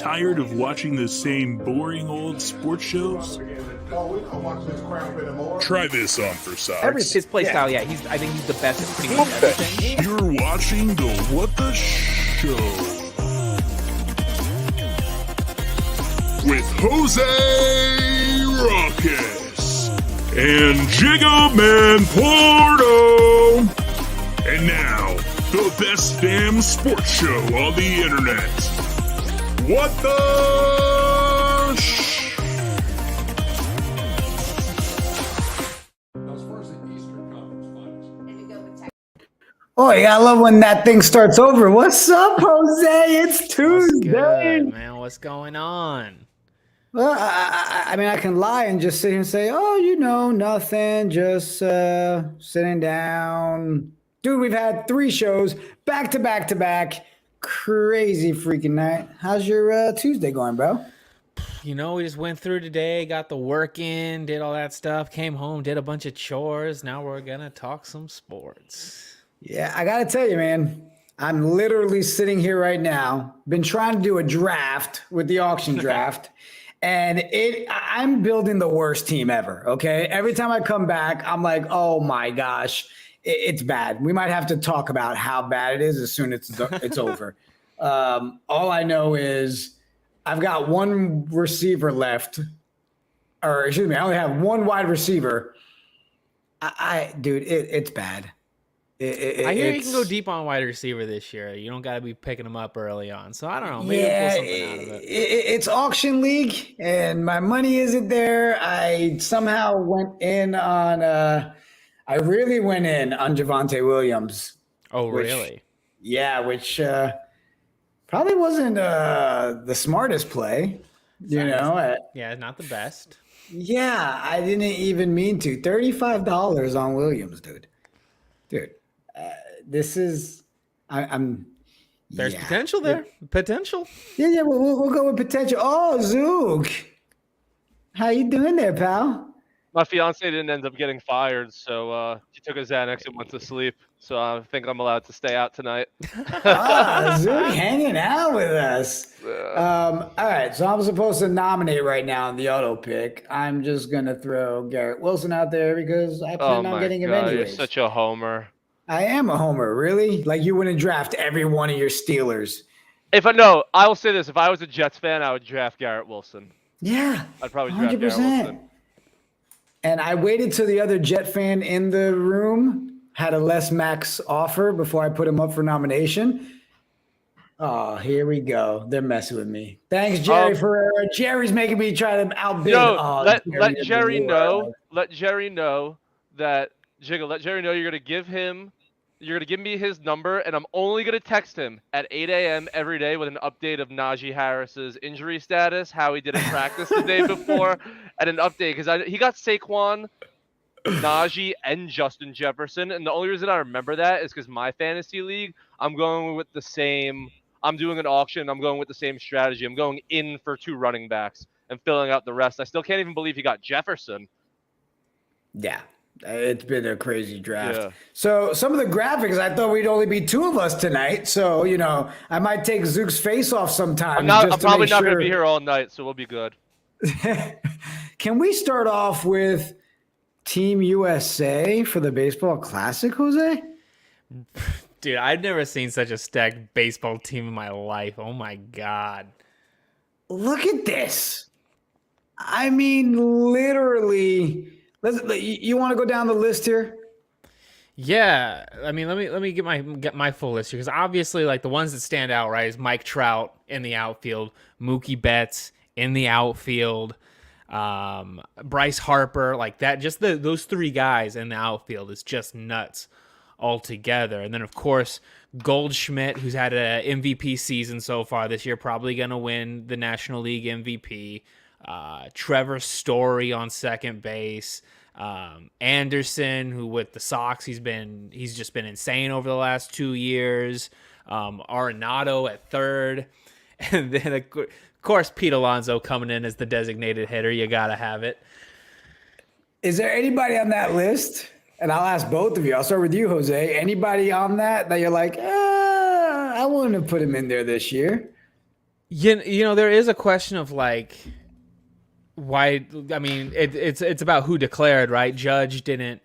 tired of watching the same boring old sports shows? Try this on for size. His play style, yeah. I think he's the best at pretty much everything. You're watching the What the Show with Jose Ruckus and JiggaManPorto. And now, the best damn sports show on the internet. What the Oh, yeah, I love when that thing starts over. What's up, Jose? It's Tuesday. What's good, man? What's going on? Well, I mean, I can lie and just sit here and say, oh, nothing, just sitting down. Dude, we've had 3 shows back to back to back. Crazy freaking night. How's your Tuesday going, bro? We just went through today, got the work in, did all that stuff, came home, did a bunch of chores. Now we're going to talk some sports. Yeah, I got to tell you, man, I'm literally sitting here right now, been trying to do a draft with the auction draft, and I'm building the worst team ever, okay? Every time I come back, I'm like, oh my gosh, it's bad. We might have to talk about how bad it is as soon as it's over. All I know is I've got one receiver left, or excuse me, I only have one wide receiver. Dude, it's bad. I hear you can go deep on wide receiver this year. You don't got to be picking them up early on. So I don't know. Maybe we'll pull something out of it. It's auction league, and my money isn't there. I somehow went in on I really went in on Javonte Williams. Oh, really? Yeah, which probably wasn't the smartest play. Yeah, not the best. Yeah, I didn't even mean to. $35 on Williams, dude. This is There's potential there. Potential. Yeah. We'll go with potential. Oh, Zook, how you doing there, pal? My fiance didn't end up getting fired, so she took a Xanax and went to sleep. So I think I'm allowed to stay out tonight. Zook hanging out with us. All right, so I'm supposed to nominate right now in the auto pick. I'm just gonna throw Garrett Wilson out there because I plan on getting him anyways. You're such a homer. I am a homer, really? Like you wouldn't draft every one of your Steelers. I will say this. If I was a Jets fan, I would draft Garrett Wilson. Yeah. I'd probably draft 100%. Garrett Wilson. And I waited till the other Jet fan in the room had a Les Max offer before I put him up for nomination. Oh, here we go. They're messing with me. Thanks, Jerry Ferreira. Jerry's making me try to outbid. Let Jerry know. Let Jerry know that let Jerry know you're gonna give me his number, and I'm only going to text him at 8 a.m. every day with an update of Najee Harris's injury status, how he did in practice the day before, and an update because he got Saquon, Najee, and Justin Jefferson. And the only reason I remember that is because my fantasy league, I'm doing an auction. I'm going with the same strategy. I'm going in for 2 running backs and filling out the rest. I still can't even believe he got Jefferson. Yeah. It's been a crazy draft. Yeah. So some of the graphics, I thought we'd only be 2 of us tonight. So, I might take Zook's face off sometime. I'm probably not going to be here all night, so we'll be good. Can we start off with Team USA for the Baseball Classic, Jose? Dude, I've never seen such a stacked baseball team in my life. Oh, my God. Look at this. I mean, literally... You want to go down the list here? Yeah, I mean, let me get my full list here because obviously, like the ones that stand out, right, is Mike Trout in the outfield, Mookie Betts in the outfield, Bryce Harper, like that. Just those 3 guys in the outfield is just nuts altogether. And then of course Goldschmidt, who's had an MVP season so far this year, probably gonna win the National League MVP. Trevor Story on second base, Anderson, who with the Sox, he's just been insane over the last 2 years. Arenado at third, and then of course Pete Alonso coming in as the designated hitter. You gotta have it. Is there anybody on that list? And I'll ask both of you. I'll start with you, Jose. Anybody on that you're like, I wouldn't have put him in there this year? There is a question of like why. I mean, it's about who declared, right? Judge didn't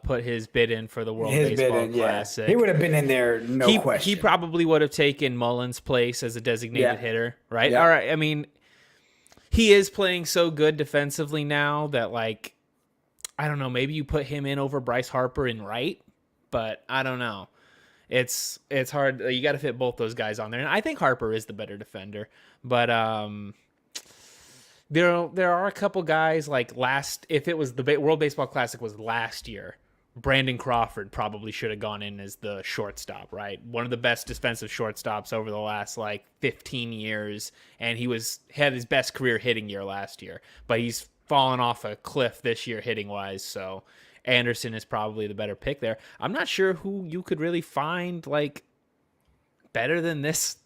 put his bid in for the World His bid Baseball in, yeah. Classic. He would have been in there, no He question. probably would have taken Mullins' place as a designated hitter, right? Yeah. All right. I mean, he is playing so good defensively now that, like, I don't know, maybe you put him in over Bryce Harper in right, but I don't know. It's hard. You got to fit both those guys on there, and I think Harper is the better defender. But there are a couple guys like if it was the World Baseball Classic was last year, Brandon Crawford probably should have gone in as the shortstop, right? One of the best defensive shortstops over the last like 15 years, and had his best career hitting year last year, but he's fallen off a cliff this year hitting wise. So Anderson is probably the better pick there. I'm not sure who you could really find like better than this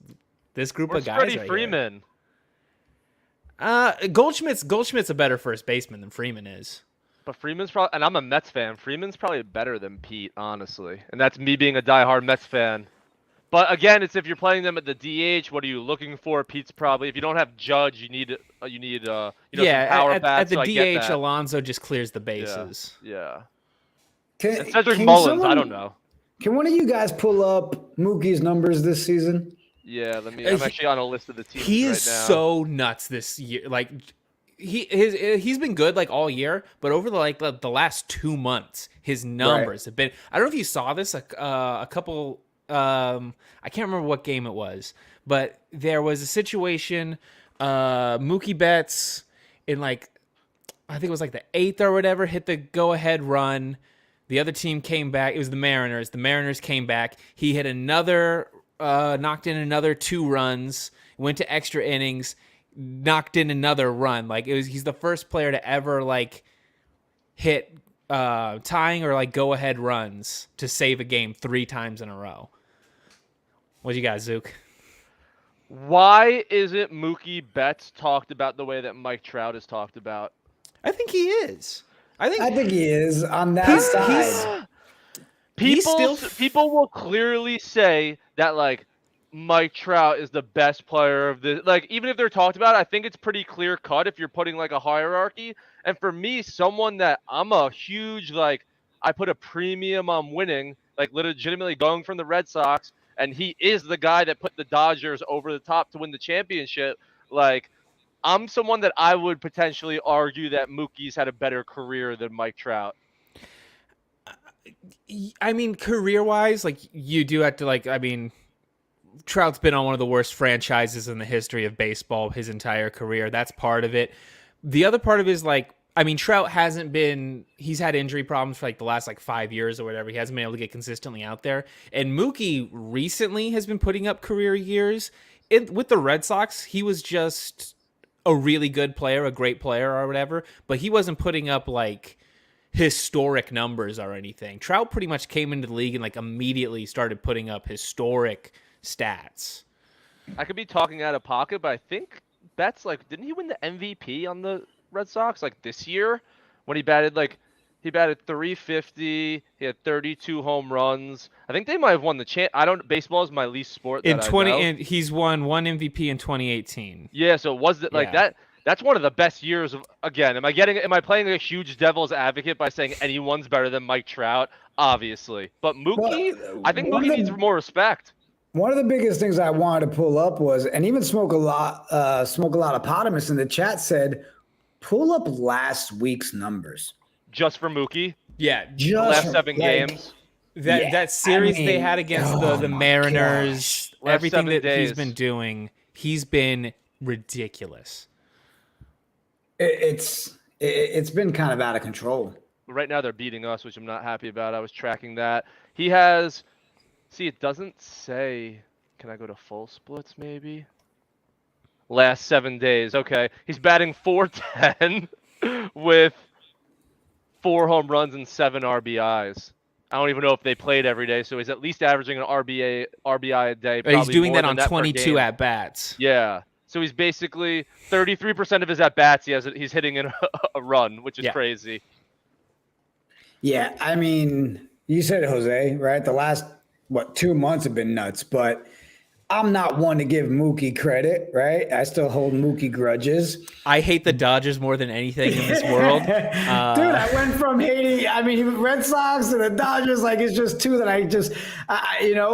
group of guys. Freddie right Freeman. Here. Goldschmidt's a better first baseman than Freeman is. But Freeman's probably, and I'm a Mets fan, Freeman's probably better than Pete, honestly. And that's me being a diehard Mets fan. But again, it's if you're playing them at the DH, what are you looking for? Pete's probably, if you don't have Judge, you need some power bats. At the DH, Alonso just clears the bases. Yeah. Can, Cedric can Mullins, I don't know. Can one of you guguys pull up Mookie's numbers this season? Yeah, I'm actually on a list of the teams He right is now. so nuts this year. Like he's been good like all year, but over the last 2 months, his numbers have been. I don't know if you saw this a couple. I can't remember what game it was, but there was a situation. Mookie Betts in I think it was like the 8th or whatever, hit the go-ahead run. The other team came back. It was the Mariners. The Mariners came back. He hit knocked in another 2 runs, went to extra innings, knocked in another run. He's the first player to ever hit tying or go-ahead runs to save a game 3 times in a row. What do you got, Zook? Why isn't Mookie Betts talked about the way that Mike Trout is talked about? I think he is. I think he is on that side. People will clearly say that Mike Trout is the best player of the even if they're talked about, I think it's pretty clear cut if you're putting a hierarchy. And for me, someone that I'm a huge I put a premium on winning, legitimately going from the Red Sox, and he is the guy that put the Dodgers over the top to win the championship. I'm someone that I would potentially argue that Mookie's had a better career than Mike Trout. I mean, career-wise, you do have to, Trout's been on one of the worst franchises in the history of baseball his entire career. That's part of it. The other part of it is, Trout he's had injury problems for, the last, 5 years or whatever. He hasn't been able to get consistently out there. And Mookie recently has been putting up career years. With the Red Sox, he was just a really good player, a great player or whatever, but he wasn't putting up historic numbers or anything. Trout pretty much came into the league and immediately started putting up historic stats. I could be talking out of pocket, but I think Betts didn't he win the MVP on the Red Sox this year when he batted he batted .350, he had 32 home runs. I think they might have won the baseball is my least sport that I know. And he's won 1 MVP in 2018. Yeah, so it was that. That's one of the best years of. Again, am I playing a huge devil's advocate by saying anyone's better than Mike Trout? Obviously, but Mookie, I think Mookie needs more respect. One of the biggest things I wanted to pull up was, and even Smoke a lot Potamus in the chat said, pull up last week's numbers. Just for Mookie? Yeah. The last 7 games. That series they had against the Mariners, everything that he's been doing, he's been ridiculous. It's been kind of out of control. Right now they're beating us, which I'm not happy about. I was tracking that. He has... See, it doesn't say... Can I go to full splits, maybe? Last 7 days. Okay. He's batting .410 with 4 home runs and 7 RBIs. I don't even know if they played every day, so he's at least averaging an RBI a day. He's doing that on 22 at-bats. Yeah. So he's basically 33% of his at-bats he's hitting in a run, which is crazy. Yeah, I mean, you said it, Jose, right? The last, 2 months have been nuts, but I'm not one to give Mookie credit, right? I still hold Mookie grudges. I hate the Dodgers more than anything in this world. Dude, I went from hating, Red Sox to the Dodgers. Like, it's just two that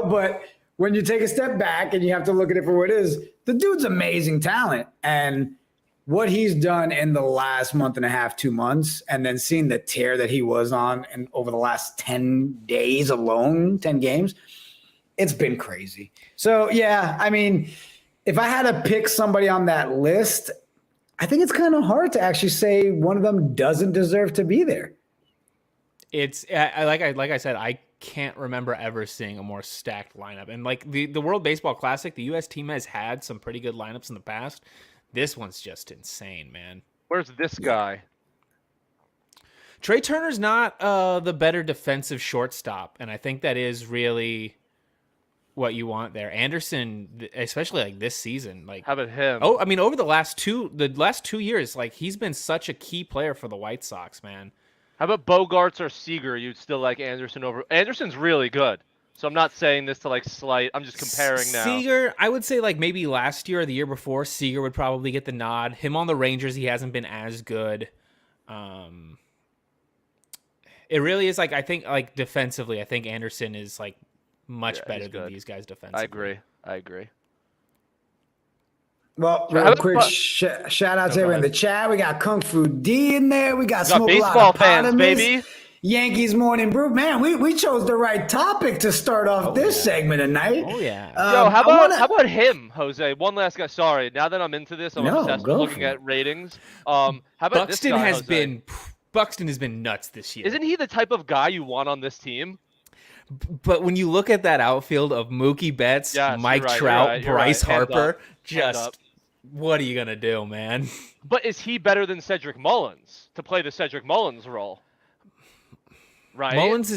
but when you take a step back and you have to look at it for what it is, the dude's amazing talent. And what he's done in the last month and a half, 2 months, and then seeing the tear that he was on and over the last 10 days alone, 10 games, it's been crazy. So, yeah, I mean, if I had to pick somebody on that list, I think it's kind of hard to actually say one of them doesn't deserve to be there. It's like I said, I can't remember ever seeing a more stacked lineup. And like the World Baseball Classic, the U.S. team has had some pretty good lineups in the past. This one's just insane, man. Where's this guy? Trey Turner's not the better defensive shortstop, and I think that is really what you want there. Anderson, especially like this season, like how about him? Oh, I mean, over the last 2 years, like he's been such a key player for the White Sox, man. How about Bogarts or Seager? You'd still like Anderson over. Anderson's really good. So I'm not saying this to like slight. I'm just comparing now. Seager, I would say like maybe last year or the year before, Seager would probably get the nod. Him on the Rangers, he hasn't been as good. It really is like, I think like defensively, I think Anderson is like much better than these guys defensively. I agree. Well, real quick, shout out to everyone in the chat. We got Kung Fu D in there. We got Smoke baseball fans, baby. Yankees Morning Brew. Man, we chose the right topic to start off this segment tonight. Oh, yeah. Yo, how about him, Jose? One last guy. Sorry, now that I'm into this, I'm obsessed with looking at ratings. How about Buxton this guy, Buxton has been nuts this year. Isn't he the type of guy you want on this team? But when you look at that outfield of Mookie Betts, Mike Trout, Bryce Harper, what are you going to do, man? But is he better than Cedric Mullins to play the Cedric Mullins role? Right. Mullins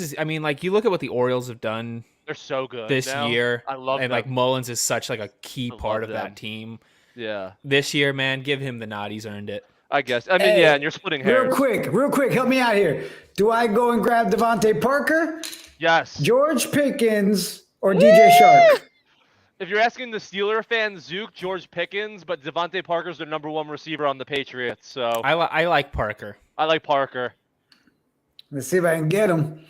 is. I mean, like you look at what the Orioles have done. They're so good this year. I love and them. like Mullins is such like a key part of that team. Yeah. This year, man, give him the nod. He's earned it. I guess. I mean, and you're splitting hairs. Real quick, help me out here. Do I go and grab Devontae Parker? Yes. George Pickens or DJ Shark? If you're asking the Steeler fan, Zook, George Pickens, but Devontae Parker's their number one receiver on the Patriots. So I like Parker. I like Parker. Let's see if I can get him.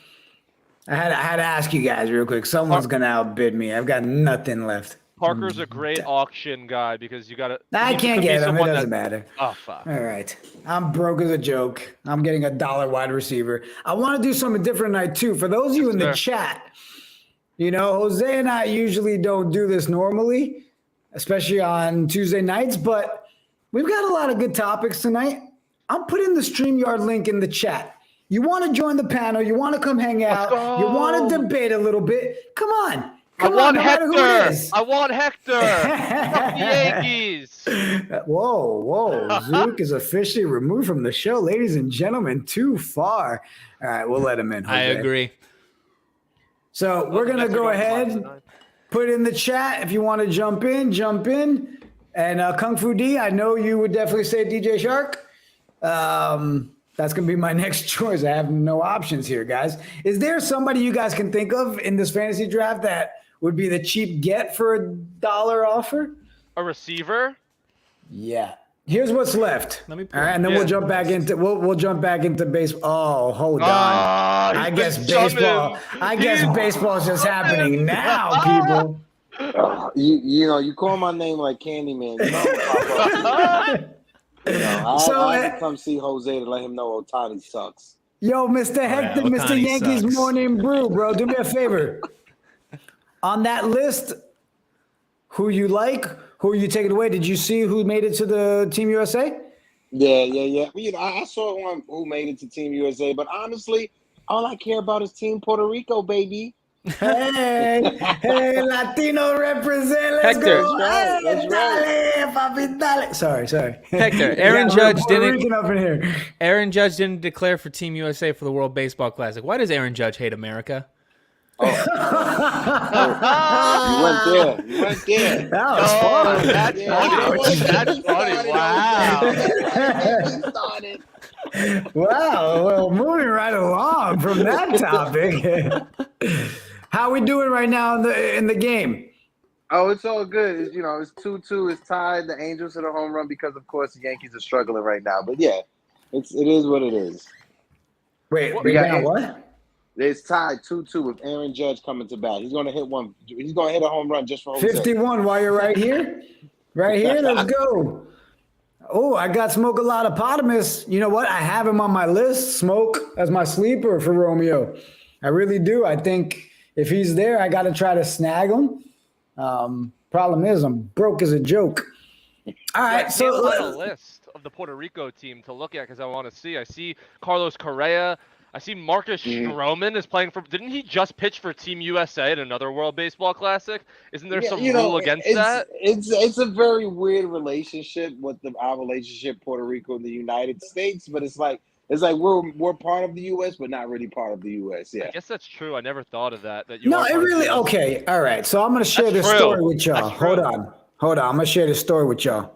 I had to ask you guys real quick. Someone's gonna outbid me. I've got nothing left. Parker's a great auction guy because you got to. I can't get him. It doesn't matter. Oh fuck! All right, I'm broke as a joke. I'm getting $1 wide receiver. I want to do something different tonight too. For those of you in the chat, Jose and I usually don't do this normally, especially on Tuesday nights. But we've got a lot of good topics tonight. I'm putting the StreamYard link in the chat. You want to join the panel? You want to come hang out? You want to debate a little bit? Come on. I want Hector. I want Hector. Fuck the Yankees. Whoa. Zook is officially removed from the show. Ladies and gentlemen, too far. All right, we'll let him in. Jose. I agree. So we're going to go ahead, put in the chat. If you want to jump in. And Kung Fu D, I know you would definitely say DJ Shark. That's going to be my next choice. I have no options here, guys. Is there somebody you guys can think of in this fantasy draft that would be the cheap get for $1 offer? A receiver? Yeah. Here's what's left. Let me all right, and then we'll jump back into baseball. Oh, hold on. I guess baseball is just happening now, people. You call my name like Candyman. I come see Jose to let him know Ohtani sucks. Yo, Mr. Hector, Mr. Yankees sucks. Morning Brew, bro. Do me a favor. On that list, who you like, who you taking away? Did you see who made it to the Team USA? Yeah. I saw one who made it to Team USA, but honestly, all I care about is Team Puerto Rico, baby. Hey, Latino represent. Let's Hector. Go. That's right. Sorry. Hector, Aaron Judge didn't. Up in here. Aaron Judge didn't declare for Team USA for the World Baseball Classic. Why does Aaron Judge hate America? You went there. That was fun. That's funny. Wow. Wow. Well, moving right along from that topic. How we doing right now in the game? Oh, it's all good. It's 2-2. It's tied. The Angels hit a home run because, of course, the Yankees are struggling right now. But yeah, it is what it is. Wait, What- we got got it. what? It's tied 2-2 with Aaron Judge coming to bat. He's gonna hit one. He's gonna hit a home run just for Jose. 51 while you're right here. Right here, let's go. Oh, I got Smoke a lot of Potamus. You know what? I have him on my list, Smoke, as my sleeper for Romeo. I really do. I think if he's there, I got to try to snag him. Problem is, I'm broke as a joke. All right, I so can't find a list of the Puerto Rico team to look at because I want to see. I see Carlos Correa. I see Marcus Stroman is playing for. Didn't he just pitch for Team USA at another World Baseball Classic? Isn't there some rule against that? It's a very weird relationship with our relationship, Puerto Rico and the United States. But it's like we're part of the U.S., but not really part of the U.S. Yeah. I guess that's true. I never thought of that. That you no, are it part of really the US. okay. All right, so I'm gonna share That's this true. story with y'all. That's true. Hold on. I'm gonna share this story with y'all.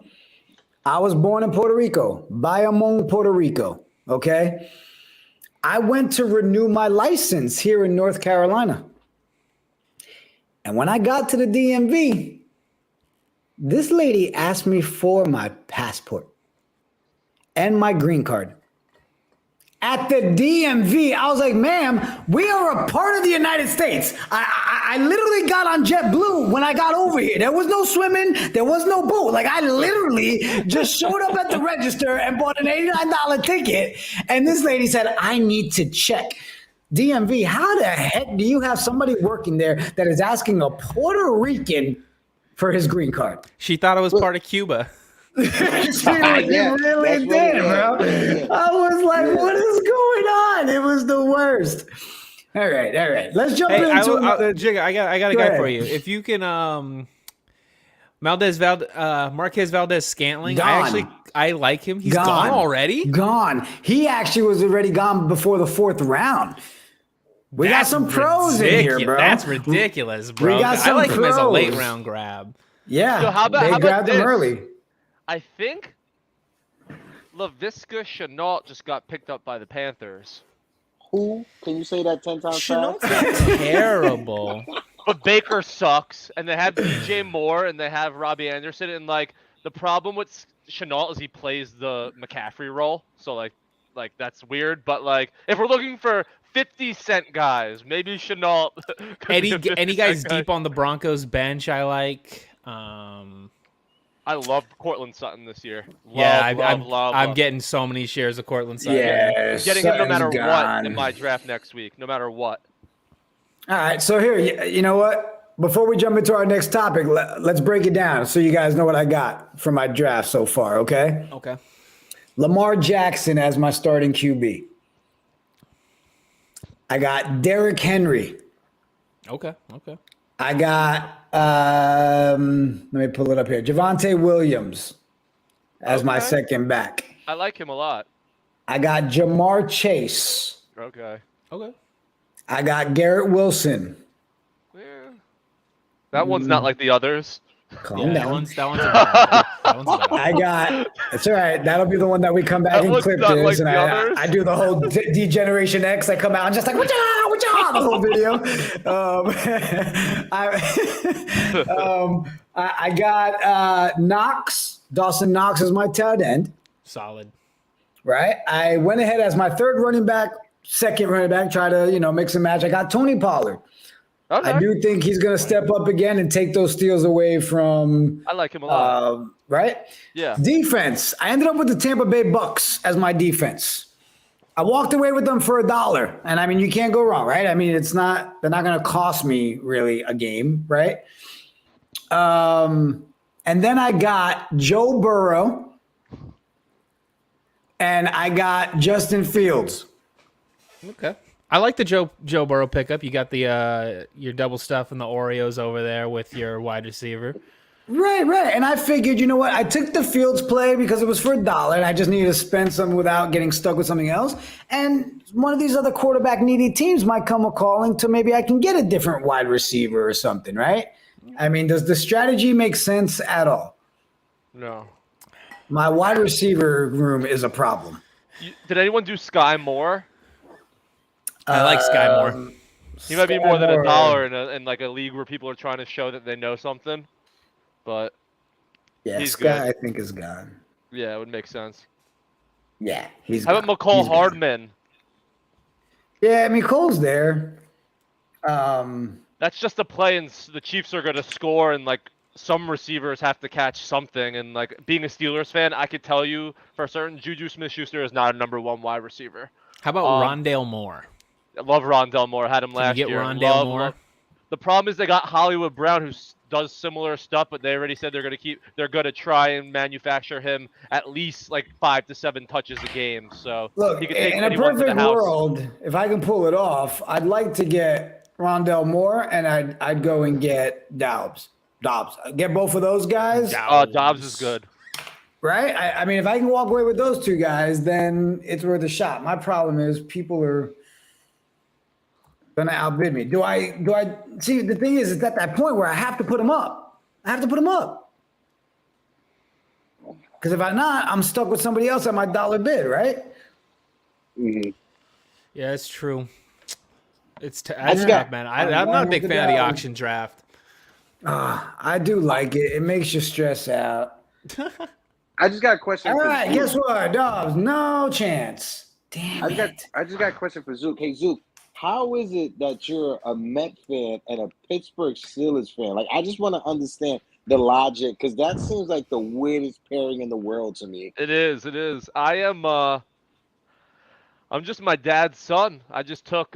I was born in Puerto Rico, Bayamon, Puerto Rico. Okay, I went to renew my license here in North Carolina, and when I got to the DMV, this lady asked me for my passport and my green card. At the DMV, I was like, ma'am, we are a part of the United States. I literally got on JetBlue when I got over here. There was no swimming. There was no boat. Like, I literally just showed up at the register and bought an $89 ticket. And this lady said, I need to check. DMV, how the heck do you have somebody working there that is asking a Puerto Rican for his green card? She thought it was part of Cuba. She Yeah, really that's what did, it bro. is. Yeah. I was like, what is going on? It was the worst. All right. Let's jump Hey, into another. Jigga, I got a Go guy ahead. for you. If you can, Marquez Valdez Scantling. Gone. I like him. He's gone already. Gone. He actually was already gone before the fourth round. We got some pros in here, bro. That's ridiculous, bro. We got I some like him as a late pros. round grab. Yeah, So how about- they how about grabbed him this? early. I think Laviska Chenault just got picked up by the Panthers. Who? Can you say that 10 times Chenault's fast? terrible. But Baker sucks, and they have DJ Moore, and they have Robbie Anderson, and like the problem with Chenault is he plays the McCaffrey role, so like that's weird. But like if we're looking for 50-cent guys, maybe Chenault. could be a Any 50-cent guys guy. deep on the Broncos bench I like. I love Cortland Sutton this year. I'm getting so many shares of Cortland Sutton. Yeah, getting him no matter Sutton's what gone. in my draft next week, no matter what. All right, so here, you know what? Before we jump into our next topic, let's break it down so you guys know what I got from my draft so far, okay? Okay. Lamar Jackson as my starting QB. I got Derrick Henry. Okay. I got, let me pull it up here, Javonte Williams as my Okay. second back. I like him a lot. I got Jamar Chase. Okay. I got Garrett Wilson. Yeah. That one's not like the others. Calm down. That one's a bad. I got, it's all right. That'll be the one that we come back That and one's clip not this. like And the others. I do the whole Degeneration X. I come out and just like, whatcha, the whole video. I got Dawson Knox as my tight end. Solid. Right. I went ahead as my third running back, second running back, try to, mix and match. I got Tony Pollard. Okay. I do think he's going to step up again and take those steals away from, I like him a lot. right? Yeah. Defense. I ended up with the Tampa Bay Bucks as my defense. I walked away with them for $1. And I mean, you can't go wrong, right? I mean, they're not going to cost me really a game, right? And then I got Joe Burrow and I got Justin Fields. Okay. I like the Joe Burrow pickup. You got the your double stuff and the Oreos over there with your wide receiver. Right. And I figured, you know what? I took the Fields play because it was for $1 and I just needed to spend some without getting stuck with something else. And one of these other quarterback needy teams might come a calling to maybe I can get a different wide receiver or something, right? I mean, does the strategy make sense at all? No. My wide receiver room is a problem. Did anyone do Sky Moore? I like Sky Moore. He might be more than $1 in like a league where people are trying to show that they know something. But Yeah, he's Scott, good. I think, is gone. Yeah, it would make sense. Yeah, he's How gone. about McCall He's gone. Hardman? Yeah, I mean, Cole's there. That's just a play, and the Chiefs are going to score, and like some receivers have to catch something. And like being a Steelers fan, I could tell you for certain, Juju Smith-Schuster is not a #1 wide receiver. How about Rondale Moore? I love Rondale Moore. Had him last Can you get year. Rondale Moore? The problem is they got Hollywood Brown, who does similar stuff, but they already said they're going to try and manufacture him at least like 5 to 7 touches a game. So Look, he can take in a anyone to the perfect house. world, if I can pull it off, I'd like to get Rondale Moore, and I'd go and get Dobbs. Get both of those guys. Dobbs is good. Right? I mean, if I can walk away with those two guys, then it's worth a shot. My problem is people are gonna outbid me. Do I see? The thing is, it's at that point where I have to put them up. Because if I'm not, I'm stuck with somebody else at my dollar bid, right? Mm-hmm. Yeah, it's true. That's tough, man. I'm not a big fan of the auction draft. I do like it. It makes you stress out. I just got a question. All for right, Zook. guess what, Dobbs? No chance. Damn it. I just got a question for Zook. Hey, Zook, how is it that you're a Met fan and a Pittsburgh Steelers fan? Like, I just want to understand the logic, because that seems like the weirdest pairing in the world to me. It is. I'm just my dad's son. I took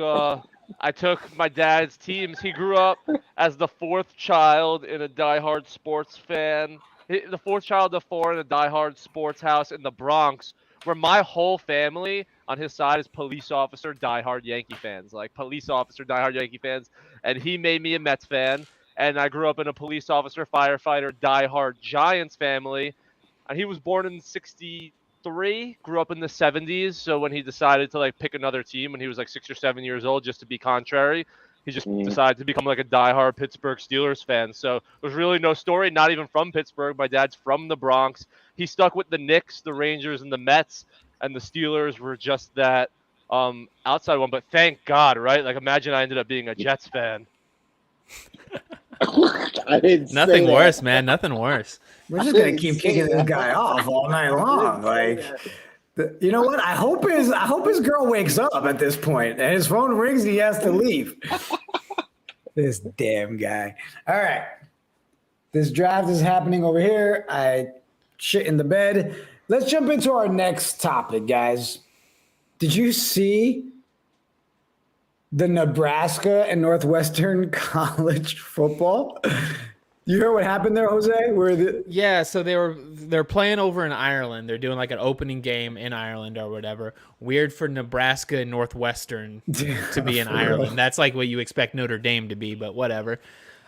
my dad's teams. He grew up as the fourth child in a diehard sports fan. The fourth child of 4 in a diehard sports house in the Bronx, where my whole family on his side is police officer diehard Yankee fans. Like police officer diehard Yankee fans. And he made me a Mets fan. And I grew up in a police officer firefighter diehard Giants family. And he was born in '63, grew up in the '70s. So when he decided to like pick another team when he was like 6 or 7 years old, just to be contrary, he just decided to become like a diehard Pittsburgh Steelers fan. So there's really no story, not even from Pittsburgh. My dad's from the Bronx. He stuck with the Knicks, the Rangers, and the Mets, and the Steelers were just that outside one. But thank God, right? Like imagine I ended up being a Jets fan. I didn't Nothing say worse, that. man. Nothing worse. We're just gonna keep kicking this guy off all night long. Like, you know what? I hope his girl wakes up at this point and his phone rings and he has to leave. This damn guy. All right, this draft is happening over here. I shit in the bed. Let's jump into our next topic, guys. Did you see the Nebraska and Northwestern college football? You heard what happened there, Jose? Yeah, so they're playing over in Ireland. They're doing like an opening game in Ireland or whatever. Weird for Nebraska and Northwestern to be in Ireland. That's like what you expect Notre Dame to be, but whatever.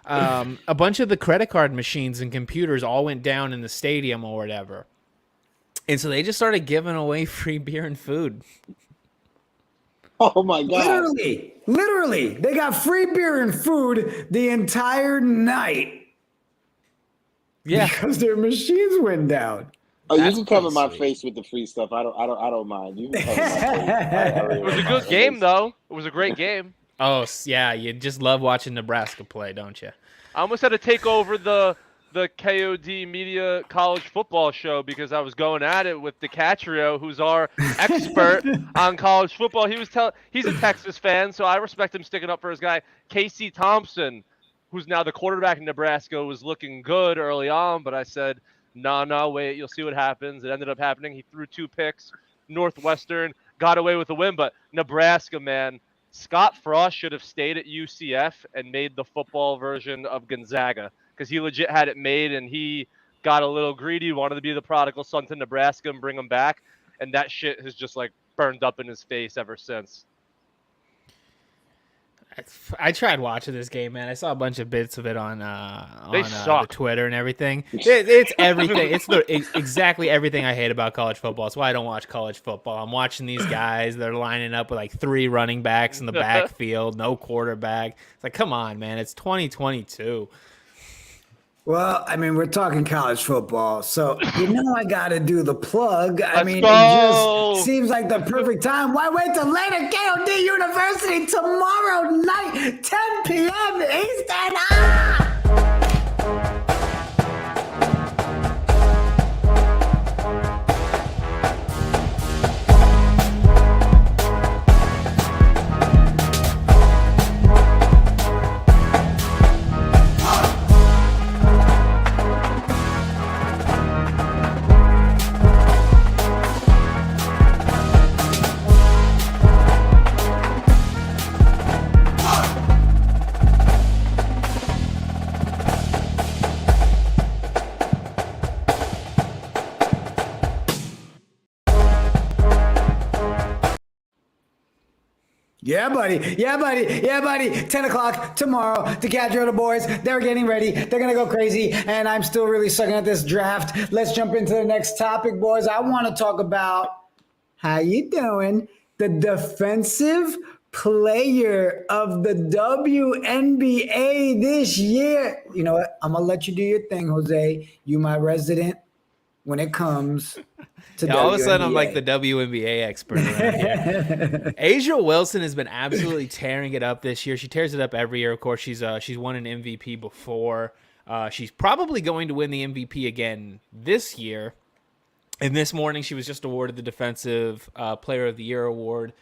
A bunch of the credit card machines and computers all went down in the stadium or whatever. And so they just started giving away free beer and food. Oh my God. Literally, they got free beer and food the entire night. Yeah, because their machines went down. Oh, you That's can cover pretty my sweet. face with the free stuff. I don't mind. You can cover my face. It was a good game, though. It was a great game. Oh, yeah, you just love watching Nebraska play, don't you? I almost had to take over the KOD Media College Football Show because I was going at it with DiCatrio, who's our expert on college football. He's a Texas fan, so I respect him sticking up for his guy. Casey Thompson, who's now the quarterback in Nebraska, was looking good early on, but I said, no, wait, you'll see what happens. It ended up happening. He threw 2 picks. Northwestern got away with a win, but Nebraska, man, Scott Frost should have stayed at UCF and made the football version of Gonzaga because he legit had it made, and he got a little greedy, wanted to be the prodigal son to Nebraska and bring him back, and that shit has just, like, burned up in his face ever since. I tried watching this game, man. I saw a bunch of bits of it on suck. the Twitter and everything. It's everything. It's exactly everything I hate about college football. That's why I don't watch college football. I'm watching these guys. They're lining up with like 3 running backs in the backfield, no quarterback. It's like, come on, man. It's 2022. Well, I mean, we're talking college football, so I got to do the plug. I Let's mean, go. it just seems like the perfect time. Why wait till later? KOD University tomorrow night, 10 p.m. Eastern. Ah! Yeah, buddy. Yeah, buddy. Yeah, buddy. 10 o'clock tomorrow. DiCaprio, the boys, they're getting ready. They're going to go crazy. And I'm still really sucking at this draft. Let's jump into the next topic, boys. I want to talk about how you doing? The defensive player of the WNBA this year. You know what? I'm going to let you do your thing, Jose. You my resident when it comes to WNBA. All of a sudden, I'm like the WNBA expert around here. Asia Wilson has been absolutely tearing it up this year. She tears it up every year. Of course, she's won an MVP before. She's probably going to win the MVP again this year. And this morning, she was just awarded the Defensive Player of the Year award.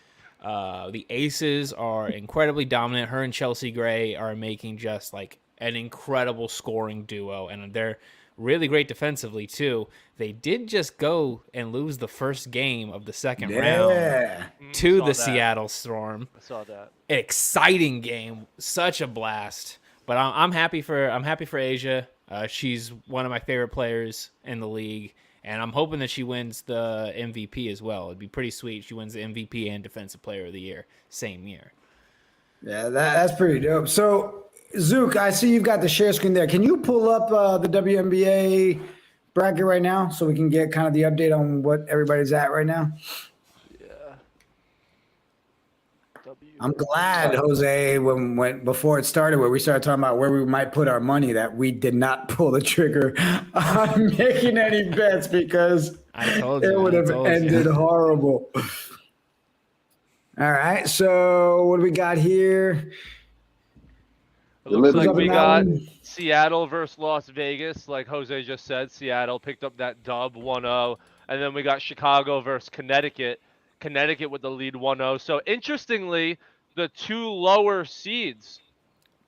The Aces are incredibly dominant. Her and Chelsea Gray are making just like an incredible scoring duo, and they're really great defensively too. They did just go and lose the first game of the second round to the Seattle Storm. I saw that. Exciting game, such a blast. But I'm happy for Asia. She's one of my favorite players in the league, and I'm hoping that she wins the MVP as well. It'd be pretty sweet. She wins the MVP and Defensive Player of the Year same year. Yeah, that's pretty dope. So, Zook, I see you've got the share screen there. Can you pull up the WNBA bracket right now so we can get kind of the update on what everybody's at right now? Yeah. I'm glad, Jose, when before it started, where we started talking about where we might put our money, that we did not pull the trigger on making any bets because it would have ended horrible. All right, so what do we got here? It looks like we got Seattle versus Las Vegas. Like Jose just said, Seattle picked up that dub 1-0. And then we got Chicago versus Connecticut. Connecticut with the lead 1-0. So interestingly, the two lower seeds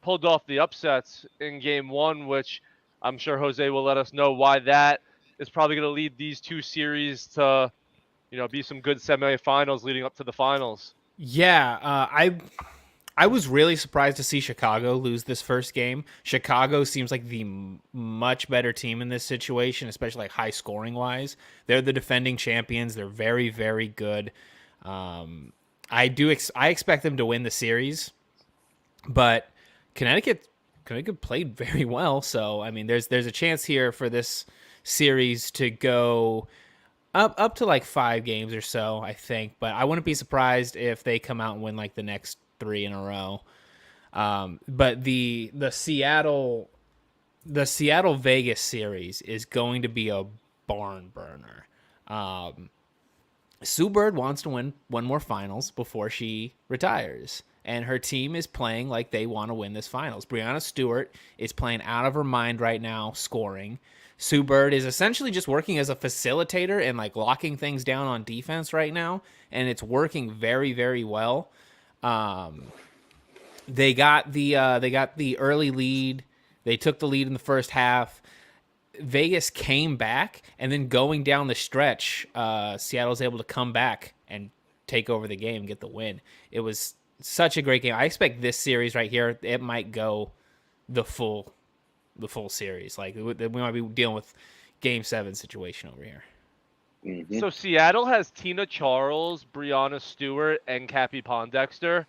pulled off the upsets in game one, which I'm sure Jose will let us know why that is probably going to lead these two series to, be some good semifinals leading up to the finals. Yeah, I was really surprised to see Chicago lose this first game. Chicago seems like the much better team in this situation, especially like high scoring wise. They're the defending champions. They're very, very good. I expect them to win the series, but Connecticut played very well. So I mean, there's a chance here for this series to go up to like 5 games or so, I think. But I wouldn't be surprised if they come out and win like the next 3 in a row. But the Seattle Vegas series is going to be a barn burner. Sue Bird wants to win one more finals before she retires, and her team is playing like they want to win this finals. Breanna Stewart is playing out of her mind right now, scoring. Sue Bird is essentially just working as a facilitator and like locking things down on defense right now, and it's working very, very well. They got the early lead. They took the lead in the first half. Vegas came back, and then going down the stretch, Seattle was able to come back and take over the game and get the win. It was such a great game. I expect this series right here, it might go the full series. Like we might be dealing with Game 7 situation over here. Mm-hmm. So Seattle has Tina Charles, Breanna Stewart, and Cappie Pondexter.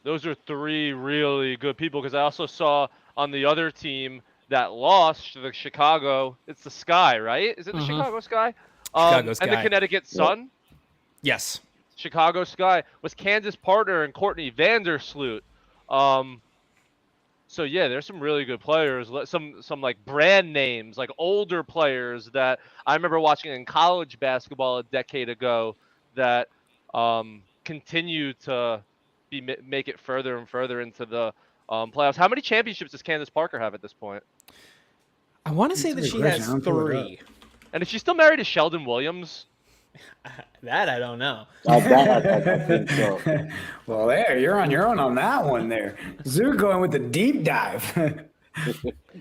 Those are 3 really good people, because I also saw on the other team that lost to the Chicago, it's the Sky, right? Is it the Chicago Sky? Chicago Sky. And the Connecticut Sun? Yes. Chicago Sky was Candace Partner and Courtney Vandersloot. So yeah, there's some really good players, some like brand names, like older players that I remember watching in college basketball a decade ago that continue to make it further and further into the playoffs. How many championships does Candace Parker have at this point? I want to say That's a that good she question. has I'll pull it up. 3. And is she still married to Sheldon Williams? That I don't know. I think so. Well, there, you're on your own on that one there. Zoo going with the deep dive.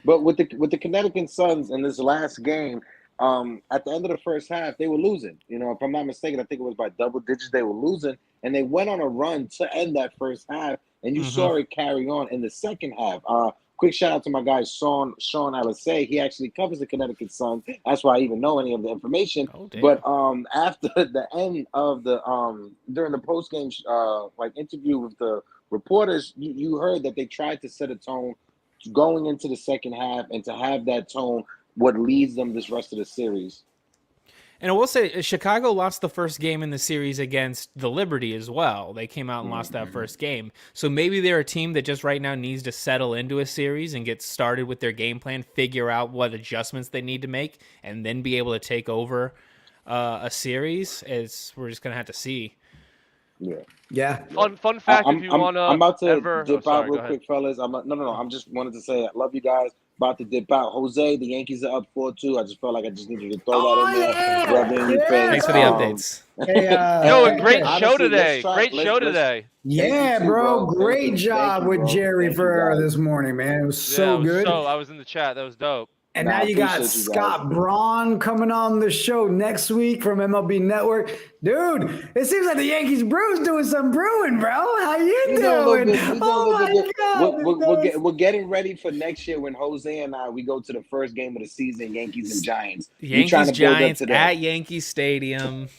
But with the Connecticut Suns in this last game, at the end of the first half, they were losing. You know, if I'm not mistaken, I think it was by double digits they were losing, and they went on a run to end that first half, and you saw it carry on in the second half. Quick shout out to my guy Sean Alisay. He actually covers the Connecticut Suns. That's why I even know any of the information. Oh, damn. But after the end of the during the post game like interview with the reporters, you heard that they tried to set a tone going into the second half, and to have that tone what leads them this rest of the series. And I will say, Chicago lost the first game in the series against the Liberty as well. They came out and lost that first game. So maybe they're a team that just right now needs to settle into a series and get started with their game plan, figure out what adjustments they need to make, and then be able to take over a series. We're just going to have to see. Yeah. Fun fact, if you want to. I'm about to ever... dip oh, out sorry, real quick, fellas. No. I'm just wanted to say I love you guys. About to dip out. Jose, the Yankees are up 4-2. I just felt like I just needed to throw that in there. Rub it in your face. Thanks for the updates. Hey, Yo, and great honestly, show today. let's Great show today. yeah, Thank you, bro. bro. Great Thank you, job with bro. Jerry Thank you, Ferrera guys. this morning, man. It was Yeah, so it was good. I was in the chat. That was dope. And Nah, now I you got appreciate you Scott guys. Braun coming on the show next week from MLB Network. Dude, it seems like the Yankees Brews doing some brewing, bro. How you We doing a little doing? bit. We doing a Oh little my bit. God. We're getting ready for next year when Jose and I we go to the first game of the season, Yankees and Giants. We trying Yankees to build up Giants to that. at Yankee Stadium.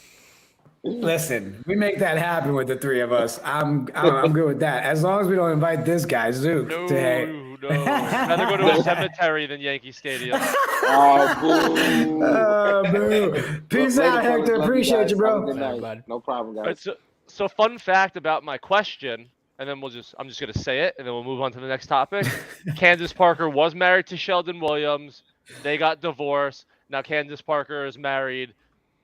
Listen, we make that happen with the three of us. I'm good with that. As long as we don't invite this guy, Zook. No. to Rather go to a cemetery than Yankee Stadium. Oh, boo. boo. Peace Later, out, fellas. Hector. Love Appreciate guys. you, Have a bro. good Later, night. bud. No problem, All guys. right, so fun fact about my question, and then I'm just gonna say it, and then we'll move on to the next topic. Candace Parker was married to Sheldon Williams. They got divorced. Now Candace Parker is married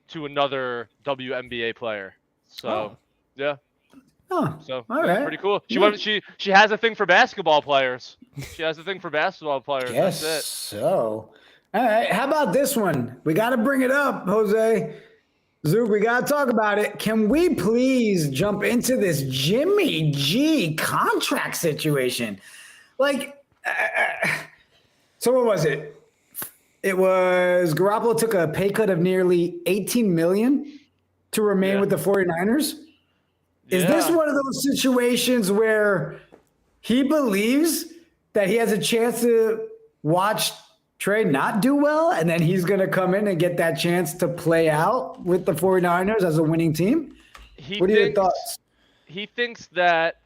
to another WNBA player. So yeah, Oh, so all yeah, right. pretty cool. Yeah. She has a thing for basketball players. She has a thing for basketball players. Yes. That's it. So, all right. How about this one? We got to bring it up, Jose. Zook, we got to talk about it. Can we please jump into this Jimmy G contract situation? Like, so what was it? It was Garoppolo took a pay cut of nearly $18 million to remain with the 49ers. Is this Yeah. one of those situations where he believes that he has a chance to watch Trey not do well, and then he's going to come in and get that chance to play out with the 49ers as a winning team? What are your thoughts? He thinks that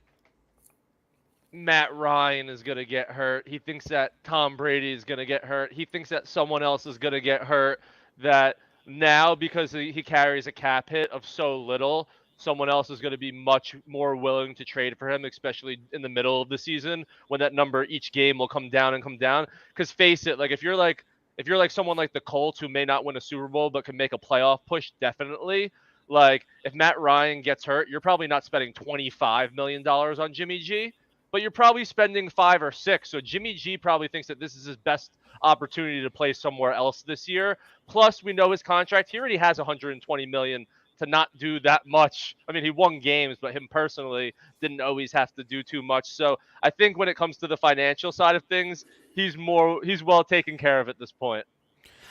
Matt Ryan is going to get hurt. He thinks that Tom Brady is going to get hurt. He thinks that someone else is going to get hurt. That now, because he carries a cap hit of so little, someone else is going to be much more willing to trade for him, especially in the middle of the season when that number each game will come down and come down. Because face it, like if you're like someone like the Colts who may not win a Super Bowl but can make a playoff push, definitely. Like if Matt Ryan gets hurt, you're probably not spending $25 million on Jimmy G, but you're probably spending 5 or 6. So Jimmy G probably thinks that this is his best opportunity to play somewhere else this year. Plus, we know his contract. He already has $120 million to not do that much. I mean, he won games, but him personally didn't always have to do too much. So I think when it comes to the financial side of things, he's well taken care of at this point.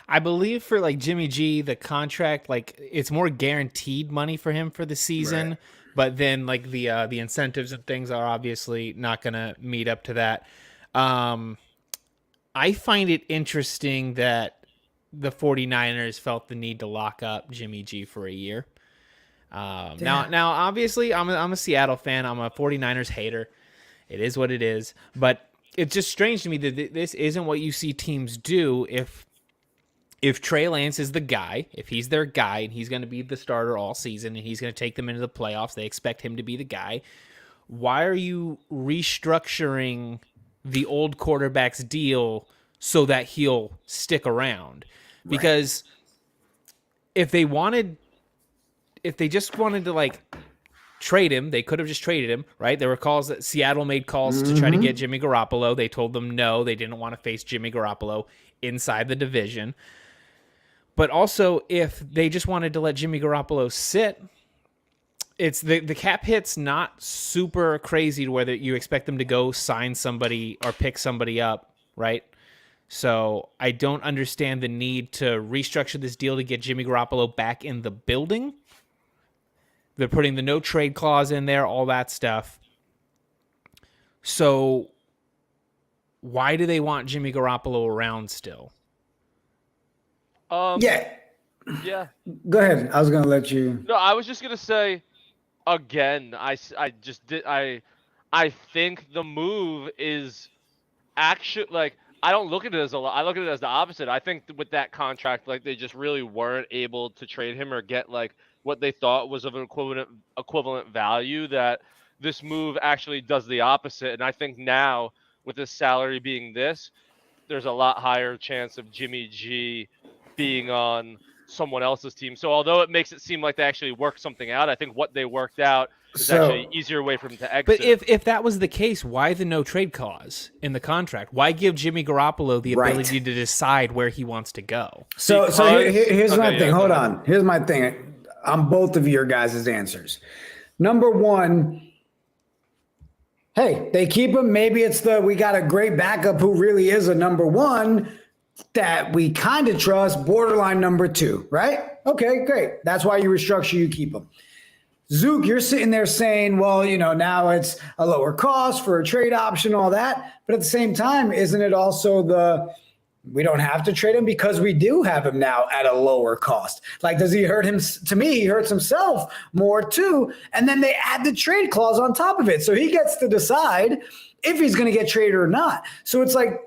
I believe for like Jimmy G, the contract, like it's more guaranteed money for him for the season, but then like the incentives and things are obviously not going to meet up to that. I find it interesting that the 49ers felt the need to lock up Jimmy G for a year. Now, obviously, I'm a Seattle fan. I'm a 49ers hater. It is what it is. But it's just strange to me that this isn't what you see teams do if Trey Lance is the guy, if he's their guy, and he's going to be the starter all season, and he's going to take them into the playoffs. They expect him to be the guy. Why are you restructuring the old quarterback's deal so that he'll stick around. Because if they just wanted to like trade him, they could have just traded him, right? There were calls that Seattle made calls to try to get Jimmy Garoppolo. They told them no, they didn't want to face Jimmy Garoppolo inside the division. But also, if they just wanted to let Jimmy Garoppolo sit, it's the cap hit's not super crazy to whether you expect them to go sign somebody or pick somebody up, right? So I don't understand the need to restructure this deal to get Jimmy Garoppolo back in the building. They're putting the no trade clause in there, all that stuff. So why do they want Jimmy Garoppolo around still? Yeah. Go ahead. I was going to let you. No, I was just going to say, again, I think the move is actually, like, I don't look at it as a lot. I look at it as the opposite. I think with that contract, like, they just really weren't able to trade him or get, like, what they thought was of an equivalent value, that this move actually does the opposite. And I think now, with his salary being this, there's a lot higher chance of Jimmy G being on someone else's team. So although it makes it seem like they actually worked something out, I think what they worked out is actually an easier way for him to exit. But if that was the case, why the no trade clause in the contract? Why give Jimmy Garoppolo the ability to decide where he wants to go? Here's my thing. Hold on. Here's my thing on both of your guys' answers. Number one, hey, they keep him. Maybe it's we got a great backup who really is a number one that we kind of trust, borderline number two, right? Okay, great. That's why you restructure, you keep him. Zook, you're sitting there saying, well, now it's a lower cost for a trade option, all that. But at the same time, isn't it also we don't have to trade him because we do have him now at a lower cost? Like, does he hurt him? To me, he hurts himself more too. And then they add the trade clause on top of it. So he gets to decide if he's going to get traded or not. So it's like,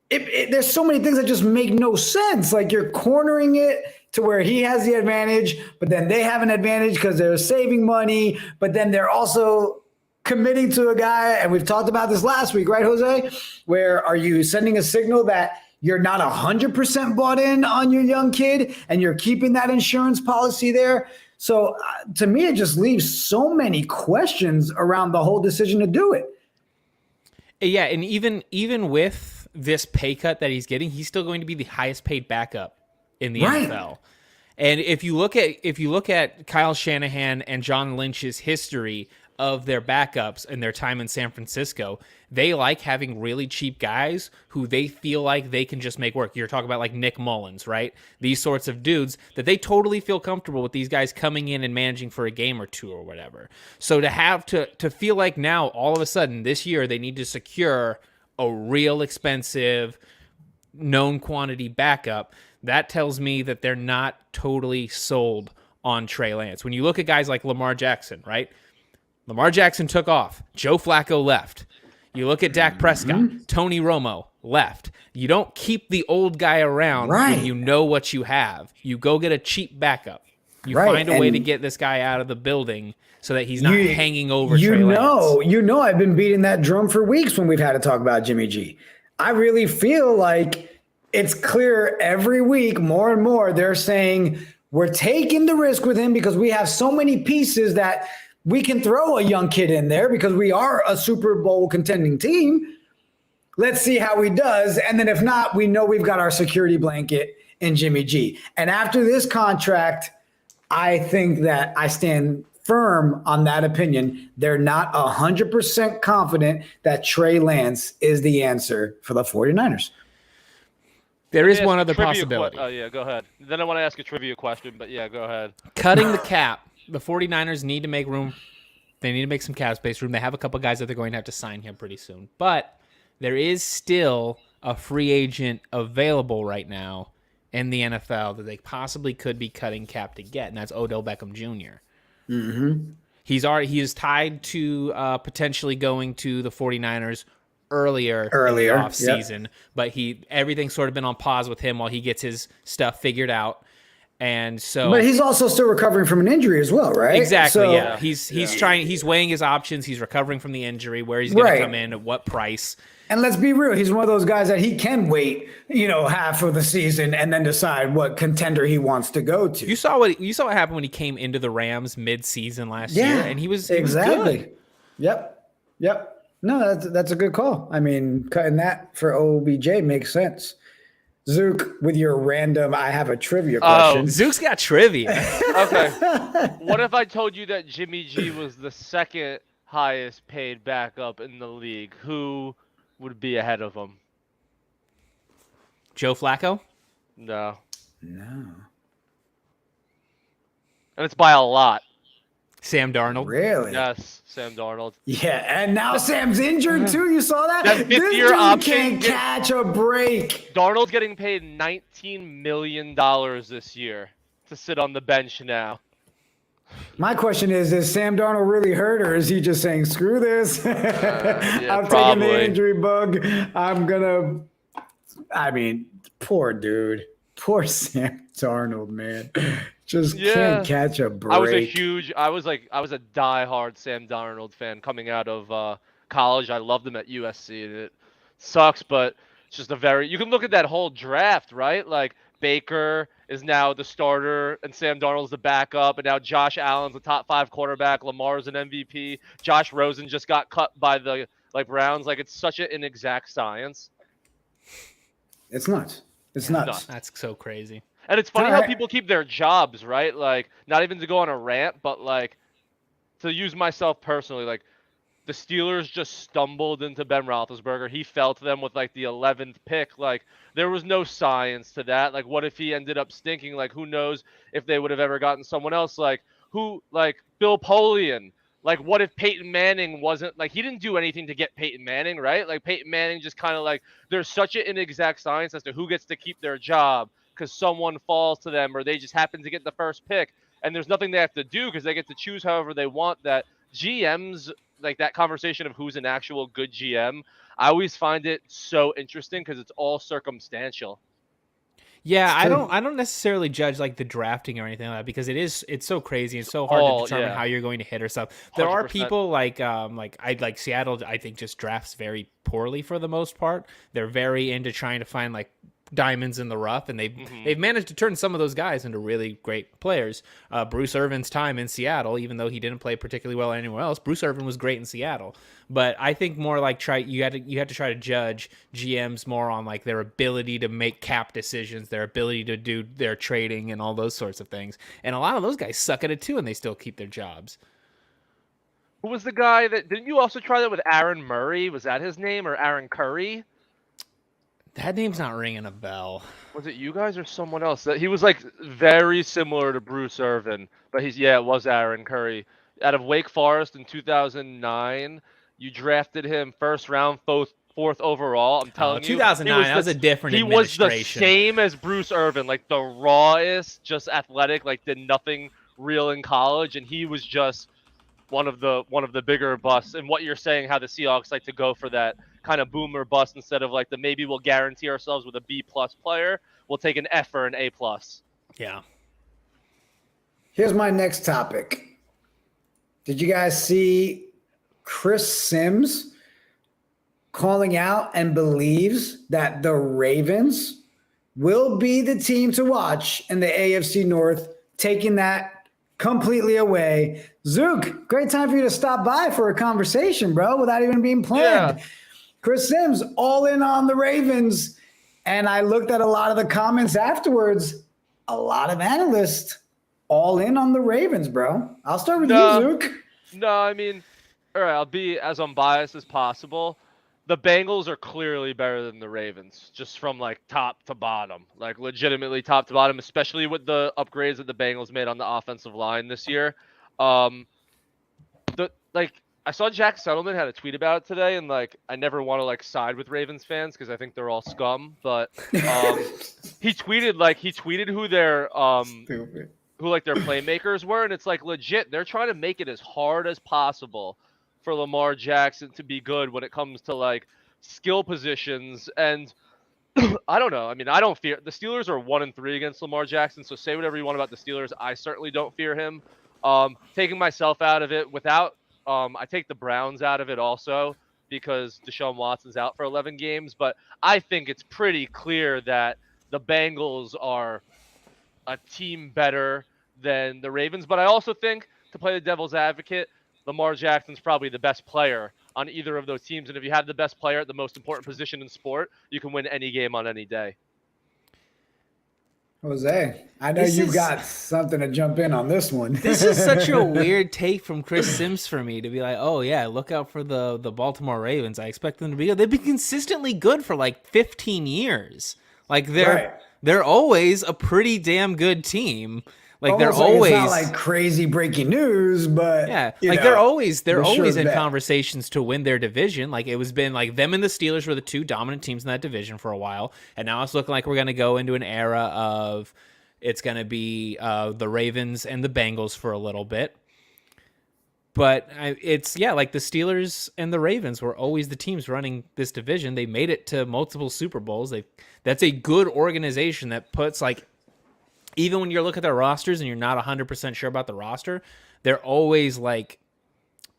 there's so many things that just make no sense. Like, you're cornering it to where he has the advantage, but then they have an advantage because they're saving money, but then they're also committing to a guy. And we've talked about this last week, right, Jose? Where are you sending a signal that you're not 100% bought in on your young kid and you're keeping that insurance policy there? So to me, it just leaves so many questions around the whole decision to do it. Yeah, and even with this pay cut that he's getting, he's still going to be the highest paid backup in the NFL. And if you look at Kyle Shanahan and John Lynch's history of their backups and their time in San Francisco, they like having really cheap guys who they feel like they can just make work. You're talking about like Nick Mullins, right? These sorts of dudes that they totally feel comfortable with these guys coming in and managing for a game or two or whatever. So to have to feel like now all of a sudden this year they need to secure a real expensive known quantity backup, that tells me that they're not totally sold on Trey Lance. When you look at guys like Lamar Jackson, right? Lamar Jackson took off. Joe Flacco left. You look at Dak Prescott. Tony Romo left. You don't keep the old guy around when you know what you have. You go get a cheap backup. You find a way to get this guy out of the building so that he's not hanging over Trey Lance. I've been beating that drum for weeks when we've had to talk about Jimmy G. I really feel like it's clear every week, more and more, they're saying we're taking the risk with him because we have so many pieces that we can throw a young kid in there because we are a Super Bowl contending team. Let's see how he does. And then if not, we know we've got our security blanket in Jimmy G. And after this contract, I think that I stand firm on that opinion. They're not 100% confident that Trey Lance is the answer for the 49ers. There is one other possibility. Oh, yeah, go ahead. Then I want to ask a trivia question, but yeah, go ahead. Cutting the cap. The 49ers need to make room. They need to make some cap space room. They have a couple guys that they're going to have to sign here pretty soon. But there is still a free agent available right now in the NFL that they possibly could be cutting cap to get, and that's Odell Beckham Jr. Mm-hmm. He is tied to potentially going to the 49ers earlier in the offseason, but everything's sort of been on pause with him while he gets his stuff figured out. And so, But he's also still recovering from an injury as well, right? exactly, So, yeah. He's weighing his options. He's recovering from the injury, where he's going to come in, at what price. And let's be real, he's one of those guys that he can wait, half of the season and then decide what contender he wants to go to. You saw what happened when he came into the Rams mid-season last year, and he was exactly. good. Yep. No, that's a good call. I mean, cutting that for OBJ makes sense. Zook, with your random, I have a trivia question. Zook's got trivia. Okay. What if I told you that Jimmy G was the second highest paid backup in the league? Who would be ahead of him? Joe Flacco? No. No. And it's by a lot. Sam Darnold? Really? Yes, Sam Darnold. Yeah, and now Sam's injured too. You saw that? That This fifth-year dude option can't catch a break. Darnold's getting paid $19 million this year to sit on the bench now. My question is Sam Darnold really hurt, or is he just saying, screw this? I'm taking the injury bug. Poor dude. Poor Sam Darnold, man. Just can't catch a break. I was a diehard Sam Darnold fan coming out of college. I loved him at USC, and it sucks, but it's just you can look at that whole draft, right? Like, Baker is now the starter, and Sam Darnold's the backup, and now Josh Allen's the top 5 quarterback. Lamar's an MVP. Josh Rosen just got cut by the Browns. Like, it's such an inexact science. It's nuts. It's nuts. That's so crazy. And it's funny how people keep their jobs, right? Like, not even to go on a rant, but like, to use myself personally, like, the Steelers just stumbled into Ben Roethlisberger. He fell to them with like the 11th pick. Like, there was no science to that. Like, what if he ended up stinking? Like, who knows if they would have ever gotten someone else? Like, Bill Polian. Like, what if Peyton Manning wasn't, like, he didn't do anything to get Peyton Manning, right? Like, Peyton Manning just kind of like, there's such an inexact science as to who gets to keep their job because someone falls to them or they just happen to get the first pick. And there's nothing they have to do because they get to choose however they want. That GMs, like, that conversation of who's an actual good GM, I always find it so interesting because it's all circumstantial. Yeah, I don't necessarily judge like the drafting or anything like that because it's so crazy and so hard to determine how you're going to hit or stuff. There 100%. Are people like Seattle, I think, just drafts very poorly for the most part. They're very into trying to find like diamonds in the rough, and they've managed to turn some of those guys into really great players. Bruce Irvin's time in Seattle, even though he didn't play particularly well anywhere else, Bruce Irvin was great in Seattle. But I think more like you have to try to judge GMs more on like their ability to make cap decisions, their ability to do their trading and all those sorts of things. And a lot of those guys suck at it too, and they still keep their jobs. Who was the guy that didn't you also try that with Aaron Murray? Was that his name, or Aaron Curry? That name's not ringing a bell. Was it you guys or someone else? That he was like very similar to Bruce Irvin, but it was Aaron Curry out of Wake Forest in 2009. You drafted him first round, fourth overall. I'm telling you, 2009. That was a different administration. He was the same as Bruce Irvin, like the rawest, just athletic, like did nothing real in college, and he was just one of the bigger busts. And what you're saying, how the Seahawks like to go for that kind of boom or bust instead of like maybe we'll guarantee ourselves with a B+ player, we'll take an F or an A+. Yeah. Here's my next topic. Did you guys see Chris Sims calling out and believes that the Ravens will be the team to watch in the AFC North, taking that completely away? Zook, great time for you to stop by for a conversation, bro, without even being planned. Yeah. Chris Sims, all in on the Ravens. And I looked at a lot of the comments afterwards. A lot of analysts all in on the Ravens, bro. I'll start with you, Zook. No, I mean, all right, I'll be as unbiased as possible. The Bengals are clearly better than the Ravens, just from like top to bottom, like legitimately top to bottom, especially with the upgrades that the Bengals made on the offensive line this year. I saw Jack Settleman had a tweet about it today, and like I never want to like side with Ravens fans because I think they're all scum. But he tweeted who their their playmakers were, and it's like legit. They're trying to make it as hard as possible for Lamar Jackson to be good when it comes to like skill positions. And I don't know. I mean, I don't fear the Steelers are 1-3 against Lamar Jackson. So say whatever you want about the Steelers. I certainly don't fear him. Taking myself out of it I take the Browns out of it also because Deshaun Watson's out for 11 games. But I think it's pretty clear that the Bengals are a team better than the Ravens. But I also think, to play the devil's advocate, Lamar Jackson's probably the best player on either of those teams. And if you have the best player at the most important position in sport, you can win any game on any day. Jose, I know you got something to jump in on this one. This is such a weird take from Chris Sims for me to be like, oh, yeah, look out for the Baltimore Ravens. I expect them to be good. They've been consistently good for like 15 years. Like they're always a pretty damn good team. Like they're always it's not like crazy breaking news, but yeah, like they're always in conversations to win their division. Like it was been like them and the Steelers were the two dominant teams in that division for a while, and now it's looking like we're going to go into an era of it's going to be the Ravens and the Bengals for a little bit. But it's like the Steelers and the Ravens were always the teams running this division. They made it to multiple Super Bowls. That's a good organization that puts like. Even when you look at their rosters and you're not 100% sure about the roster, they're always like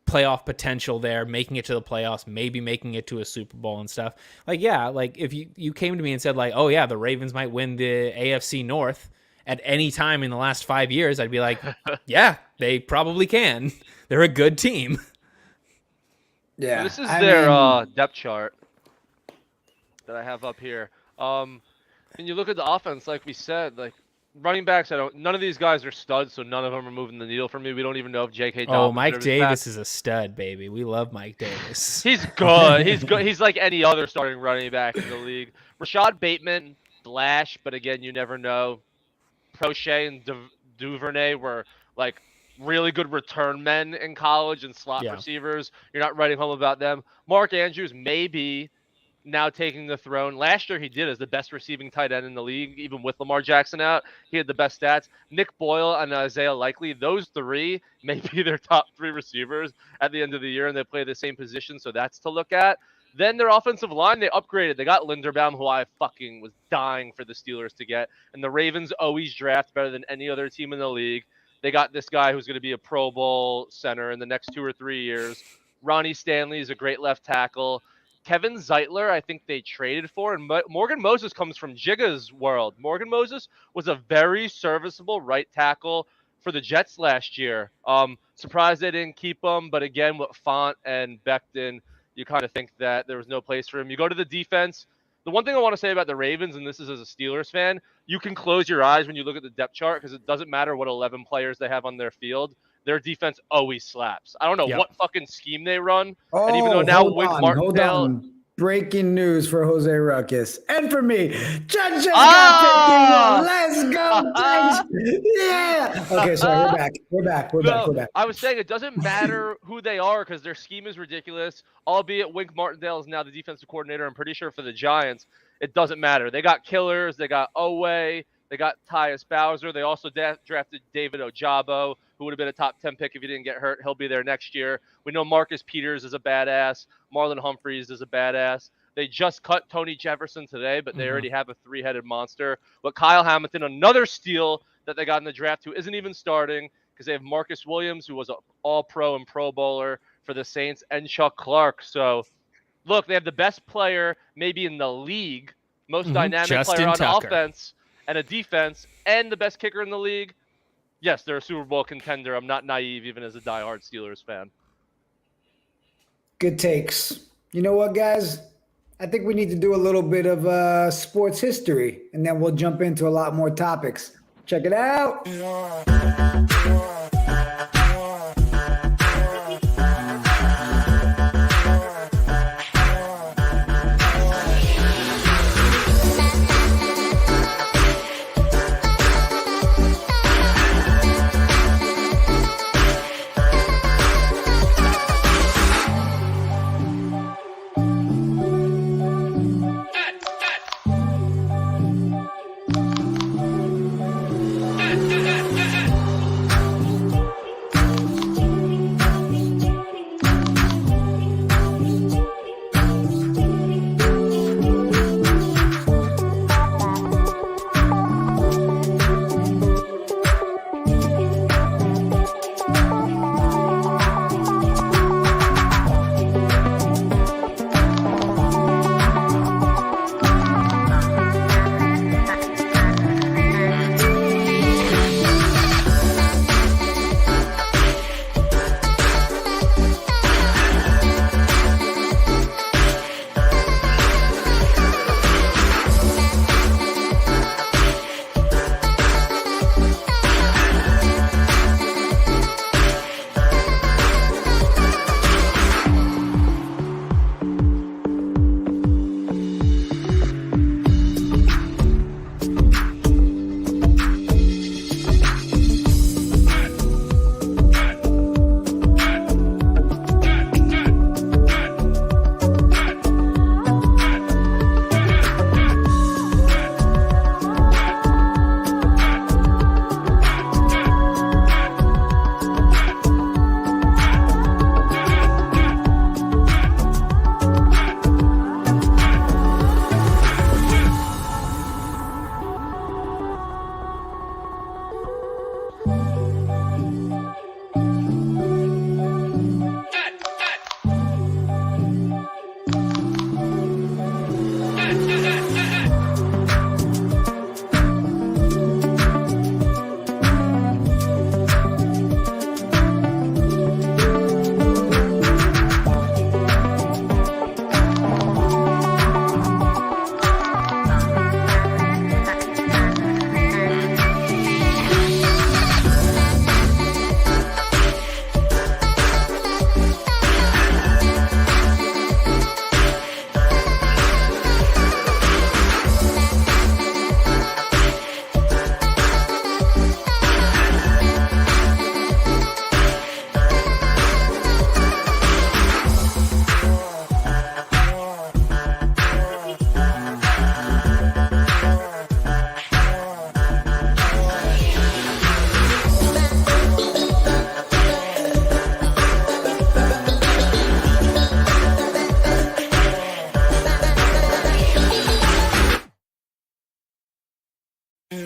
playoff potential there, making it to the playoffs, maybe making it to a Super Bowl and stuff. Like, yeah, like if you came to me and said like, oh yeah, the Ravens might win the AFC North at any time in the last 5 years, I'd be like, yeah, they probably can. They're a good team. Yeah. This is their depth chart that I have up here. And you look at the offense, like we said, like, running backs, none of these guys are studs, so none of them are moving the needle for me. We don't even know if J.K. Dobbins. Oh, Mike Davis is a stud, baby. We love Mike Davis. He's good. He's good. He's like any other starting running back in the league. Rashad Bateman, flash, but again, you never know. Prochet and Duvernay were like really good return men in college and slot receivers. You're not writing home about them. Mark Andrews maybe now taking the throne. Last year he did as the best receiving tight end in the league, even with Lamar Jackson out. He had the best stats. Nick Boyle and Isaiah Likely, those three may be their top three receivers at the end of the year, and they play the same position, so that's to look at. Then their offensive line, they upgraded. They got Linderbaum, who I fucking was dying for the Steelers to get. And the Ravens always draft better than any other team in the league. They got this guy who's going to be a Pro Bowl center in the next 2 or 3 years. Ronnie Stanley is a great left tackle. Kevin Zeitler, I think they traded for. And Morgan Moses comes from Jigga's world. Morgan Moses was a very serviceable right tackle for the Jets last year. Surprised they didn't keep him. But again, with Font and Becton, you kind of think that there was no place for him. You go to the defense. The one thing I want to say about the Ravens, and this is as a Steelers fan, you can close your eyes when you look at the depth chart because it doesn't matter what 11 players they have on their field. Their defense always slaps. I don't know what fucking scheme they run. And even though now Wink Martindale... Breaking news for Jose Ruckus and for me. Judge just got 51. Let's go, Judge. Yeah. Okay, sorry. We're back. I was saying it doesn't matter who they are because their scheme is ridiculous. Albeit Wink Martindale is now the defensive coordinator. I'm pretty sure for the Giants, it doesn't matter. They got killers. They got Owe. They got Tyus Bowser. They also drafted David Ojabo, who would have been a top 10 pick if he didn't get hurt. He'll be there next year. We know Marcus Peters is a badass. Marlon Humphreys is a badass. They just cut Tony Jefferson today, but they already have a three-headed monster. But Kyle Hamilton, another steal that they got in the draft, who isn't even starting because they have Marcus Williams, who was an all-pro and Pro Bowler for the Saints, and Chuck Clark. So, look, they have the best player maybe in the league, most dynamic Justin player on Tucker. offense and a defense, and the best kicker in the league. Yes, they're a Super Bowl contender. I'm not naive, even as a diehard Steelers fan. Good takes. You know what, guys? I think we need to do a little bit of sports history, and then we'll jump into a lot more topics. Check it out. I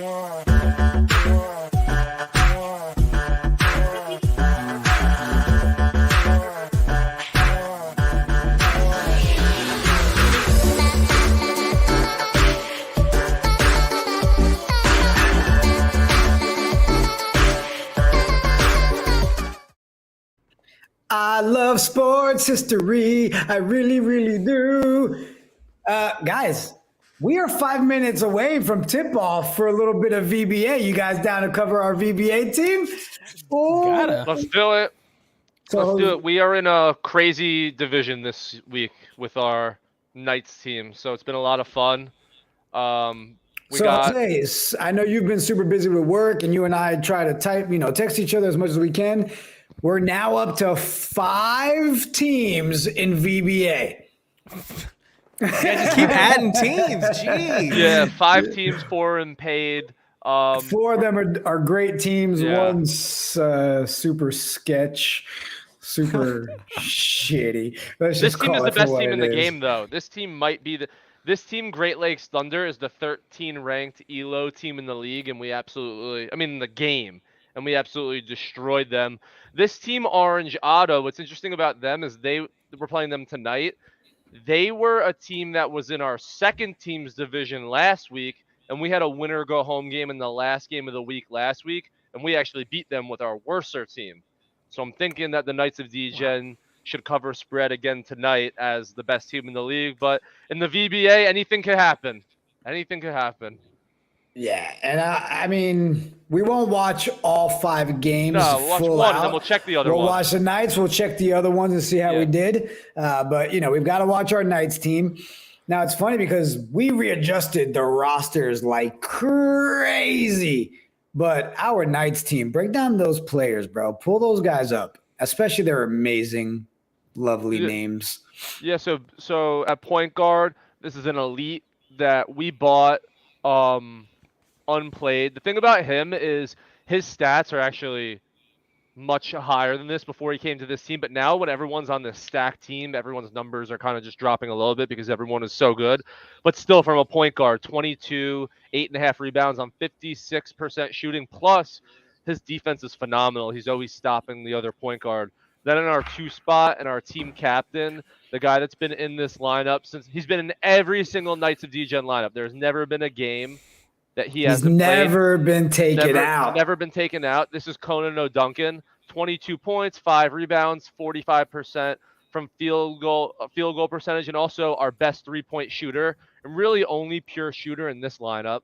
love sports history. I really, really do. Guys, we are 5 minutes away from tip-off for a little bit of VBA. You guys down to cover our VBA team? Oh, Gotta. Let's do it. Let's do it. We are in a crazy division this week with our Knights team, so it's been a lot of fun. Jose, I know you've been super busy with work, and you and I try to text each other as much as we can. We're now up to 5 teams in VBA. Yeah, just keep adding teams. Jeez. Yeah, 5 teams, 4 in paid. 4 of them are great teams. Yeah. One's super sketch, super shitty. Let's This just team is call the it for best what team it in the is. game, though. This team might be this team, Great Lakes Thunder, is the 13 ranked ELO team in the league, and the game, and we absolutely destroyed them. This team, Orange Auto, what's interesting about them is we're playing them tonight. They were a team that was in our second team's division last week, and we had a winner go home game in the last game of the week last week, and we actually beat them with our worser team. So I'm thinking that the Knights of D-Gen should cover spread again tonight as the best team in the league. But in the VBA, anything could happen. Anything could happen. Yeah, and I mean, we won't watch all 5 games. No, we'll watch full one, out. and then we'll check the other We'll one. watch the Knights. We'll check the other ones and see how we did. But we've got to watch our Knights team. Now it's funny because we readjusted the rosters like crazy. But our Knights team, break down those players, bro. Pull those guys up, especially their amazing, lovely names. Yeah, so at point guard, this is an elite that we bought unplayed. The thing about him is his stats are actually much higher than this before he came to this team, but now when everyone's on this stacked team, everyone's numbers are kind of just dropping a little bit because everyone is so good. But still, from a point guard, 22, 8.5 rebounds on 56% shooting, plus his defense is phenomenal. He's always stopping the other point guard. Then in our 2 spot and our team captain, the guy that's been in this lineup since he's been in every single Knights of D-Gen lineup. There's never been a game that he's never been taken out. Never been taken out. This is Conan O'Duncan, 22 points, 5 rebounds, 45% from field goal percentage, and also our best 3-point shooter, and really only pure shooter in this lineup.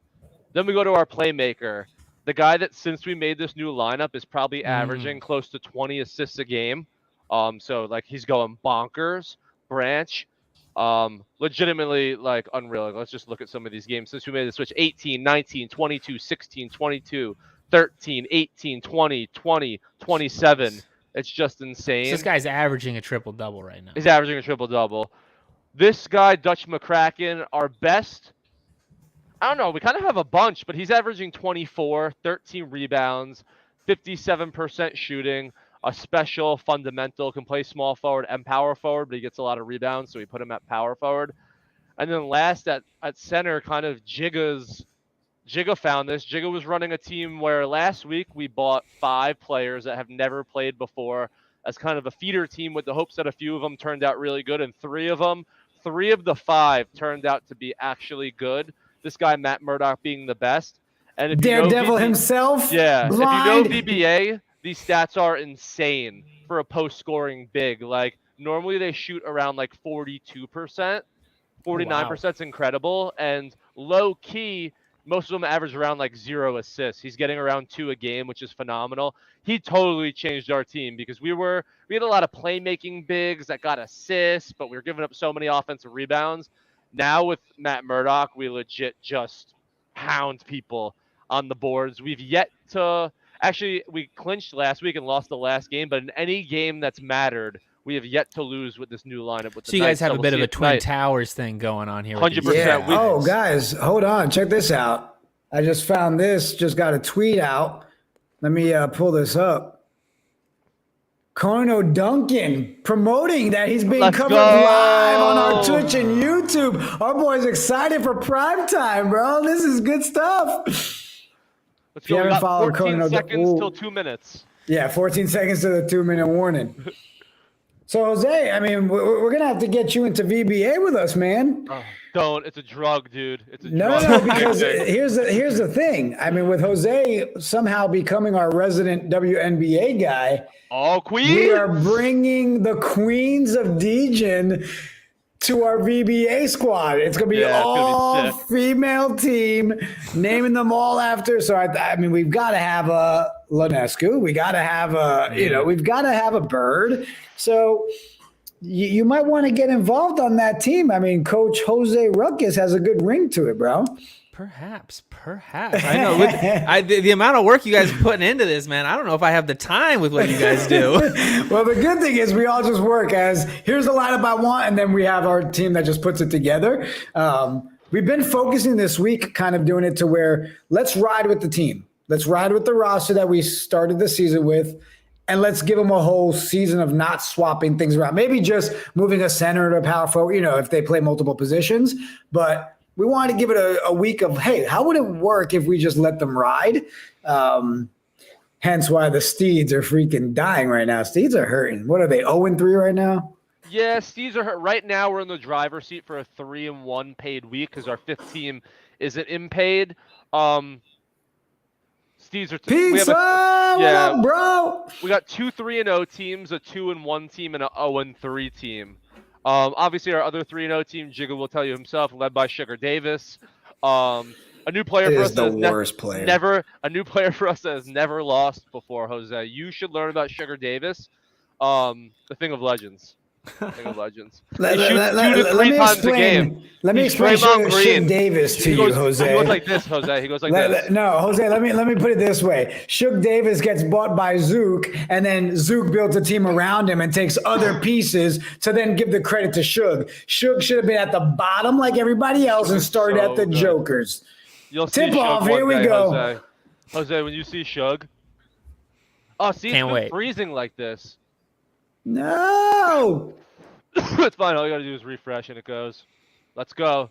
Then we go to our playmaker, the guy that since we made this new lineup is probably averaging close to 20 assists a game. So like he's going bonkers. Branch. Legitimately like unreal. Like, let's just look at some of these games since we made the switch. 18, 19, 22, 16, 22, 13, 18, 20, 20, 27. It's just insane. So this guy's averaging a triple-double right now. He's averaging a triple-double. This guy, Dutch McCracken, our best, I don't know, we kind of have a bunch, but he's averaging 24, 13 rebounds, 57% shooting, a special fundamental, can play small forward and power forward, but he gets a lot of rebounds, so we put him at power forward. And then last at center, kind of Jigga found this. Jigga was running a team where last week we bought 5 players that have never played before as kind of a feeder team with the hopes that a few of them turned out really good, and 3 of the 5 turned out to be actually good. This guy, Matt Murdoch, being the best. And if Daredevil himself? Yeah. Blind. If you know VBA, these stats are insane for a post-scoring big. Like, normally they shoot around like 42%. 49% is incredible. And low-key, most of them average around like 0 assists. He's getting around 2 a game, which is phenomenal. He totally changed our team because we had a lot of playmaking bigs that got assists, but we were giving up so many offensive rebounds. Now with Matt Murdoch, we legit just hound people on the boards. We've yet to actually, we clinched last week and lost the last game, but in any game that's mattered, we have yet to lose with this new lineup. With so you guys have a bit of a Twin Towers thing going on here. 100%. Yeah. Oh, guys, hold on. Check this out. I just found this. Just got a tweet out. Let me pull this up. Conan O'Duncan promoting that he's being covered live on our Twitch and YouTube. Our boy's excited for prime time, bro. This is good stuff. Let's If you go. We haven't got followed 14 Conan, seconds ooh. till 2 minutes. Yeah, 14 seconds to the 2-minute warning. So Jose, I mean, we're gonna have to get you into VBA with us, man. Don't. It's a drug, dude. It's a No, drug. no, because here's the thing. I mean, with Jose somehow becoming our resident WNBA guy, Oh, Queen! we are bringing the Queens of Degen to our VBA squad. It's gonna be Yeah, it's gonna be all sick. female team, naming them all after. So I mean, we've got to have a Lanescu. We got to have a, we've got to have a Bird. So you might want to get involved on that team. I mean, Coach Jose Ruckus has a good ring to it, bro. Perhaps. I know the amount of work you guys are putting into this, man. I don't know if I have the time with what you guys do. Well, the good thing is we all just work as here's the lineup I want, and then we have our team that just puts it together. We've been focusing this week, kind of doing it to where let's ride with the team. Let's ride with the roster that we started the season with, and let's give them a whole season of not swapping things around. Maybe just moving a center to a power forward, if they play multiple positions. But we wanted to give it a week of, hey, how would it work if we just let them ride? Hence why the Steeds are freaking dying right now. Steeds are hurting. What are they, 0-3 right now? Yeah, Steeds are hurt. Right now, we're in the driver's seat for a 3-1 paid week because our 5th team isn't in paid. Steeds are. Pizza! What up, bro? We got 2 3-0 teams, a 2-1 team, and a 0-3 team. Obviously, our other 3-0 team, Jigga will tell you himself, led by Sugar Davis. A new player for us that a new player for us that has never lost before, Jose. You should learn about Sugar Davis. The thing of legends. Thing of legends. He shoots 2 to 3 times a game. Let me explain Shug Davis to you, Jose. He goes like this, Jose. He goes like this. No, Jose, let me put it this way. Shug Davis gets bought by Zook, and then Zook builds a team around him and takes other pieces to then give the credit to Shug. Shug should have been at the bottom like everybody else and started at the Jokers. You'll see Tip Shug off, here we day, go. Jose, when you see Shug. Oh, see, Can't it's wait. freezing like this. No. It's fine. All you gotta do is refresh and it goes. Let's go.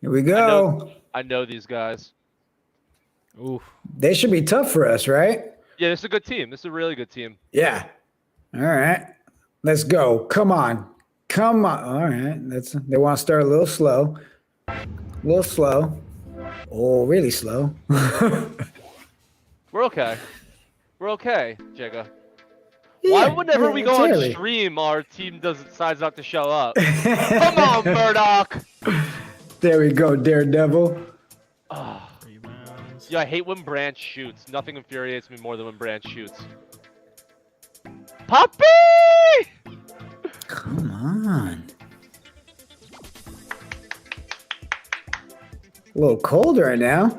Here we go. I know these guys. Oof. They should be tough for us, right? Yeah, this is a good team. This is a really good team. Yeah. All right. Let's go. Come on. All right. They want to start a little slow. Oh, really slow. We're okay. We're okay, Jigga. Yeah, Why whenever we go on clearly. stream, our team decides not to show up? Come on, Murdoch. There we go, Daredevil. Rebounds. Yeah, I hate when Branch shoots. Nothing infuriates me more than when Branch shoots. Poppy! Come on. A little cold right now.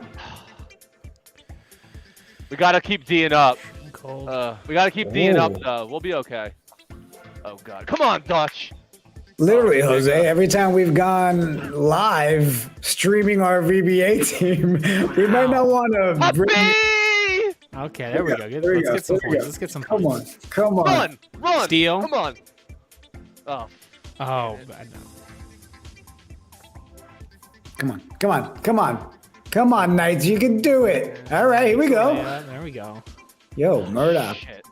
We gotta keep D'ing up. Cold. We gotta keep D'ing up, Whoa. though. We'll be okay. Oh, God. Come on, Dutch. Literally, Jose, every time we've gone live streaming our VBA team, we might not want to Poppy! Okay, there we go. There we Let's go. get some There we points. go. Let's get some Come points. on. Come on. Run! Steal. Come on. Oh, Oh, bad. No. Come on, Knights. You can do it. All right, here we go. Yeah, there we go. Yo, Murdoch. shit.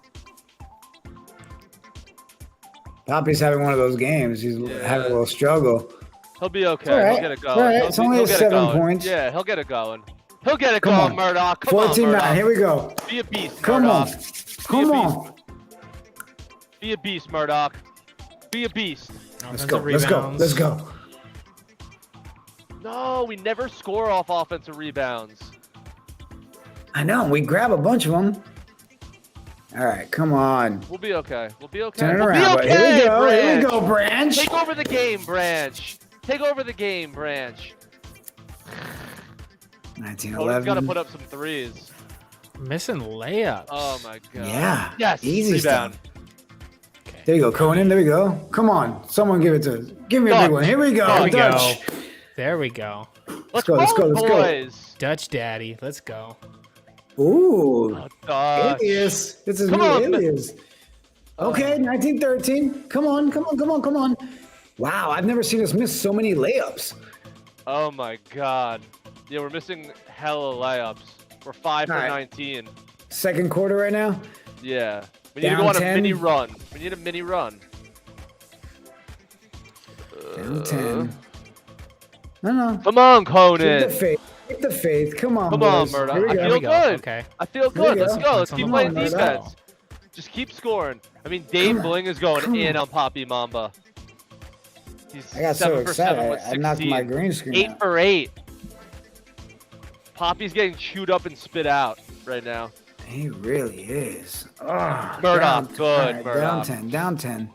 Poppy's having one of those games. He's having a little struggle. He'll be okay. All right. He'll get it going. All right. He'll It's only he'll get it 7 going. points. Yeah, he'll get it going. He'll get it Come going, on. Murdoch. Come on, 14-9. Murdoch. Here we go. Be a beast, Come on. Murdoch. Come on. Be a beast, Murdoch. Be a beast. Let's go. Let's go. No, we never score off offensive rebounds. I know. We grab a bunch of them. All right. Come on. We'll be okay. We'll be okay. Turn it We'll around. be But okay, here we go. Branch. Here we go, Branch. Take over the game, Branch. Take over the game, Branch. 19-11. Got to put up some threes. Missing layups. Oh, my God. Yeah. Yes. Easy rebound. stuff. There you go, Conan. There we go. Come on. Someone give it to us. Give me a big one. Here we go. There we Dutch. go. There we go. Let's go, let's go, let's go. boys. Dutch Daddy. Let's go. Ooh. Oh, Dutch. Alias. This is Come new on. alias. Okay, 19-13. Come on. Wow, I've never seen us miss so many layups. Oh, my God. Yeah, we're missing hella layups. We're 5 for All right. 19. Second quarter right now. Yeah. We need to Down go on 10? a mini run. We need a mini run. Down 10. No. Come on, Keep the Conan. faith. Keep the faith. Come on, Come boys. on, Murdoch. Here we I go. feel good. Okay. I feel Here we good. Let's go. go. Let's Come keep on, playing Murdoch. defense. Just keep scoring. I mean, Dave Come on. Bling is going Come in on. on Poppy Mamba. He's I got 7 so for 7 excited. with I 16. knocked my green screen 8 out. for 8. Poppy's getting chewed up and spit out right now. He really is. Oh, Murdoch, good, all right, down Murdoch. 10. Down 10.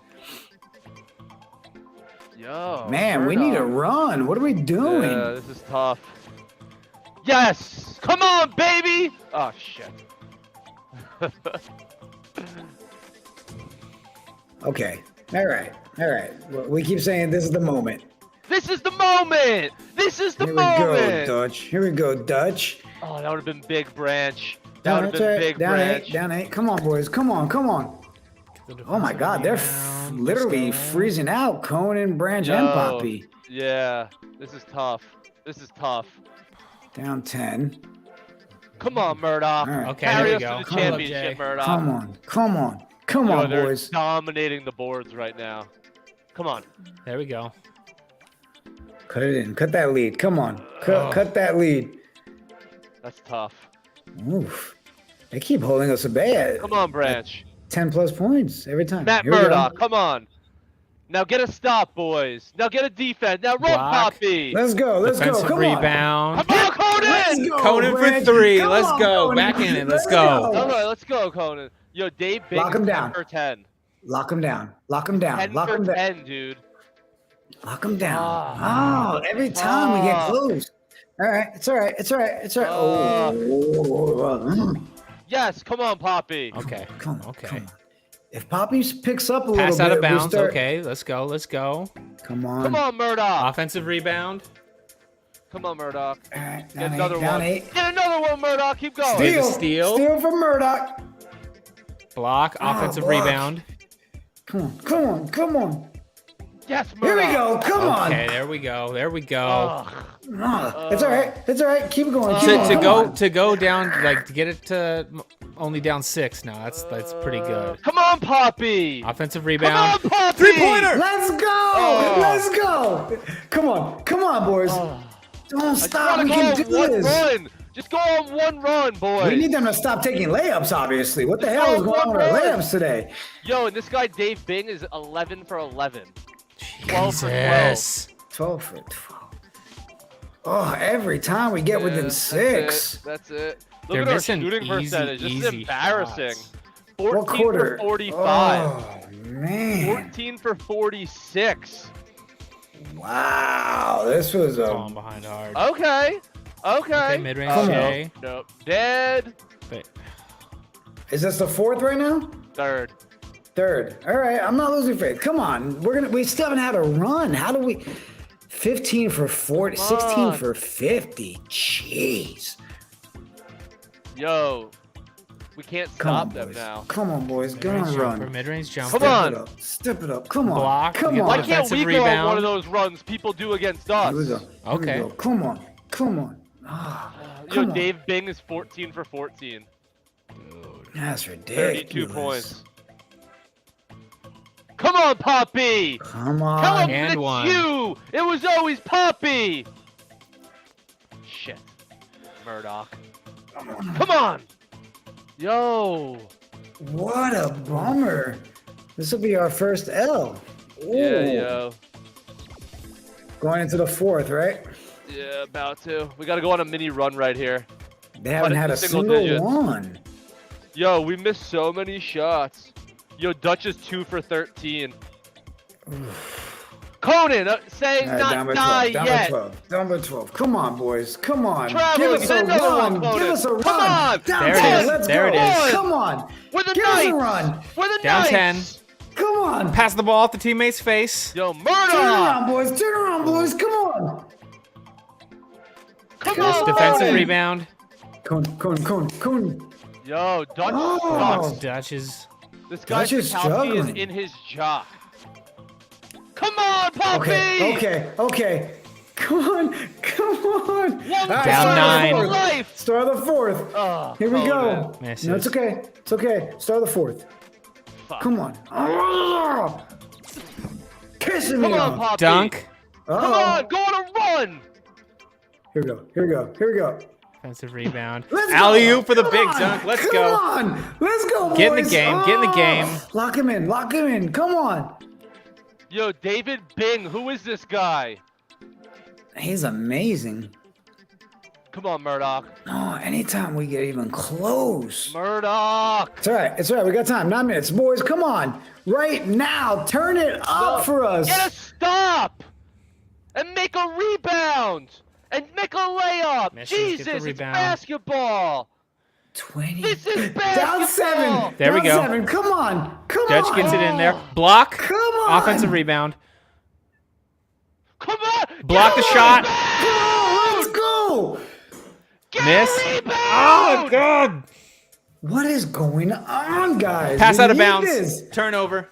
Yo. Man, we need a Murdoch. run. What are we doing? Yeah, this is tough. Yes! Come on, baby! Oh, shit. Okay. All right. Well, we keep saying this is the moment. This is the moment! This is the Here we go, moment! Dutch. Here we go, Dutch. Oh, that would have been big branch. That would have That's been right. big Down branch. 8. Down 8. Come on, boys. Come on. Oh my God, they're literally freezing out. Conan, Branch, and Yo. Poppy. Yeah, this is tough. This is tough. Down 10. Come on, Murdoch. All right. Okay, Carry there us we go. to the Come on, championship, Jay. Murdoch. Come Yo, on, they're boys. dominating the boards right now. Come on. There we go. Cut it in. Cut that lead. Come on. Cut that lead. That's tough. Oof. They keep holding us at bay. Come on, Branch. 10 plus points every time. Matt Here we go. Murdoch, come on. Now get a stop, boys. Now get a defense. Now run, Block. Poppy. Let's go. Defensive Come on. rebound. Come on, Conan! Let's go, Conan for Branch. 3. Come Let's on, go. Conan. Back in it. Let's go. All right, let's go, Conan. Yo, Dave Bing Lock him is 10 down. for 10. Lock him down. 10 Lock for him down. 10, dude. Lock him down. Oh, every time we get close. All right. It's all right. Oh. Yes, come on, Poppy. Okay. Come on. Okay. If Poppy picks up a Pass little out bit, of bounds. we start. Okay. Let's go. Come on. Come on, Murdoch. Offensive rebound. Come on, Murdoch. All right. Get Down another 8. Down one. 8. Get another one, Murdoch. Keep going. Steal. Steal from Murdoch. Block. Offensive block. rebound. Come on. Yes, Here Murdoch. we go. Come on. Okay. There we go. Ugh. It's all right. Keep going. Keep going. Come on. To go down, like to get it to only down 6 now. That's pretty good. Come on, Poppy. Offensive Come rebound. on, Poppy. 3-pointer. Let's go. Oh. Let's go. Come on, boys. Don't I just stop. want We to go can on do one this. run. Just go on one run, boys. We need them to stop taking layups, obviously. What the Just hell go is going on one with our run. layups today? Yo, and this guy Dave Bing is 11 for 11. 12 for 12. Jesus. 12 for 12. Oh, every time we get within 6. That's it. Look They're at our missing shooting easy, percentage. This is easy embarrassing. shots. 14 What quarter? for 45. Oh, man. 14 for 46. Wow. This was Falling a. behind hard. Okay. Okay, mid-range Come on. Jay. Nope. Dead. But Is this the 4th right now? Third. 3rd. All right. I'm not losing faith. Come on. We still haven't had a run. How do we. 15 for 40, 16 on. for 50. Jeez. Yo. We can't Come on, stop them boys. now. Come on, boys. Get on mid-range a jumper. run. Mid-range jumper. Come on. Step it up. Come on. Block. Come We get on. Why the can't we defensive go on rebound. one of those runs people do against us? Here we go. Here we Okay. go. Come on. Ah, Yo, come on. Dave Bing is 14 for 14. That's ridiculous. 32 points. Come on, Poppy! Come Tell on. him And it's one. you! It was always Poppy! Shit. Murdoch. Come on! Yo! What a bummer. This will be our first L. Ooh. Yeah, yo. Going into the 4th, right? Yeah, about to. We gotta go on a mini run right here. They haven't But had a it's single single digits. one. Yo, we missed so many shots. Yo, Dutch is 2 for 13. Conan, saying All right, not down by die 12. Down yet. by 12. Down by 12. Come on, boys. Come on. Traveling, Give us a hit another run. one, Conan. Give us a run. Come on. Down There it 10. is. Let's There go. it is. Come on. We're the Give us a Knights. run. We're the Down Knights. 10. Come on. Pass the ball off the teammate's face. Yo, Turn Murdoch. around, boys. Turn around, boys. Come on. Come Nice on, defensive Conan. rebound. Coon. Yo, Dutch Oh. sucks. Dutch is. This guy's Dutch is Kowalski is struggling. in his jock. Come on, Poppy! Okay. Come on. Come on. One Down point 9. for life. Start of the fourth. Oh, Here we go. Conan. Misses. No, it's okay. It's okay. Start of the fourth. Fuck. Come on. Oh, kissing me Come on, off. Poppy. Dunk. Come Uh-oh. on, go on a run. Here we go. Here we go. Here we go. Defensive rebound. Let's go. Alley-oop for the Come big on. dunk. Let's Come go. on. Let's go, boys. Get in the game. Get in the game. Lock him in. Lock him in. Come on. Yo, David Bing, who is this guy? He's amazing. Come on, Murdoch. Oh, anytime we get even close. Murdoch. It's all right. It's all right. We got time. 9 minutes. Boys, come on. Right now. Turn it up for us. Get a stop. And make a rebound. And make a layup. Missions, get the Jesus, it's rebound. basketball. 20. This is Down basketball. 7. There we Down go. 7. Come on. Come Dutch on. gets it in there. Block. Come on. Offensive rebound. Come on. Block the Get a shot. rebound. Come on. Let's go. Get Miss. a rebound. Oh, God. What is going on, guys? Pass We out of need bounds. this. Turnover.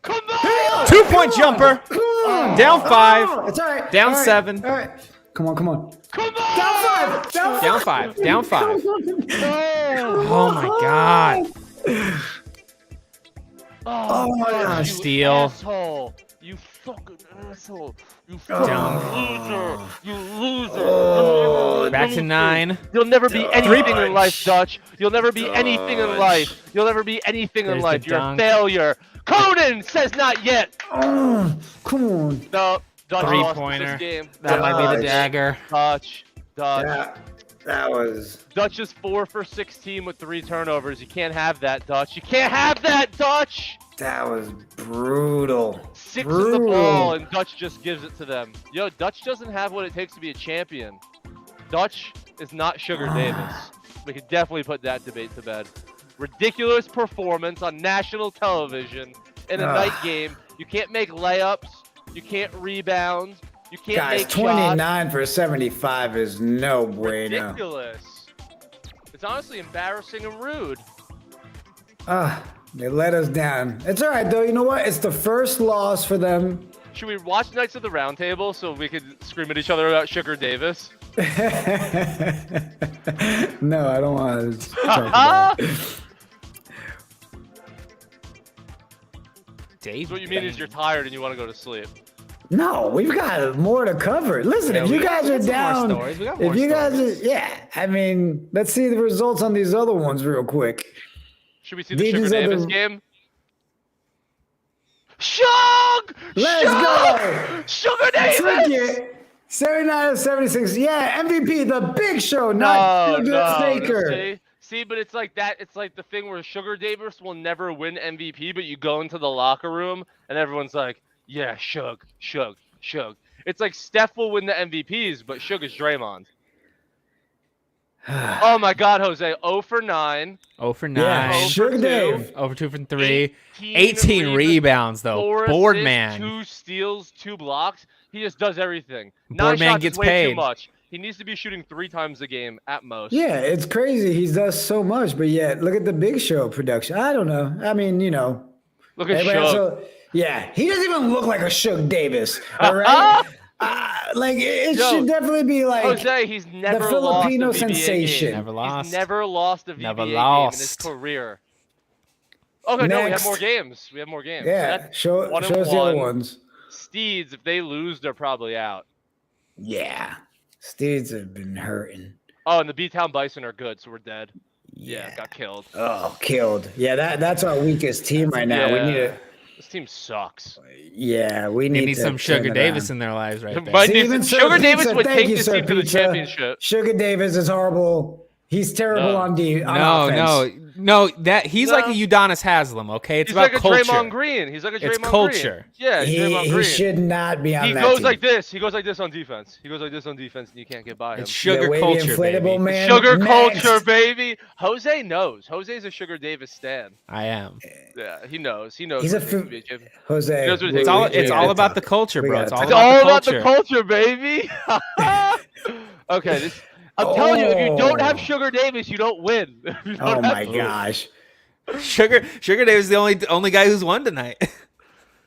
Come on. 2-point jumper. Come on. Down 5. Oh, it's all right. Down All right. 7. All right. Come on. Come on. Come on. Down 5. Down 5. Down 5. Oh, Oh, my God. Oh my gosh. You Steal. asshole. You fucking asshole. You fucking Down. loser. You loser. Back to 9. You'll never be anything in life, Dutch. You'll never be Dutch. anything in life. You'll never be anything in There's life. the You're dunk. a failure. Conan says not yet. Oh, come on. No, Dutch lost Three-pointer. this game. That might be the Dutch. dagger. Dutch. That was. Dutch is 4 for 16 with 3 turnovers. You can't have that, Dutch. You can't have that, Dutch. That was brutal. 6 in the ball, and Dutch just gives it to them. Yo, Dutch doesn't have what it takes to be a champion. Dutch is not Sugar Davis. We could definitely put that debate to bed. Ridiculous performance on national television in a night game. You can't make layups. You can't rebound. You can't Guys, make 29 for 75 is no shots. bueno. Ridiculous. It's honestly embarrassing and rude. They let us down. It's all right, though. You know what? It's the first loss for them. Should we watch Knights of the Round Table so we could scream at each other about Sugar Davis? No, I don't want to talk about it. Dave. So what you mean is you're tired and you want to go to sleep. No, we've got more to cover. Listen, Yeah, if you we guys are got some more down, stories. We got more if you guys stories. are, yeah, I mean, let's see the results on these other ones real quick. Should we see the These Sugar are the- Davis game? Shug! Let's go! Sugar Take Davis! it. 79 of 76. Yeah, MVP, the big show, No, not Sugar no. Faker. See, but it's like that. It's like the thing where Sugar Davis will never win MVP, but you go into the locker room and everyone's like, yeah, Shug, Shug, Shug. It's like Steph will win the MVPs, but Shug is Draymond. Oh my God, Jose, 0 for 9. 0 for 9. Yeah, 0 for Sugar 2. Dave. Over 2 for 3. 18 18 rebounds, though. 4 Board assists, man. 2 steals, 2 blocks. He just does everything. Board 9 man shots gets is way paid. too much. He needs to be shooting 3 times a game at most. Yeah, it's crazy. He does so much, but yet look at the big show production. I don't know. I mean, you know, Look at everybody Shug. else- yeah, he doesn't even look like a Shug Davis. All right, like it Yo, should definitely be like Jose, he's never Filipino lost a VBA sensation. Game. Never lost. He's never lost a VBA Never game in his lost. career. Okay, no, we have Next. more games. We have more games. yeah. That's Show 1 us and the other 1. ones. Steeds, if they lose, they're probably out. Yeah, Steeds have been hurting. Oh, and the B-Town Bison are good, so we're dead. Yeah, got killed. Oh, killed. Yeah, that's our weakest team right now. We Yeah. need to. This team sucks. Yeah, we They need need to some turn Sugar it Davis around. in their lives right there. But See, even Sir Sugar Davis Pizza, would thank take you, this Sir team to the Pizza. championship. Sugar Davis is horrible. He's terrible No. on No, offense. no. That he's like a No. Udonis Haslam, okay? It's He's about like a culture. Draymond Green. He's like a Draymond It's Green. culture. Yeah, he's Draymond He Green. should not be on He that goes team. like this. He goes like this on defense. He goes like this on defense, and you can't get by him. It's sugar wavy culture, inflatable baby. man. Sugar Next. culture, baby. Jose knows. Jose's a Sugar Davis stan. I am. Yeah, he knows. He knows. He's what a it takes to fu- be a champion. Jose. He knows what it we- takes It's all we it's gotta all about talk. the culture, We bro. gotta It's all talk. It's about all the about culture. the culture, baby. Okay, this. I'm telling you, if you don't have Oh. Sugar Davis, you don't win. You Oh don't my have- gosh. Sugar Davis is the only guy who's won tonight.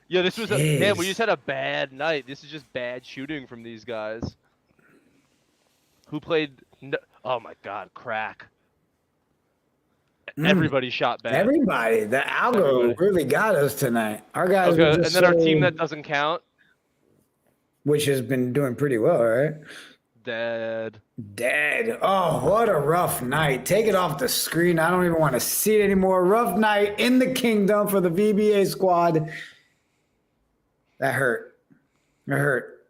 Yeah, this was a man. We Jeez. just had a bad night. This is just bad shooting from these guys. who played. Oh my God, crack! Everybody shot bad. Everybody, the algo really got us tonight. Our guys were Okay, just and then our team so- that doesn't count. which has been doing pretty well, right? Dead. Dead. Oh, what a rough night. Take it off the screen. I don't even want to see it anymore. Rough night in the kingdom for the VBA squad. That hurt. It hurt.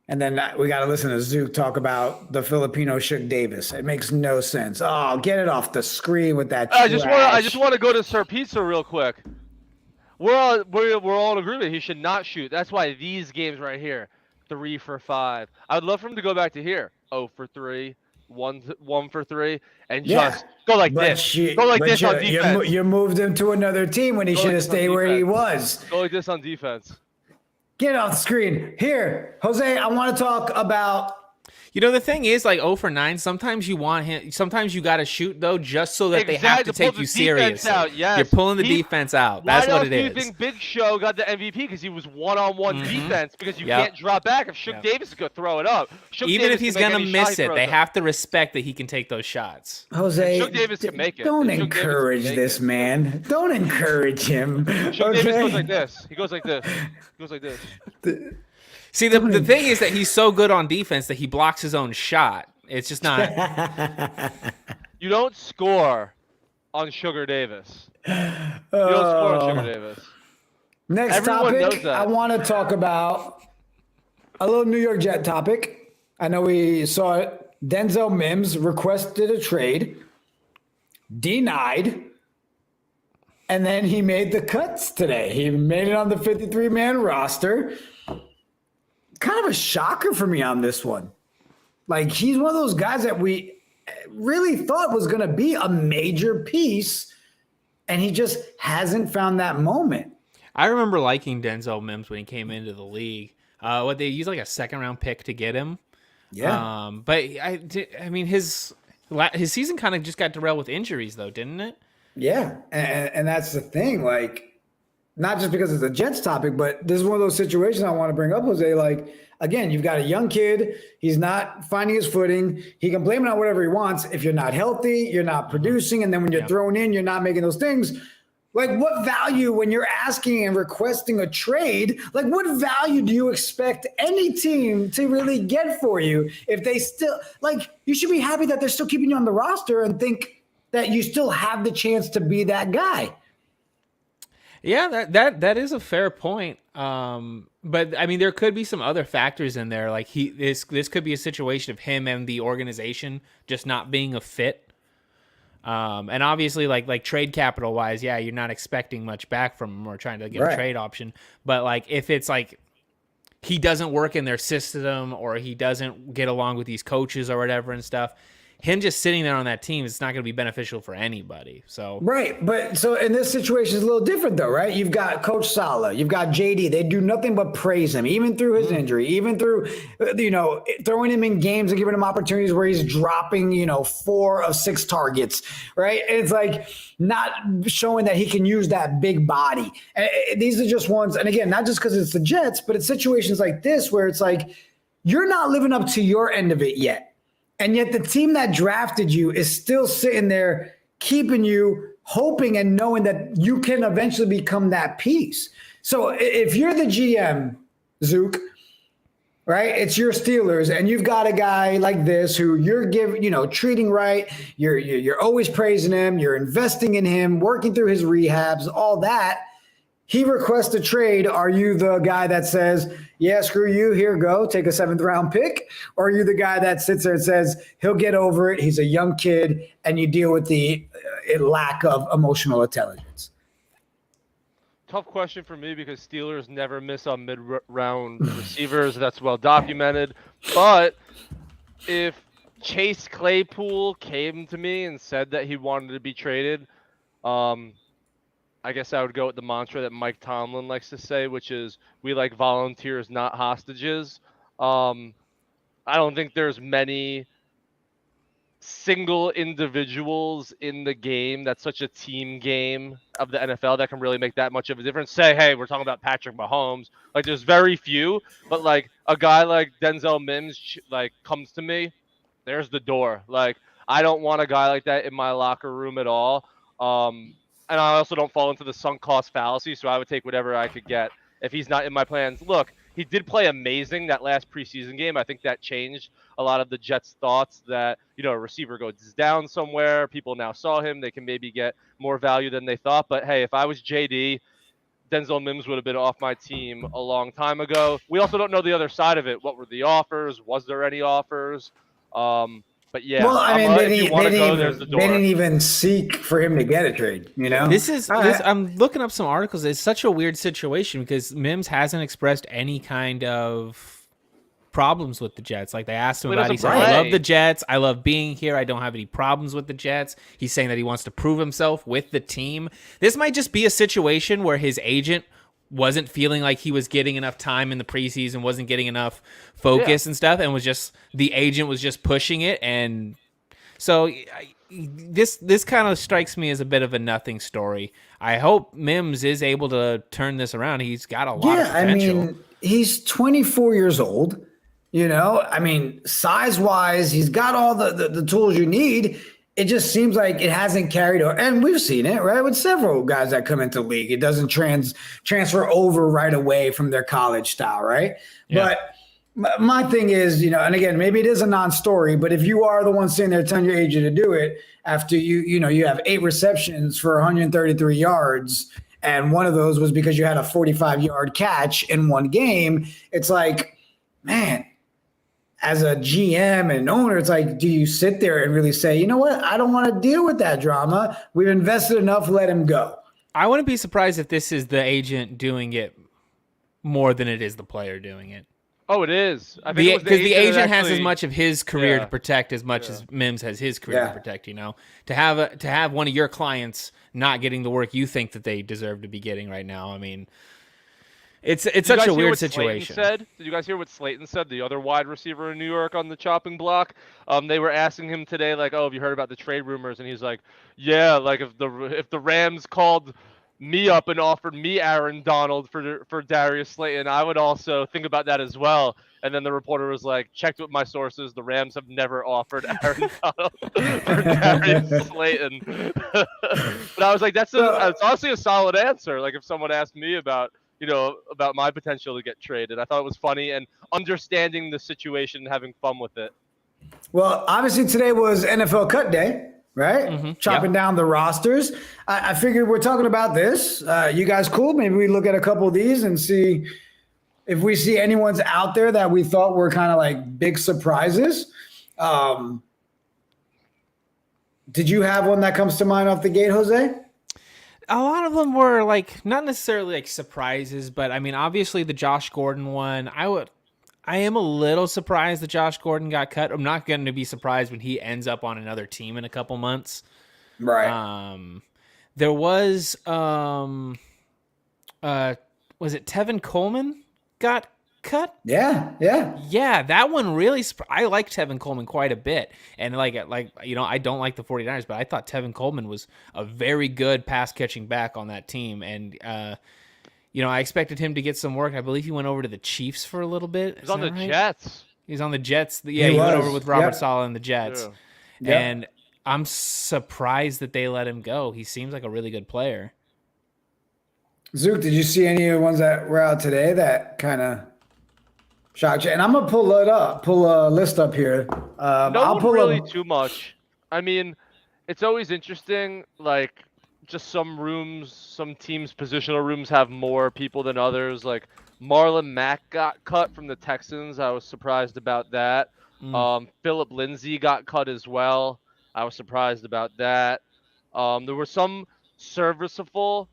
And then we got to listen to Zook talk about the Filipino Shook Davis. It makes no sense. Oh, get it off the screen with that. I just want to go to Sir Pizza real quick. We're all in agreement. He should not shoot. That's why these games right here, 3 for 5. I would love for him to go back to here. 0 for 3, 1 for 3, and just go like this. Go like this on defense. You moved him to another team when he should have stayed where he was. Go like this on defense. Get off the screen. Here, Jose, I want to talk about. You know, the thing is, like 0 for 9, sometimes you want him, sometimes you got to shoot, though, just so that they have to take you seriously. Yes. You're pulling the defense out. That's what it is. Why else do you think Big Show got the MVP? Because he was one-on-one defense, because you can't drop back. If Shook Davis is going to throw it up. Even if he's going to miss it, they have to respect that he can take those shots. Jose, Shook Davis can make it. Don't encourage this man. Don't encourage him. Shook Davis goes like this. He goes like this. He goes like this. See, the thing is that he's so good on defense that he blocks his own shot. It's just not. You don't score on Sugar Davis. You don't score on Sugar Davis. Next Everyone knows topic, that. I want to talk about a little New York Jet topic. I know we saw it. Denzel Mims requested a trade, denied, and then he made the cuts today. He made it on the 53-man roster. Kind of a shocker for me on this one. Like, he's one of those guys that we really thought was going to be a major piece, and he just hasn't found that moment. I remember liking Denzel Mims when he came into the league. What they used like a 2nd-round pick to get him. Yeah. But I mean, his season kind of just got derailed with injuries, though, didn't it? Yeah, and that's the thing. Like, not just because it's a Jets topic, but this is one of those situations I want to bring up, Jose. Like, again, you've got a young kid. He's not finding his footing. He can blame it on whatever he wants. If you're not healthy, you're not producing. And then when you're thrown in, you're not making those things. Like, what value when you're asking and requesting a trade? Like, what value do you expect any team to really get for you if they still – like, you should be happy that they're still keeping you on the roster and think that you still have the chance to be that guy. Yeah, that is a fair point. But I mean, there could be some other factors in there. Like this could be a situation of him and the organization just not being a fit. And obviously, like trade capital wise, yeah, you're not expecting much back from him or trying to get a trade option. But like if it's like he doesn't work in their system or he doesn't get along with these coaches or whatever and stuff, him just sitting there on that team is not going to be beneficial for anybody. So right, but so in this situation is a little different though, right? You've got Coach Saleh, you've got JD. They do nothing but praise him, even through his injury, even through throwing him in games and giving him opportunities where he's dropping 4 of 6 targets, right? And it's like not showing that he can use that big body. And these are just ones, and again, not just because it's the Jets, but it's situations like this where it's like you're not living up to your end of it yet. And yet the team that drafted you is still sitting there keeping you hoping and knowing that you can eventually become that piece. So if you're the GM, Zook, right, it's your Steelers and you've got a guy like this who you're treating right. You're always praising him. You're investing in him, working through his rehabs, all that. He requests a trade. Are you the guy that says, yeah, screw you, here, go, take a 7th-round pick? Or are you the guy that sits there and says, he'll get over it, he's a young kid, and you deal with the lack of emotional intelligence? Tough question for me because Steelers never miss on mid-round receivers. That's well documented. But if Chase Claypool came to me and said that he wanted to be traded, I guess I would go with the mantra that Mike Tomlin likes to say, which is we like volunteers, not hostages. I don't think there's many single individuals in the game that's such a team game of the NFL that can really make that much of a difference. Say, hey, we're talking about Patrick Mahomes. Like, there's very few, but like a guy like Denzel Mims like comes to me there's the door. Like, I don't want a guy like that in my locker room at all. And I also don't fall into the sunk cost fallacy, so I would take whatever I could get if he's not in my plans. Look, he did play amazing that last preseason game. I think that changed a lot of the Jets' thoughts that, a receiver goes down somewhere. People now saw him. They can maybe get more value than they thought. But, hey, if I was JD, Denzel Mims would have been off my team a long time ago. We also don't know the other side of it. What were the offers? Was there any offers? But yeah, well, I mean, if you want to go, there's the door. They didn't even seek for him to get a trade. I'm looking up some articles. It's such a weird situation because Mims hasn't expressed any kind of problems with the Jets. Like, they asked him about it. He said, I love the Jets. I love being here. I don't have any problems with the Jets. He's saying that he wants to prove himself with the team. This might just be a situation where his agent wasn't feeling like he was getting enough time in the preseason, wasn't getting enough focus and stuff, and the agent was just pushing it. And so this kind of strikes me as a bit of a nothing story. I hope Mims is able to turn this around. He's got a lot of potential. I mean, he's 24 years old. I mean, size-wise, he's got all the tools you need. It just seems like it hasn't carried over. And we've seen it, right, with several guys that come into the league. It doesn't transfer over right away from their college style, right? Yeah. But my thing is, and again, maybe it is a non-story, but if you are the one sitting there telling your agent to do it after you have 8 receptions for 133 yards, and one of those was because you had a 45-yard catch in one game, it's like, man, as a GM and owner, it's like, do you sit there and really say, you know what? I don't want to deal with that drama. We've invested enough. Let him go. I wouldn't be surprised if this is the agent doing it more than it is the player doing it. Oh, it is. I think because the agent has as much of his career to protect as much as Mims has his career to protect. To have one of your clients not getting the work you think that they deserve to be getting right now. I mean, it's such a weird situation. Did you guys hear what Slayton said, the other wide receiver in New York on the chopping block? They were asking him today, like, oh, have you heard about the trade rumors? And he's like, yeah, like if the Rams called me up and offered me Aaron Donald for Darius Slayton, I would also think about that as well. And then the reporter was like, checked with my sources, the Rams have never offered Aaron Donald for Darius Slayton. But I was like, it's honestly a solid answer. Like, if someone asked me about my potential to get traded. I thought it was funny and understanding the situation and having fun with it. Well, obviously today was NFL cut day, right? Mm-hmm. Chopping down the rosters. I figured we're talking about this. You guys cool? Maybe we look at a couple of these and see if we see anyone's out there that we thought were kind of like big surprises. Did you have one that comes to mind off the gate, Jose? A lot of them were like not necessarily like surprises, but I mean, obviously the Josh Gordon one, I am a little surprised that Josh Gordon got cut. I'm not going to be surprised when he ends up on another team in a couple months. Right. There was it Tevin Coleman got cut? Yeah. That one really. I like Tevin Coleman quite a bit, and I don't like the 49ers, but I thought Tevin Coleman was a very good pass catching back on that team, and I expected him to get some work. I believe he went over to the Chiefs for a little bit. He's on the Jets. He's on the Jets. Yeah, he went over with Robert Saleh and the Jets, and I'm surprised that they let him go. He seems like a really good player. Zook, did you see any of the ones that were out today that kind of shocked you? And I'm gonna pull a list up here. I'll pull really too much. I mean, it's always interesting. Like, just some teams' positional rooms have more people than others. Like Marlon Mack got cut from the Texans. I was surprised about that. Phillip Lindsay got cut as well. I was surprised about that. There were some serviceable.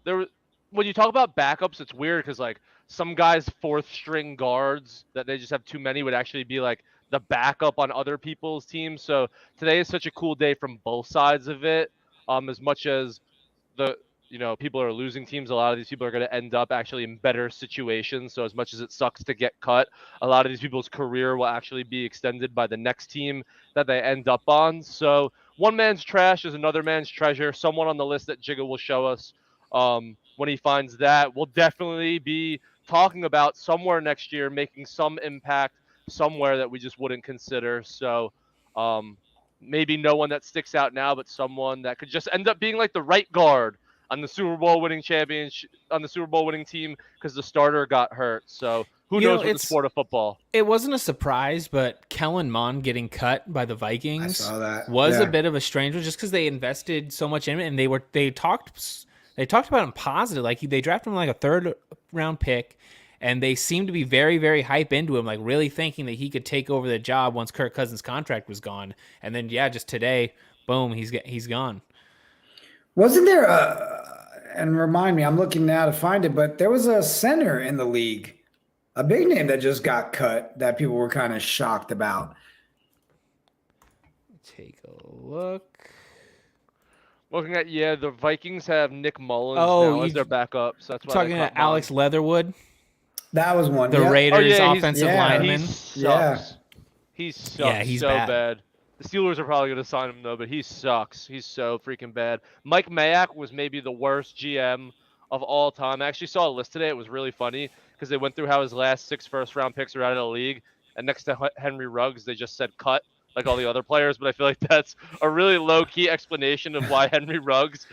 When you talk about backups, it's weird because like some guys' 4th string guards that they just have too many would actually be like the backup on other people's teams. So today is such a cool day from both sides of it. As much as people are losing teams, a lot of these people are going to end up actually in better situations. So as much as it sucks to get cut, a lot of these people's career will actually be extended by the next team that they end up on. So one man's trash is another man's treasure. Someone on the list that Jigga will show us when he finds that, we'll definitely be talking about somewhere next year, making some impact somewhere that we just wouldn't consider. So Maybe no one that sticks out now, but someone that could just end up being like the right guard on the Super Bowl winning team because the starter got hurt. So who knows with the sport of football? It wasn't a surprise, but Kellen Mond getting cut by the Vikings was a bit of a strange one, just because they invested so much in it, and they talked about him positive. Like they drafted him like a 3rd round pick, and they seemed to be very, very hype into him, like really thinking that he could take over the job once Kirk Cousins' contract was gone. And then just today, boom, he's gone. Wasn't there and remind me, I'm looking now to find it, but there was a center in the league, a big name that just got cut that people were kind of shocked about. Take a look. Looking at the Vikings have Nick Mullins now as their backup. So that's why talking about Alex Leatherwood. That was one. The Raiders offensive lineman. He sucks. He sucks. Yeah, he's so bad. The Steelers are probably going to sign him, though, but he sucks. He's so freaking bad. Mike Mayock was maybe the worst GM of all time. I actually saw a list today. It was really funny because they went through how his last 6 first-round picks are out of the league, and next to Henry Ruggs, they just said cut, like all the other players. But I feel like that's a really low-key explanation of why Henry Ruggs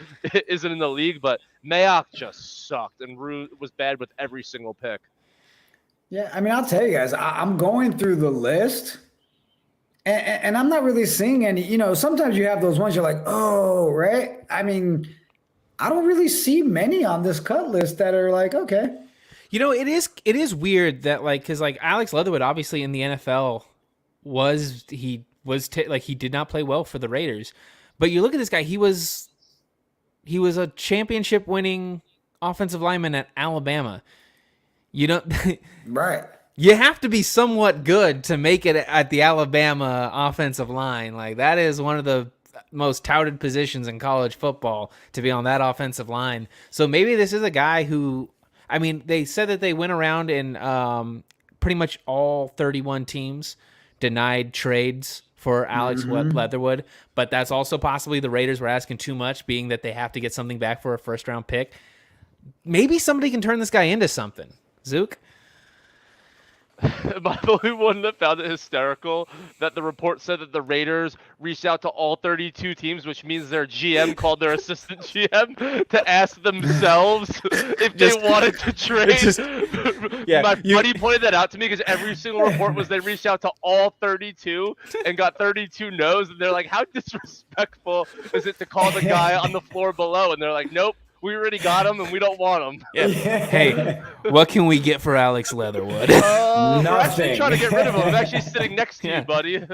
isn't in the league. But Mayock just sucked and was bad with every single pick. Yeah, I mean, I'll tell you guys, I'm going through the list, and I'm not really seeing any, sometimes you have those ones you're like, oh, right? I mean, I don't really see many on this cut list that are like, okay. It is weird that, like, because, like, Alex Leatherwood, obviously in the NFL, he did not play well for the Raiders. But you look at this guy, he was a championship-winning offensive lineman at Alabama. Right. You have to be somewhat good to make it at the Alabama offensive line. Like, that is one of the most touted positions in college football, to be on that offensive line. So maybe this is a guy who, I mean, they said that they went around and pretty much all 31 teams denied trades for Alex Leatherwood, but that's also possibly the Raiders were asking too much, being that they have to get something back for a first-round pick. Maybe somebody can turn this guy into something. Zook? Am I the only one that found it hysterical that the report said that the Raiders reached out to all 32 teams, which means their GM called their assistant GM to ask themselves if they wanted to trade? My buddy pointed that out to me because every single report was they reached out to all 32 and got 32 no's, and they're like, how disrespectful is it to call the guy on the floor below? And they're like, nope. We already got him, and we don't want him. Yeah. Hey, what can we get for Alex Leatherwood? We're actually trying to get rid of him. I'm actually sitting next to you, buddy.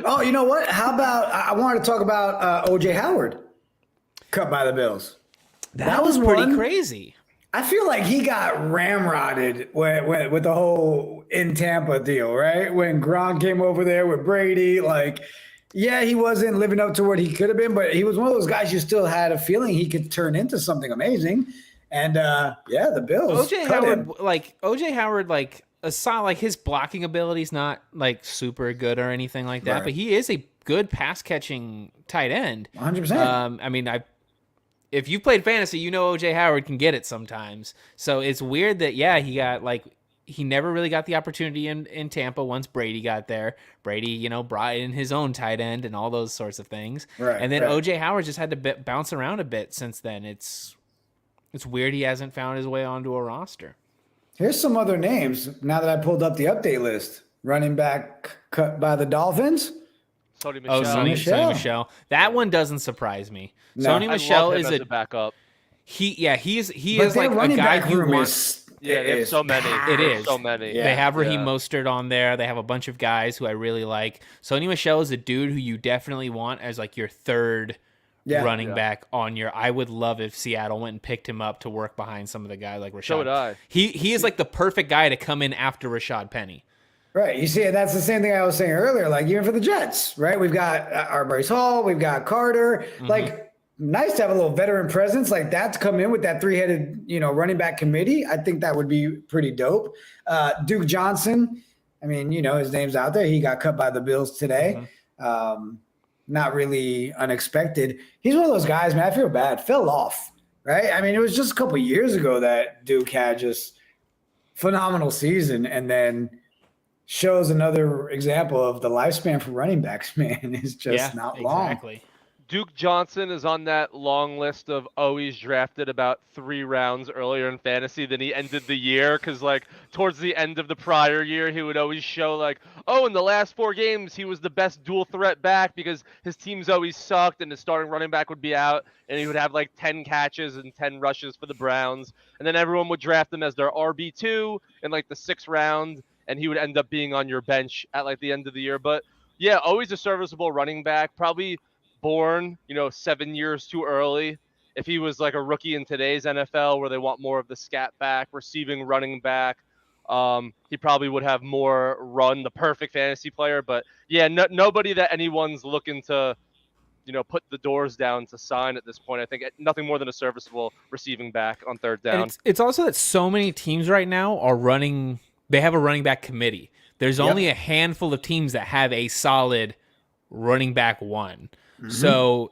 Oh, you know what? How about I wanted to talk about O.J. Howard, cut by the Bills. That was pretty crazy. I feel like he got ramrodded with the whole in Tampa deal, right? When Gronk came over there with Brady, like – yeah, he wasn't living up to what he could have been, but he was one of those guys you still had a feeling he could turn into something amazing. And the Bills. OJ Howard, aside, like, his blocking ability is not like super good or anything like that, but he is a good pass catching tight end. 100%. I mean, if you've played fantasy, OJ Howard can get it sometimes. So it's weird that he never really got the opportunity in Tampa once Brady got there. Brady, brought in his own tight end and all those sorts of things. Right, and then O.J. Howard just had to bounce around a bit since then. It's weird he hasn't found his way onto a roster. Here's some other names now that I pulled up the update list. Running back cut by the Dolphins. Sony Michel. Sony Michel. That one doesn't surprise me. No. Sony Michel is a backup. He is like a guy you want. Yeah, they have so many. It is. So many. Yeah, they have Raheem Mostert on there. They have a bunch of guys who I really like. Sony Michel is a dude who you definitely want as like your third running back on your. I would love if Seattle went and picked him up to work behind some of the guys like Rashad. So would I. He is like the perfect guy to come in after Rashad Penny. Right. You see, that's the same thing I was saying earlier. Like even for the Jets, right? We've got our Bryce Hall. We've got Carter. Like. Nice to have a little veteran presence like that to come in with that three-headed, running back committee. I think that would be pretty dope. Duke Johnson, I mean, his name's out there. He got cut by the Bills today. Not really unexpected. He's one of those guys, man, I feel bad. Fell off, right? I mean, it was just a couple of years ago that Duke had just phenomenal season and then shows another example of the lifespan for running backs, man, is just not long. Exactly. Duke Johnson is on that long list of always drafted about 3 rounds earlier in fantasy than he ended the year, because like towards the end of the prior year he would always show like, oh, in the last 4 games he was the best dual threat back because his teams always sucked and his starting running back would be out and he would have like 10 catches and 10 rushes for the Browns, and then everyone would draft him as their RB2 in like the 6th round and he would end up being on your bench at like the end of the year. But yeah, always a serviceable running back, probably born, 7 years too early. If he was like a rookie in today's NFL where they want more of the scat back, receiving running back, he probably would have more run, the perfect fantasy player. But yeah, nobody that anyone's looking to, put the doors down to sign at this point. I think nothing more than a serviceable receiving back on 3rd down. And it's also that so many teams right now are running, they have a running back committee. There's only a handful of teams that have a solid running back one. So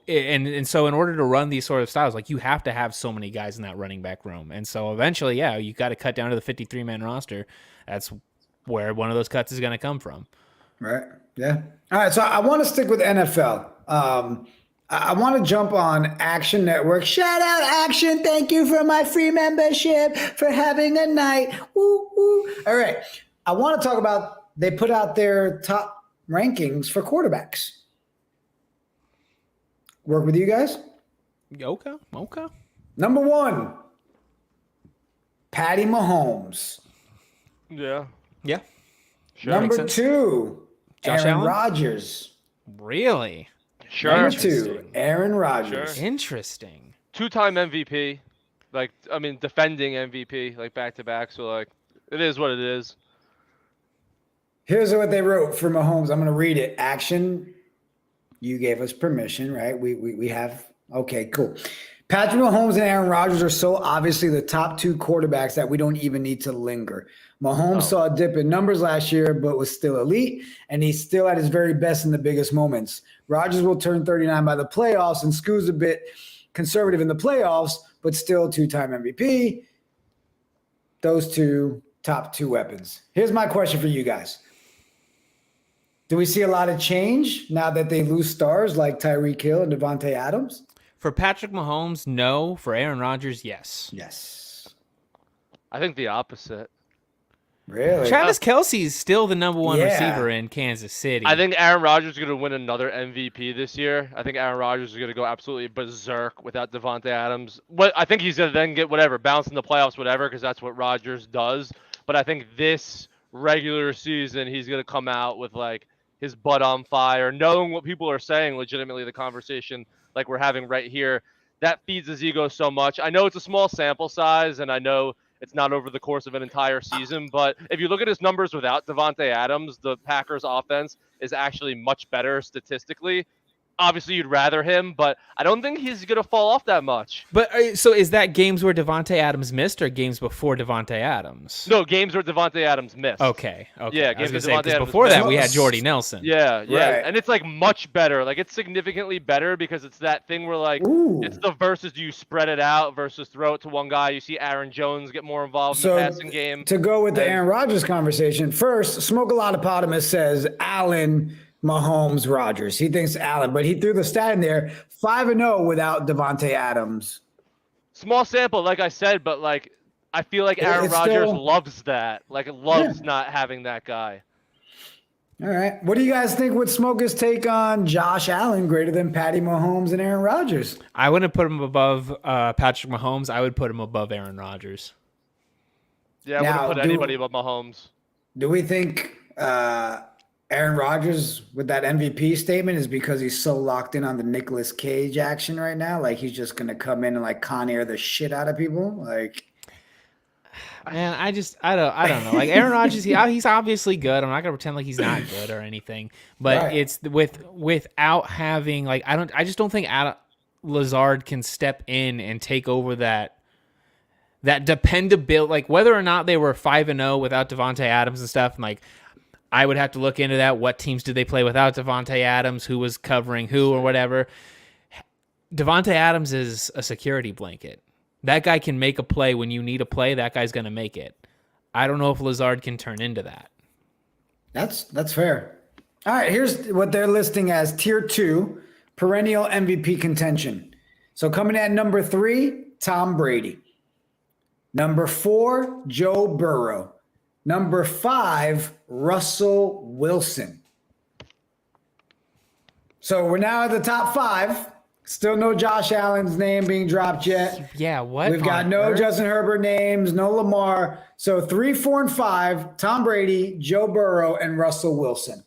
so in order to run these sort of styles, like you have to have so many guys in that running back room. And so eventually, you got to cut down to the 53-man roster. That's where one of those cuts is going to come from. Right. Yeah. All right. So I want to stick with NFL. I want to jump on Action Network. Shout out Action. Thank you for my free membership, for having a night. Woo, woo. All right. I want to talk about, they put out their top rankings for quarterbacks. Work with you guys? Okay. Number 1, Patty Mahomes. Yeah. Yeah. Sure. Number 2, Josh Aaron Allen? Rodgers. Really? Sure. Number 2, Aaron Rodgers. Sure. Interesting. 2-time MVP. Defending MVP, like back to back. So like, it is what it is. Here's what they wrote for Mahomes. I'm going to read it. Action. You gave us permission, right? We have. Okay, cool. Patrick Mahomes and Aaron Rodgers are so obviously the top 2 quarterbacks that we don't even need to linger. Mahomes saw a dip in numbers last year, but was still elite, and he's still at his very best in the biggest moments. Rodgers will turn 39 by the playoffs, and Scoot's a bit conservative in the playoffs, but still 2-time MVP. Those 2 top 2 weapons. Here's my question for you guys. Do we see a lot of change now that they lose stars like Tyreek Hill and Devontae Adams? For Patrick Mahomes, no. For Aaron Rodgers, yes. Yes. I think the opposite. Really? Travis Kelce's still the number 1 Yeah. receiver in Kansas City. I think Aaron Rodgers is going to win another MVP this year. I think Aaron Rodgers is going to go absolutely berserk without Devontae Adams. I think he's going to then get whatever, bounce in the playoffs, whatever, because that's what Rodgers does. But I think this regular season, he's going to come out with like his butt on fire, knowing what people are saying, legitimately the conversation like we're having right here. That feeds his ego so much. I know it's a small sample size, and I know it's not over the course of an entire season, but if you look at his numbers without Devontae Adams, the Packers offense is actually much better statistically. Obviously, you'd rather him, but I don't think he's going to fall off that much. But so is that games where Devontae Adams missed or games before Devontae Adams? No, games where Devontae Adams missed. Okay. Yeah, I was games gonna where say, Devontae 'cause Adams before that missed. we had Jordy Nelson. Yeah. Right. And it's like much better. Like it's significantly better because it's that thing where like Ooh. it's the versus do you spread it out versus throw it to one guy. You see Aaron Jones get more involved in the passing game. To go with the And- Aaron Rodgers conversation, first, Smoke a Lot of Potamus says Allen, Mahomes, Rodgers. He thinks Allen, but he threw the stat in there, 5-0 without Devontae Adams. Small sample, like I said, but like I feel like Aaron It's Rodgers still- loves that. Like loves not having that guy. All right. What do you guys think would Smoker's take on Josh Allen greater than Patty Mahomes and Aaron Rodgers? I wouldn't put him above Patrick Mahomes. I would put him above Aaron Rodgers. Yeah, I Now, wouldn't put do- anybody but Mahomes. Do we think Aaron Rodgers with that MVP statement is because he's so locked in on the Nicolas Cage action right now? Like he's just going to come in and like Con Air the shit out of people? Like, Man, I don't know. Like Aaron Rodgers, he's obviously good. I'm not gonna pretend like he's not good or anything. But Right. it's without having like I just don't think Lazard can step in and take over that dependability. Like whether or not they were 5-0 without Devontae Adams and stuff. And like I would have to look into that. What teams did they play without Devontae Adams? Who was covering who or whatever? Devontae Adams is a security blanket. That guy can make a play when you need a play. That guy's going to make it. I don't know if Lazard can turn into that. That's fair. All right, here's what they're listing as tier 2, perennial MVP contention. So coming at number 3, Tom Brady. Number 4, Joe Burrow. Number 5, Russell Wilson. So we're now at the top 5. Still no Josh Allen's name being dropped yet. Yeah, what? We've got no Justin Herbert names, no Lamar. So 3, 4, and 5, Tom Brady, Joe Burrow, and Russell Wilson.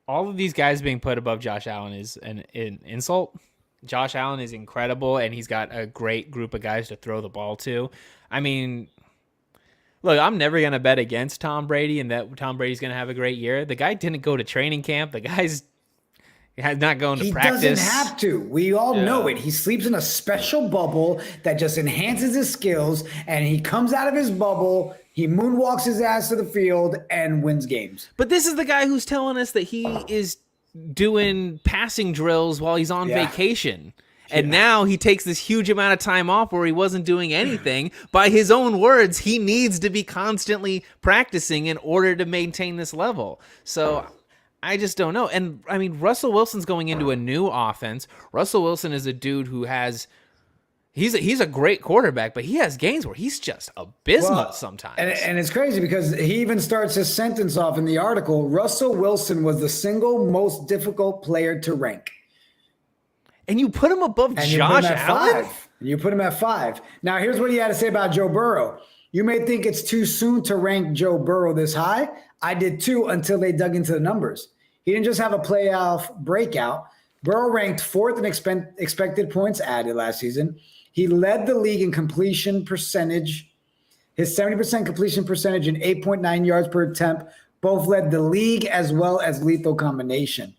All of these guys being put above Josh Allen is an insult. Josh Allen is incredible, and he's got a great group of guys to throw the ball to. I mean, look, I'm never going to bet against Tom Brady and that Tom Brady's going to have a great year. The guy didn't go to training camp. The guy's not going to practice. He doesn't have to. We all know it. He sleeps in a special bubble that just enhances his skills, and he comes out of his bubble, he moonwalks his ass to the field, and wins games. But this is the guy who's telling us that he is doing passing drills while he's on vacation. And now he takes this huge amount of time off where he wasn't doing anything. By his own words, he needs to be constantly practicing in order to maintain this level. So I just don't know. And I mean, Russell Wilson's going into a new offense. Russell Wilson is a dude who he's a great quarterback, but he has games where he's just abysmal sometimes. And it's crazy because he even starts his sentence off in the article. Russell Wilson was the single most difficult player to rank. And you put him above Josh Allen? You put him at 5. Now, here's what he had to say about Joe Burrow. You may think it's too soon to rank Joe Burrow this high. I did too until they dug into the numbers. He didn't just have a playoff breakout. Burrow ranked 4th in expected points added last season. He led the league in completion percentage. His 70% completion percentage and 8.9 yards per attempt both led the league as well as lethal combination.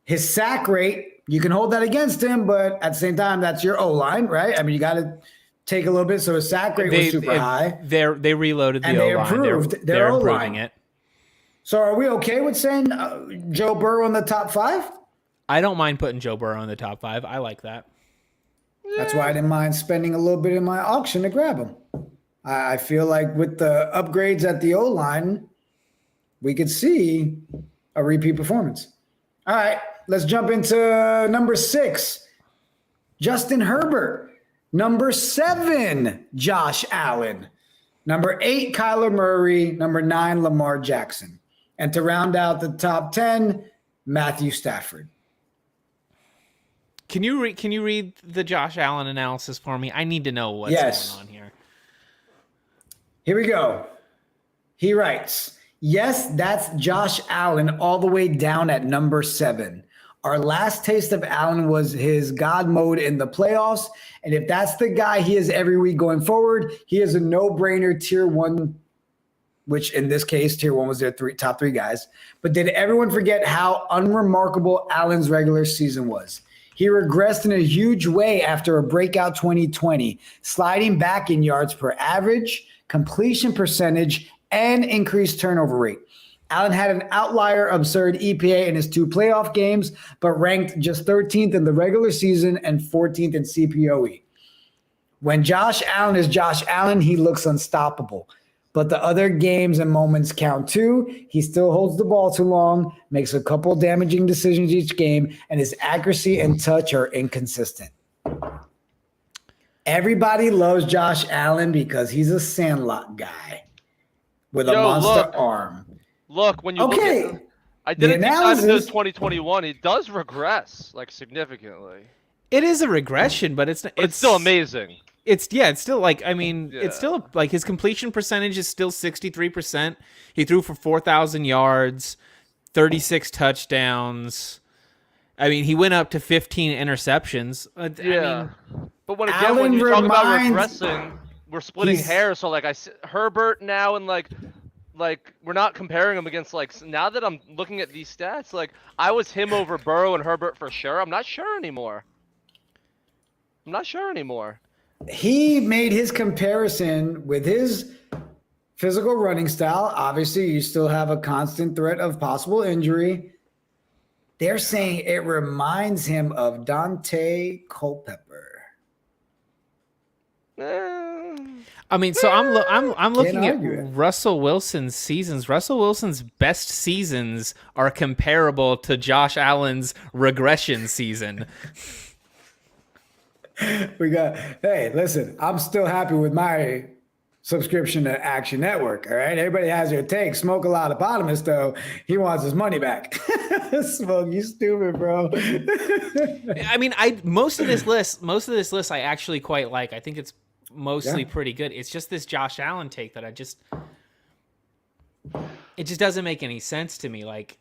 His sack rate, you can hold that against him, but at the same time, that's your O-line, right? I mean, you got to take a little bit. So his sack rate was super high. They reloaded the O-line. They're improving it. So are we okay with saying Joe Burrow in the top 5? I don't mind putting Joe Burrow in the top 5. I like that. That's why I didn't mind spending a little bit in my auction to grab him. I feel like with the upgrades at the O-line, we could see a repeat performance. All right, let's jump into number 6, Justin Herbert. Number 7, Josh Allen. Number 8, Kyler Murray. Number 9, Lamar Jackson. And to round out the top 10, Matthew Stafford. Can you read the Josh Allen analysis for me? I need to know what's going on here. Here we go. He writes, yes, that's Josh Allen all the way down at number 7. Our last taste of Allen was his God mode in the playoffs. And if that's the guy he is every week going forward, he is a no-brainer tier 1, which in this case, tier 1 was their top 3 guys. But did everyone forget how unremarkable Allen's regular season was? He regressed in a huge way after a breakout 2020, sliding back in yards per average, completion percentage, and increased turnover rate. Allen had an outlier absurd EPA in his 2 playoff games, but ranked just 13th in the regular season and 14th in CPOE. When Josh Allen is Josh Allen, he looks unstoppable. But the other games and moments count too. He still holds the ball too long, makes a couple damaging decisions each game, and his accuracy and touch are inconsistent. Everybody loves Josh Allen because he's a Sandlot guy with a monster arm. Look, when you look at I didn't think that in 2021. He does regress like significantly. It is a regression, but it's still amazing. It's still like, I mean, it's still like his completion percentage is still 63%. He threw for 4,000 yards, 36 touchdowns. I mean, he went up to 15 interceptions. I mean, but when you talk about regressing, we're splitting hairs. So like Herbert now and like we're not comparing him against now that I'm looking at these stats, like I was him over Burrow and Herbert for sure. I'm not sure anymore. He made his comparison with his physical running style. Obviously, you still have a constant threat of possible injury. They're saying it reminds him of Dante Culpepper. I mean, so I'm looking at argue it. Russell Wilson's seasons. Russell Wilson's best seasons are comparable to Josh Allen's regression season. Hey, listen, I'm still happy with my subscription to Action Network. All right. Everybody has their take. Smoke a lot of Potamus, though. He wants his money back. Smoke, you stupid, bro. I mean, most of this list I actually quite like. I think it's mostly pretty good. It's just this Josh Allen take that it just doesn't make any sense to me. Like,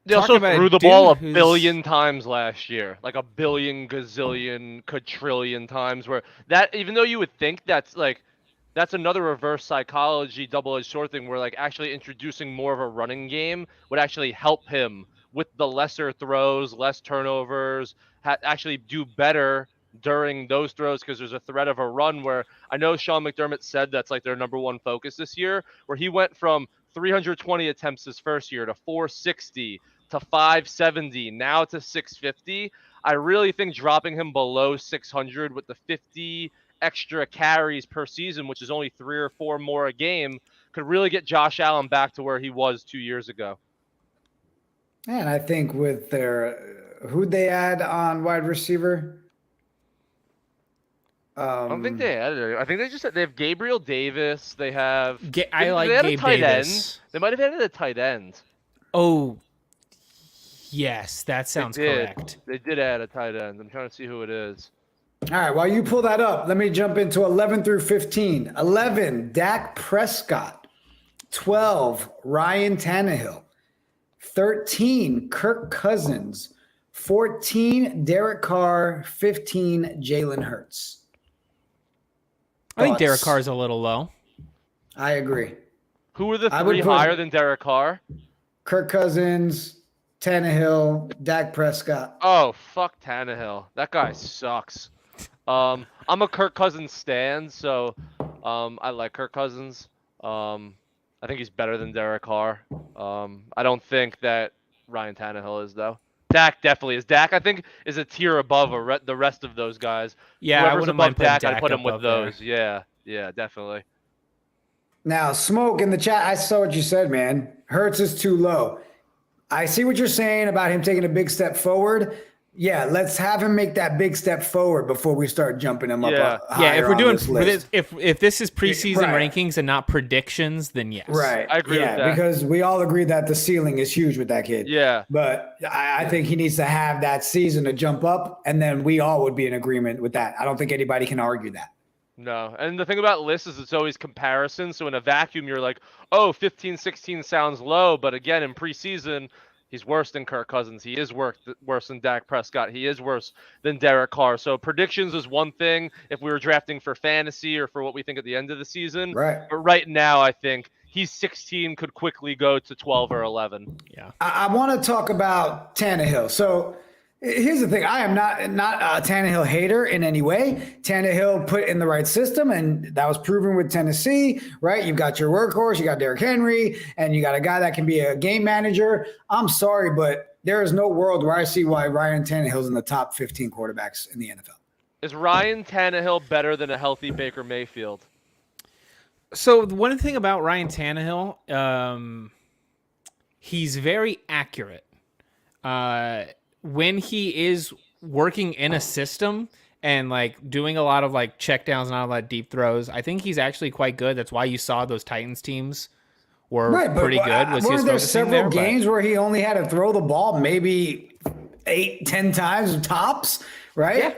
They also threw the ball a who's- billion times last year, like a billion, gazillion, quadrillion times. Where that, even though you would think that's another reverse psychology, double-edged sword thing, where like actually introducing more of a running game would actually help him with the lesser throws, less turnovers, actually do better during those throws because there's a threat of a run. Where I know Sean McDermott said that's like their number one focus this year, where he went from 320 attempts his first year to 460 to 570, now to 650. I really think dropping him below 600 with the 50 extra carries per season, which is only 3 or 4 more a game, could really get Josh Allen back to where he was 2 years ago. And I think with who'd they add on wide receiver? I don't think they added it. I think they have Gabriel Davis. They have. I like they had Gabe a tight Davis. end. They might have added a tight end. Oh, yes, that sounds They did. correct. They did add a tight end. I'm trying to see who it is. All right, while you pull that up, let me jump into 11 through 15. 11, Dak Prescott. 12, Ryan Tannehill. 13, Kirk Cousins. 14, Derek Carr. 15, Jalen Hurts. I think Derek Thoughts? Carr's a little low. I agree. Who were the I would three put- higher than Derek Carr? Kirk Cousins, Tannehill, Dak Prescott. Oh, fuck Tannehill. That guy sucks. I'm a Kirk Cousins stan, so I like Kirk Cousins. I think he's better than Derek Carr. I don't think that Ryan Tannehill is, though. Dak definitely is. Dak, I think, is a tier above the rest of those guys. Yeah, I Whoever's wouldn't above mind putting Dak, I'd Dak put him with above there. those. Yeah, definitely. Now, Smoke in the chat, I saw what you said, man. Hurts is too low. I see what you're saying about him taking a big step forward. Yeah, let's have him make that big step forward before we start jumping him up. Yeah. Yeah, if higher we're on doing this list. if this is preseason Right. rankings and not predictions, then yes. Right. I agree with yeah, that. because we all agree that the ceiling is huge with that kid. Yeah. But I think he needs to have that season to jump up, and then we all would be in agreement with that. I don't think anybody can argue that. No. And the thing about lists is it's always comparison. So in a vacuum, you're like, oh, 15, 16 sounds low. But again, in preseason, he's worse than Kirk Cousins. He is worse than Dak Prescott. He is worse than Derek Carr. So predictions is one thing if we were drafting for fantasy or for what we think at the end of the season. Right. But right now, I think he's 16, could quickly go to 12 or 11. Yeah. I want to talk about Tannehill. So here's the thing. I am not a Tannehill hater in any way. Tannehill put in the right system, and that was proven with Tennessee, right? You've got your workhorse, you got Derrick Henry, and you got a guy that can be a game manager. I'm sorry, but there is no world where I see why Ryan Tannehill's in the top 15 quarterbacks in the NFL. Is Ryan Tannehill better than a healthy Baker Mayfield? So the one thing about Ryan Tannehill, he's very accurate. When he is working in a system and like doing a lot of like checkdowns, not a lot of deep throws, I think he's actually quite good. That's why you saw those Titans teams were pretty good. Was weren't his there focusing several there? games where he only had to throw the ball maybe 8-10 times tops, right? Yeah.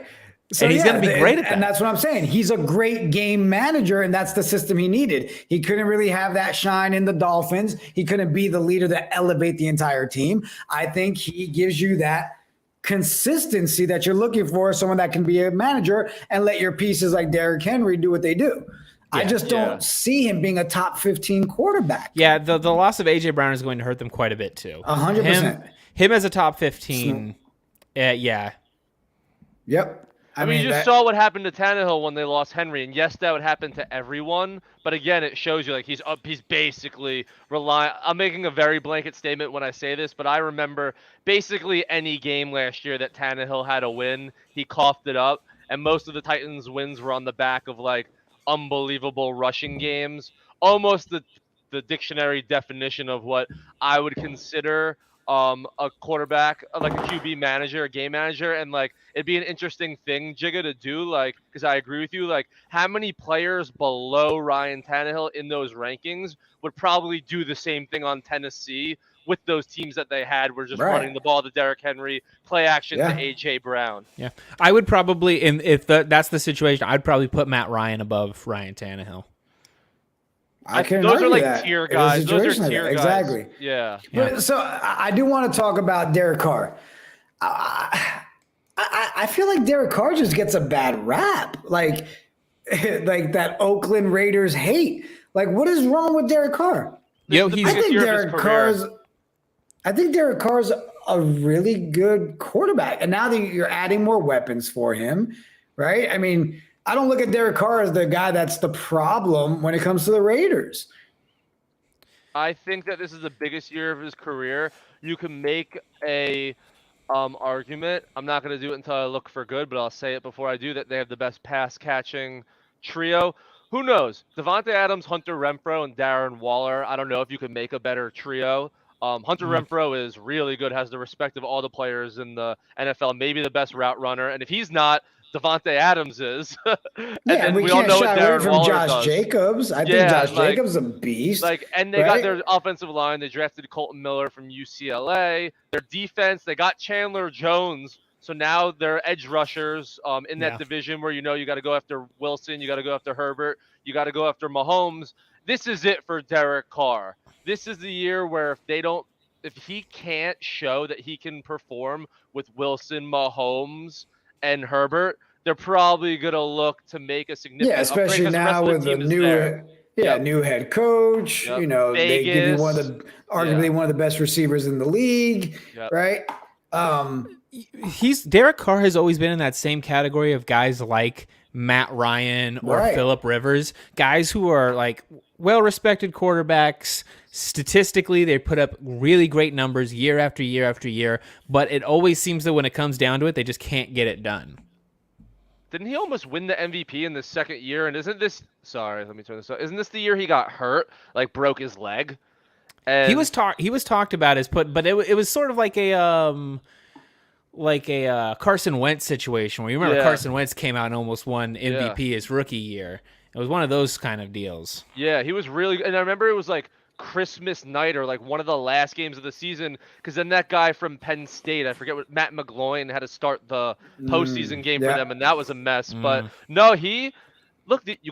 And he's gonna be great at that. And that's what I'm saying. He's a great game manager, and that's the system he needed. He couldn't really have that shine in the Dolphins. He couldn't be the leader that elevate the entire team. I think he gives you that consistency that you're looking for, someone that can be a manager and let your pieces like Derrick Henry do what they do. I just don't see him being a top 15 quarterback. Yeah, the loss of AJ Brown is going to hurt them quite a bit too. 100%. Him as a top 15. Yeah. Yep. I mean, you just saw what happened to Tannehill when they lost Henry, and yes, that would happen to everyone. But again, it shows you like he's basically relying. I'm making a very blanket statement when I say this, but I remember basically any game last year that Tannehill had a win, he coughed it up, and most of the Titans' wins were on the back of like unbelievable rushing games. Almost the dictionary definition of what I would consider a quarterback, like a QB manager, a game manager, and like it'd be an interesting thing, Jigga, to do, like, because I agree with you, like how many players below Ryan Tannehill in those rankings would probably do the same thing on Tennessee with those teams that they had, were just running the ball to Derrick Henry, play action to AJ Brown. Yeah, I would probably, if that's the situation, I'd probably put Matt Ryan above Ryan Tannehill. Those are like tier guys. Those are tier guys. Exactly. Yeah. But, so I do want to talk about Derek Carr. I feel like Derek Carr just gets a bad rap, like that Oakland Raiders hate. Like, what is wrong with Derek Carr? Yo, I think Derek Carr's a really good quarterback, and now that you're adding more weapons for him, right? I mean, I don't look at Derek Carr as the guy that's the problem when it comes to the Raiders. I think that this is the biggest year of his career. You can make a argument. I'm not going to do it until I look for good, but I'll say it before I do, that they have the best pass catching trio. Who knows? Devontae Adams, Hunter Renfrow, and Darren Waller. I don't know if you could make a better trio. Hunter Renfrow is really good, has the respect of all the players in the NFL, maybe the best route runner. And if he's not, Devontae Adams is. And we can't shy away from Josh Jacobs. I think Josh Jacobs is a beast. And they got their offensive line. They drafted Colton Miller from UCLA. Their defense, they got Chandler Jones. So now they're edge rushers in that division where you got to go after Wilson, you got to go after Herbert, you got to go after Mahomes. This is it for Derek Carr. This is the year where if he can't show that he can perform with Wilson, Mahomes, and Herbert, they're probably going to look to make a significant especially upgrade, now with the new head coach. Vegas, they give you arguably one of the best receivers in the league, right? Derek Carr has always been in that same category of guys like Matt Ryan or Phillip Rivers, guys who are like well-respected quarterbacks. Statistically, they put up really great numbers year after year after year, but it always seems that when it comes down to it, they just can't get it done. Didn't he almost win the MVP in the second year? And isn't this the year he got hurt, like broke his leg? And he was talked about as but it was sort of like a Carson Wentz situation where you remember Carson Wentz came out and almost won MVP his rookie year. It was one of those kind of deals. Yeah, he was really good. And I remember it was like Christmas night or like one of the last games of the season, because then that guy from Penn State, I forget what, Matt McGloin, had to start the postseason game for them, and that was a mess. But no, you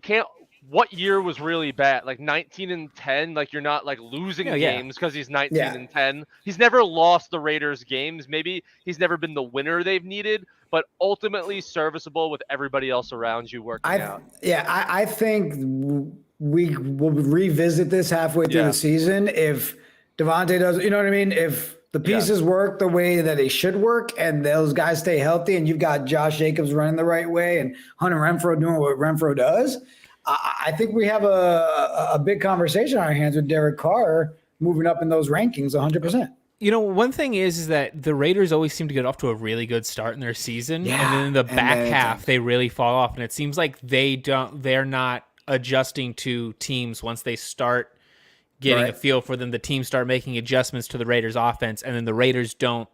can't. What year was really bad? Like 19-10. Like you're not like losing games because he's 19-10. He's never lost the Raiders games. Maybe he's never been the winner they've needed, but ultimately serviceable with everybody else around you working out. I think we will revisit this halfway through the season if Devontae does. You know what I mean? If the pieces work the way that they should work, and those guys stay healthy, and you've got Josh Jacobs running the right way, and Hunter Renfrow doing what Renfrow does. I think we have a big conversation on our hands with Derek Carr moving up in those rankings 100%. One thing is that the Raiders always seem to get off to a really good start in their season, and then in the back half they really fall off, and it seems like they're not adjusting to teams once they start getting a feel for them. The teams start making adjustments to the Raiders' offense, and then the Raiders don't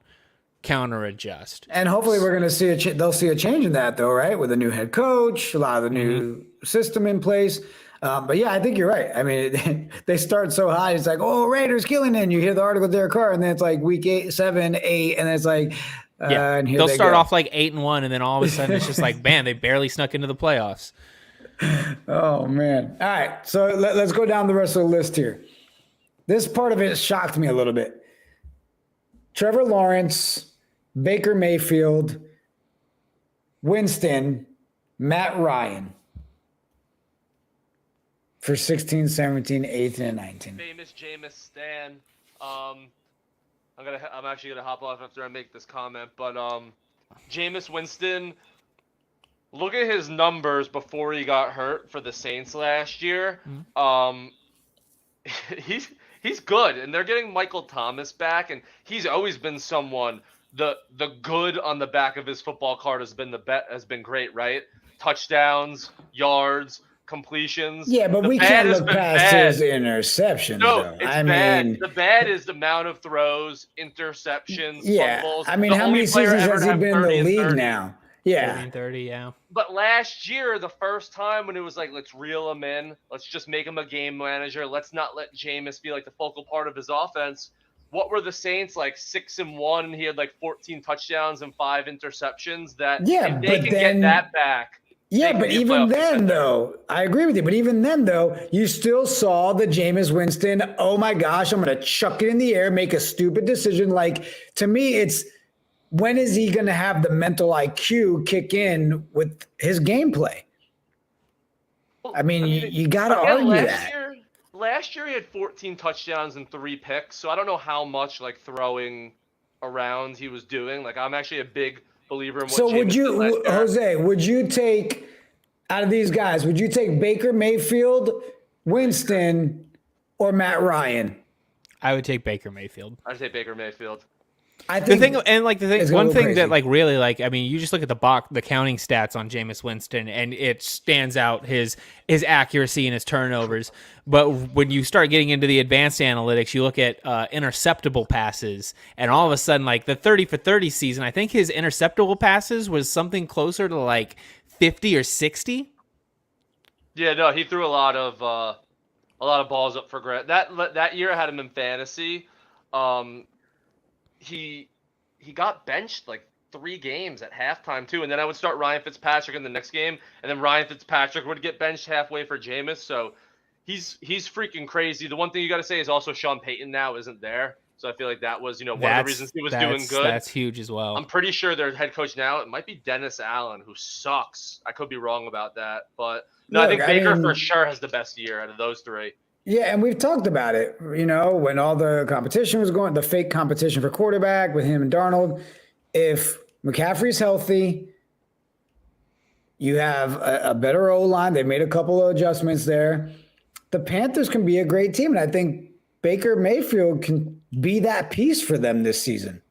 counter adjust. And hopefully we're going to see they'll see a change in that, though, right? With a new head coach, a lot of the new system in place. But yeah, I think you're right. I mean, they start so high. It's like, oh, Raiders killing it. And you hear the article with Derek Carr, and then it's like week 8, 7, 8, and then it's like, and here they'll start off like 8-1, and then all of a sudden it's just like, man, they barely snuck into the playoffs. Oh man! All right, so let's go down the rest of the list here. This part of it shocked me a little bit. Trevor Lawrence, Baker Mayfield, Winston, Matt Ryan for 16, 17, 18, and 19. Famous Jameis Stan. I'm actually gonna hop off after I make this comment, but Jameis Winston. Look at his numbers before he got hurt for the Saints last year. He's good, and they're getting Michael Thomas back, and he's always been someone the good on the back of his football card has been great, right? Touchdowns, yards, completions. Yeah, but The we bad can't has look been past bad. his interceptions, No, though. it's I bad. mean, The bad is the amount of throws, interceptions, yeah. fumbles. I mean, The how only many player seasons ever has to he have been in 30 the and league 30. now? 30 Yeah. and 30, yeah. But last year, the first time when it was like, let's reel him in, let's just make him a game manager, let's not let Jameis be like the focal part of his offense. What were the Saints like 6-1? And he had like 14 touchdowns and 5 interceptions. That Yeah, if they but can then- get that back, Yeah, they can but be a even playoff then, contender. though, I agree with you. But even then, though, you still saw the Jameis Winston, oh my gosh, I'm going to chuck it in the air, make a stupid decision. Like, to me, it's when is he going to have the mental IQ kick in with his gameplay? I mean, you got to again, argue that. Last year he had 14 touchdowns and 3 picks, so I don't know how much like throwing around he was doing. Like I'm actually a big believer in what So Jameis would did you, last year. Jose, would you take, out of these guys, would you take Baker Mayfield, Winston, or Matt Ryan? I would take Baker Mayfield. I'd say Baker Mayfield. I The think thing, and like the thing, it's gonna one go thing crazy. that like really like, I mean, you just look at the counting stats on Jameis Winston, and it stands out his accuracy and his turnovers. But when you start getting into the advanced analytics, you look at interceptable passes, and all of a sudden, like the 30 for 30 season, I think his interceptable passes was something closer to like 50 or 60. Yeah, no, he threw a lot of balls up for grabs. That year I had him in fantasy. He got benched like 3 games at halftime too, and then I would start Ryan Fitzpatrick in the next game, and then Ryan Fitzpatrick would get benched halfway for Jameis. So he's freaking crazy. The one thing you got to say is also Sean Payton now isn't there, so I feel like that was one of the reasons he was doing good. That's huge as well. I'm pretty sure their head coach now it might be Dennis Allen, who sucks. I could be wrong about that, but no, I Look, think I Baker mean- for sure has the best year out of those 3. Yeah, and we've talked about it, when all the competition was going, the fake competition for quarterback with him and Darnold. If McCaffrey's healthy, you have a better O-line. They made a couple of adjustments there. The Panthers can be a great team, and I think Baker Mayfield can be that piece for them this season.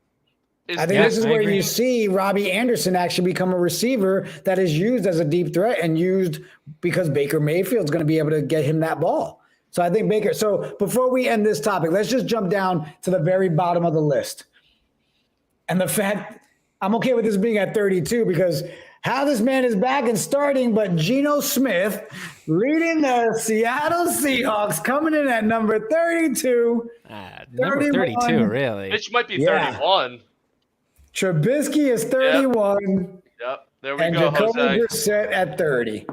I think this is where you see Robbie Anderson actually become a receiver that is used as a deep threat and used because Baker Mayfield's going to be able to get him that ball. So I think Baker. So before we end this topic, let's just jump down to the very bottom of the list. And the fact I'm okay with this being at 32 because how this man is back and starting, but Geno Smith leading the Seattle Seahawks coming in at number 32. Number 32, really. Mitch might be Yeah. 31. Trubisky is 31. Yep, there we And go, Jacoby Jose. Brissett at 30.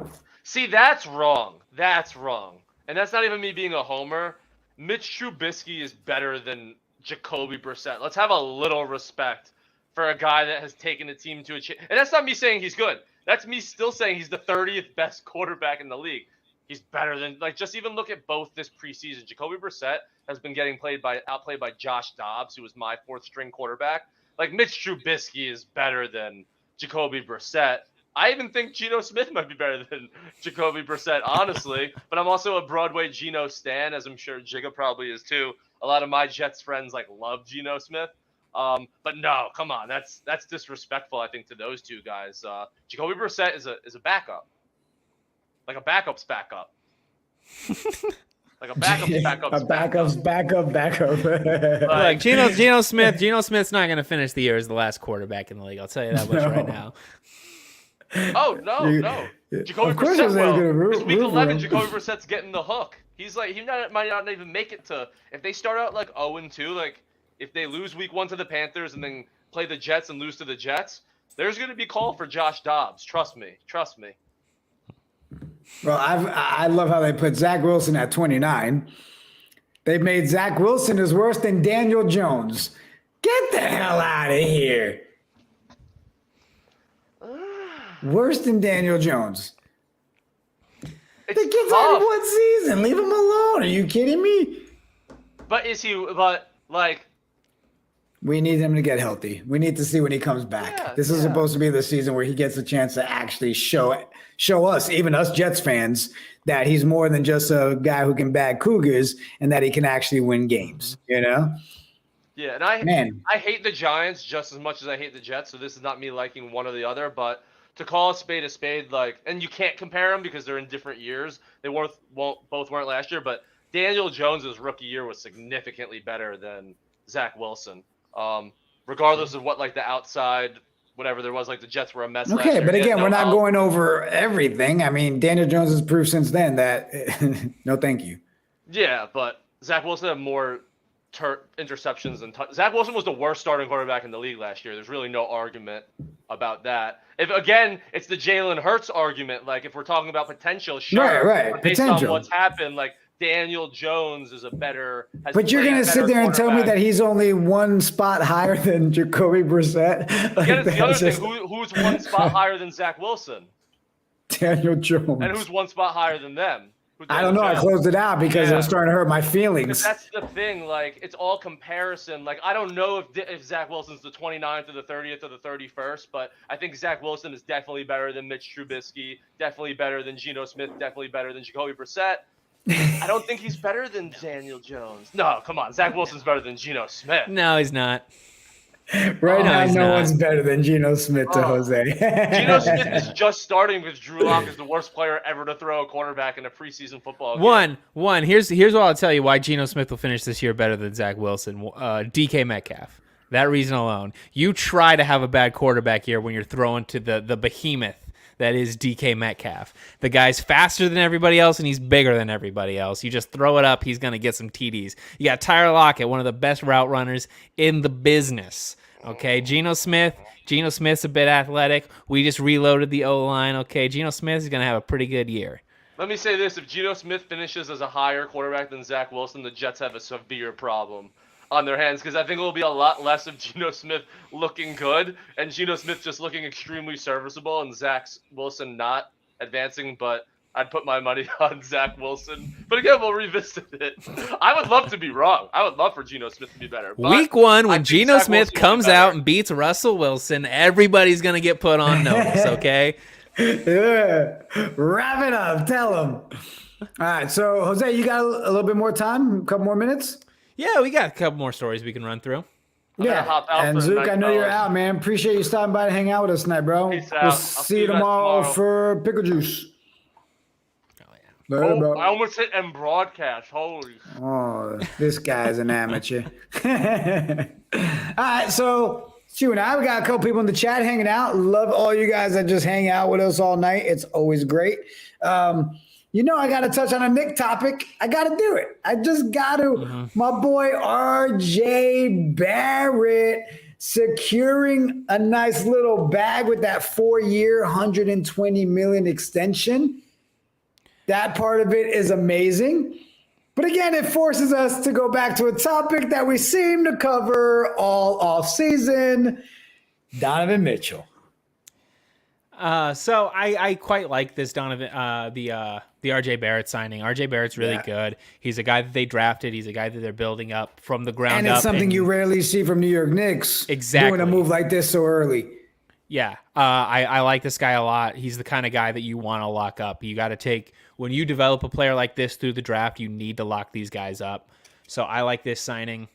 See, that's wrong. That's wrong. And that's not even me being a homer. Mitch Trubisky is better than Jacoby Brissett. Let's have a little respect for a guy that has taken the team to a and that's not me saying he's good. That's me still saying he's the 30th best quarterback in the league. He's better than just even look at both this preseason. Jacoby Brissett has been getting outplayed by Josh Dobbs, who was my 4th string quarterback. Like Mitch Trubisky is better than Jacoby Brissett. I even think Geno Smith might be better than Jacoby Brissett, honestly. But I'm also a Broadway Geno stan, as I'm sure Jigga probably is too. A lot of my Jets friends love Geno Smith. But no, come on, that's disrespectful, I think, to those two guys. Jacoby Brissett is a backup, like a backup's backup, like a backup's backup's A backup's backup. Like Geno Smith's not going to finish the year as the last quarterback in the league. I'll tell you that much right now. Oh no! Jacoby Of course Brissett Jose's gonna root- Because week root for 11, him. Jacoby Brissett's getting the hook. Might not even make it to. If they start out 0-2, if they lose week 1 to the Panthers and then play the Jets and lose to the Jets, there's going to be call for Josh Dobbs. Trust me. Well, I love how they put Zach Wilson at 29. They've made Zach Wilson is worse than Daniel Jones. Get the hell out of here. Worse than Daniel Jones. The It's kid's tough. had 1 season. Leave him alone. Are you kidding me? But is he? But We need him to get healthy. We need to see when he comes back. Yeah, This is supposed to be the season where he gets a chance to actually show us, even us Jets fans, that he's more than just a guy who can bag Cougars and that he can actually win games, Yeah, and Man. I hate the Giants just as much as I hate the Jets, so this is not me liking one or the other, but to call a spade, like, and you can't compare them because they're in different years. They both weren't last year, but Daniel Jones' rookie year was significantly better than Zach Wilson. Regardless of what, like, the outside, whatever there was, like, the Jets were a mess last Okay, year. but He had again, no we're not help. going over everything. I mean, Daniel Jones has proved since then that no, thank you. Yeah, but Zach Wilson had more interceptions than Zach Wilson was the worst starting quarterback in the league last year. There's really no argument about that. If again, it's the Jalen Hurts argument. Like, if we're talking about potential, sure, Right, but based potential. on what's happened, like, Daniel Jones is a better. But you're gonna sit there and tell me that he's only one spot higher than Jacoby Brissett. Like, Again, it's the other that's thing. Who's one spot higher than Zach Wilson? Daniel Jones. And who's one spot higher than them? I don't know. I closed it out because it was starting to hurt my feelings. That's the thing. Like, it's all comparison. Like, I don't know if Zach Wilson's the 29th or the 30th or the 31st, but I think Zach Wilson is definitely better than Mitch Trubisky, definitely better than Geno Smith, definitely better than Jacoby Brissett. I don't think he's better than Daniel Jones. No, come on. Zach Wilson's better than Geno Smith. No, he's not. Right now, he's no not. one's better than Geno Smith to Jose. Geno Smith is just starting because Drew Lock is the worst player ever to throw a quarterback in a preseason football game. One. Here's what I'll tell you why Geno Smith will finish this year better than Zach Wilson. DK Metcalf. That reason alone. You try to have a bad quarterback year when you're throwing to the behemoth that is DK Metcalf. The guy's faster than everybody else, and he's bigger than everybody else. You just throw it up, he's going to get some TDs. You got Tyler Lockett, one of the best route runners in the business. Okay, Geno Smith's a bit athletic. We just reloaded the O-line. Okay, Geno Smith is going to have a pretty good year. Let me say this. If Geno Smith finishes as a higher quarterback than Zach Wilson, the Jets have a severe problem on their hands, because I think it will be a lot less of Geno Smith looking good and Geno Smith just looking extremely serviceable and Zach Wilson not advancing, but I'd put my money on Zach Wilson. But again, we'll revisit it. I would love to be wrong. I would love for Geno Smith to be better. Week 1, when Geno Smith comes out and beats Russell Wilson, everybody's going to get put on notice, okay? Yeah. Wrap it up. Tell him. All right, so, Jose, you got a little bit more time? A couple more minutes? Yeah, we got a couple more stories we can run through. Yeah, and Zook, I know you're out, man. Appreciate you stopping by to hang out with us tonight, bro. Peace out. We'll I'll see you tomorrow for pickle juice. Oh, I almost hit end broadcast. Holy. Oh, this guy's an amateur. All right, so Stu and I, we got a couple people in the chat hanging out. Love all you guys that just hang out with us all night. It's always great. You know, I got to touch on a Nick topic. I got to do it. I just got to. Mm-hmm. My boy RJ Barrett securing a nice little bag with that 4-year, $120 million extension. That part of it is amazing. But again, it forces us to go back to a topic that we seem to cover all off season. Donovan Mitchell. So I quite like this Donovan, the RJ Barrett signing. RJ Barrett's really good. He's a guy that they drafted. He's a guy that they're building up from the ground up. And it's something you rarely see from New York Knicks. Exactly. Doing a move like this so early. Yeah. I like this guy a lot. He's the kind of guy that you want to lock up. You got to take, when you develop a player like this through the draft, you need to lock these guys up. So I like this signing.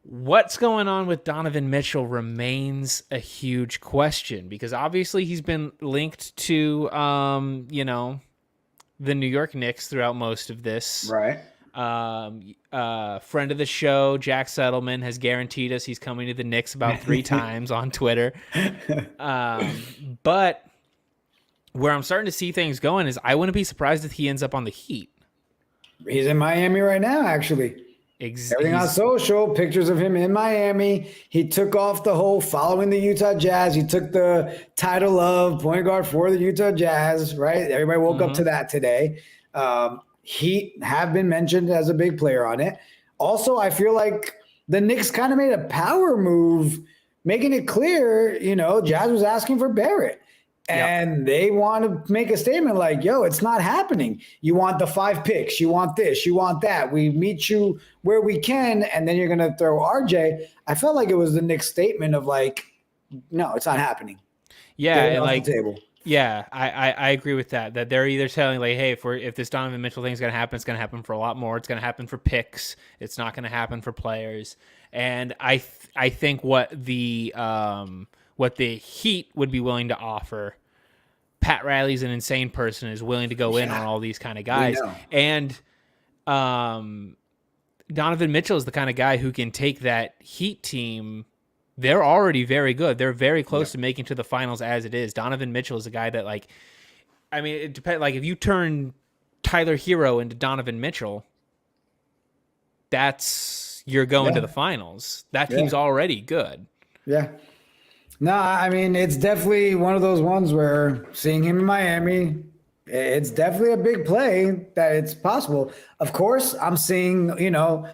What's going on with Donovan Mitchell remains a huge question, because obviously he's been linked to, the New York Knicks throughout most of this. Right. Friend of the show, Jack Settleman, has guaranteed us he's coming to the Knicks about 3 times on Twitter. But where I'm starting to see things going is I wouldn't be surprised if he ends up on the Heat. He's in Miami right now, actually. Everything on social, pictures of him in Miami. He took off the whole following the Utah Jazz. He took the title of point guard for the Utah Jazz, right? Everybody woke up to that today. Heat have been mentioned as a big player on it. Also, I feel like the Knicks kind of made a power move, making it clear, Jazz was asking for Barrett. And they want to make a statement like, yo, it's not happening. You want the 5 picks. You want this. You want that. We meet you where we can, and then you're going to throw RJ. I felt like it was the Knicks statement of like, no, it's not happening. Yeah, and like the table. Yeah, I agree with that. That they're either telling like, hey, if this Donovan Mitchell thing is going to happen, it's going to happen for a lot more. It's going to happen for picks. It's not going to happen for players. And I think what the Heat would be willing to offer, Pat Riley's an insane person, is willing to go in on all these kind of guys. And Donovan Mitchell is the kind of guy who can take that Heat team. They're already very good. They're very close to making to the finals as it is. Donovan Mitchell is a guy that, like, I mean, it depends. Like, if you turn Tyler Hero into Donovan Mitchell, you're going to the finals. That team's already good. Yeah. No, I mean, it's definitely one of those ones where seeing him in Miami, it's definitely a big play that it's possible. Of course, I'm seeing,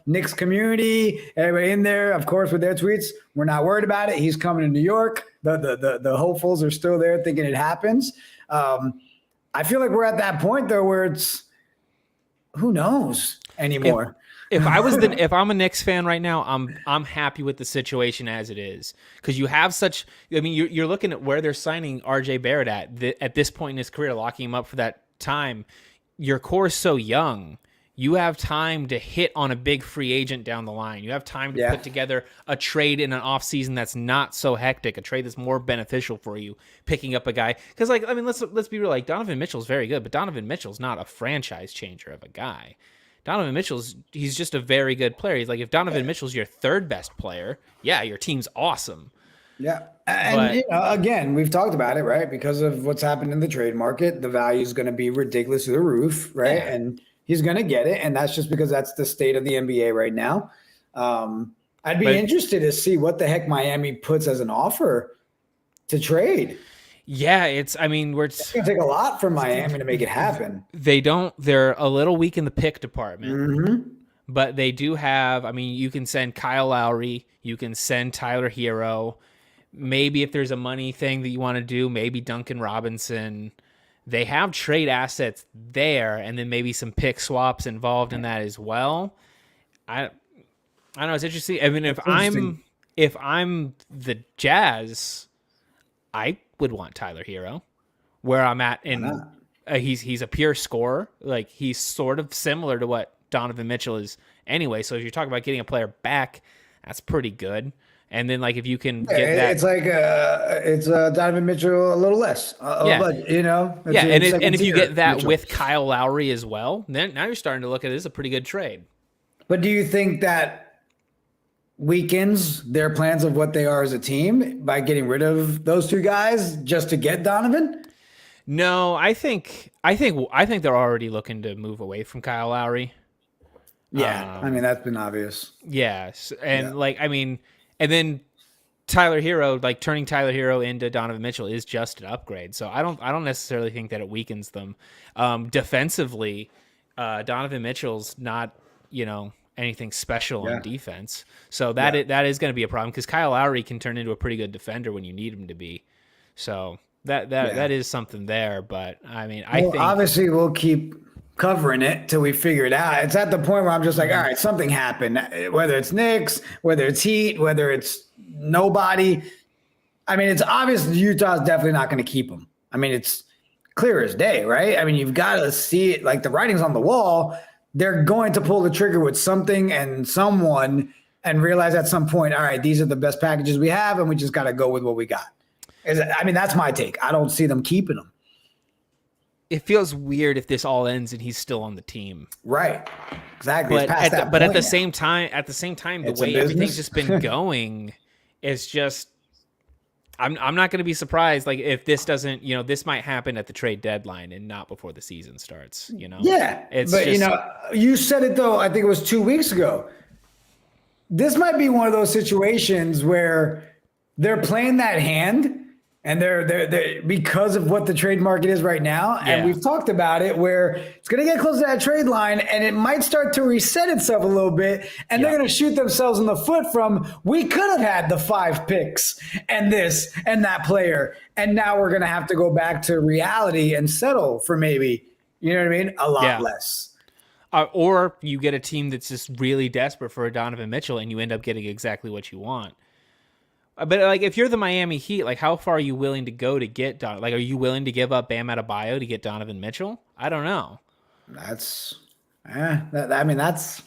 Knicks community, everybody in there, of course, with their tweets. We're not worried about it. He's coming to New York. The hopefuls are still there thinking it happens. I feel like we're at that point, though, where it's who knows anymore. If I'm a Knicks fan right now, I'm happy with the situation as it is, because you have such. I mean, you're looking at where they're signing R.J. Barrett at this point in his career, locking him up for that time. Your core is so young. You have time to hit on a big free agent down the line. You have time to put together a trade in an offseason that's not so hectic, a trade that's more beneficial for you, picking up a guy. Because, like, I mean, let's be real. Like, Donovan Mitchell's very good, but Donovan Mitchell's not a franchise changer of a guy. Donovan he's just a very good player. He's like, if Donovan Mitchell's your third best player, your team's awesome. Yeah. And, again, we've talked about it, right? Because of what's happened in the trade market, the value is going to be ridiculous to the roof, right? Yeah. And he's going to get it. And that's just because that's the state of the NBA right now. I'd be interested to see what the heck Miami puts as an offer to trade. Yeah, it's going to take a lot for Miami to make it happen. They're a little weak in the pick department, but they do have, you can send Kyle Lowry, you can send Tyler Hero. Maybe if there's a money thing that you want to do, maybe Duncan Robinson. They have trade assets there, and then maybe some pick swaps involved in that as well. I don't know, it's interesting. I mean, if I'm the Jazz, I would want Tyler Hero where I'm at. And he's a pure scorer. Like, he's sort of similar to what Donovan Mitchell is anyway. So if you're talking about getting a player back, that's pretty good. And then, like, if you can get that, it's like it's Donovan Mitchell a little less. But, and if you get that Mitchell with Kyle Lowry as well, then now you're starting to look at it as a pretty good trade. But do you think that weakens their plans of what they are as a team by getting rid of those two guys just to get Donovan? No, I think they're already looking to move away from Kyle Lowry. Yeah, that's been obvious. Yes, and and then Tyler Hero, like, turning Tyler Hero into Donovan Mitchell is just an upgrade. So I don't necessarily think that it weakens them. Defensively, Donovan Mitchell's not, anything special on defense. So that is going to be a problem, because Kyle Lowry can turn into a pretty good defender when you need him to be. So that is something there. But I think obviously we'll keep covering it till we figure it out. It's at the point where I'm just like, all right, something happened, whether it's Knicks, whether it's Heat, whether it's nobody. It's obvious Utah's definitely not going to keep him. It's clear as day, right? You've got to see it, like, the writing's on the wall. They're going to pull the trigger with something and someone and realize at some point, all right, these are the best packages we have, and we just got to go with what we got. That's my take. I don't see them keeping him. It feels weird if this all ends and he's still on the team. Right. Exactly. But at the same time, the way everything's just been going, it's just, I'm not going to be surprised, like, if this doesn't, this might happen at the trade deadline and not before the season starts, Yeah. You said it, though, I think it was 2 weeks ago. This might be one of those situations where they're playing that hand, and they're because of what the trade market is right now. And we've talked about it, where it's going to get close to that trade line, and it might start to reset itself a little bit. And they're going to shoot themselves in the foot from, we could have had the 5 picks and this and that player. And now we're going to have to go back to reality and settle for maybe, a lot less. Or you get a team that's just really desperate for a Donovan Mitchell, and you end up getting exactly what you want. But like, if you're the Miami Heat, like, how far are you willing to go to get Don? Like, are you willing to give up Bam Adebayo to get Donovan Mitchell? I don't know. That's, that's.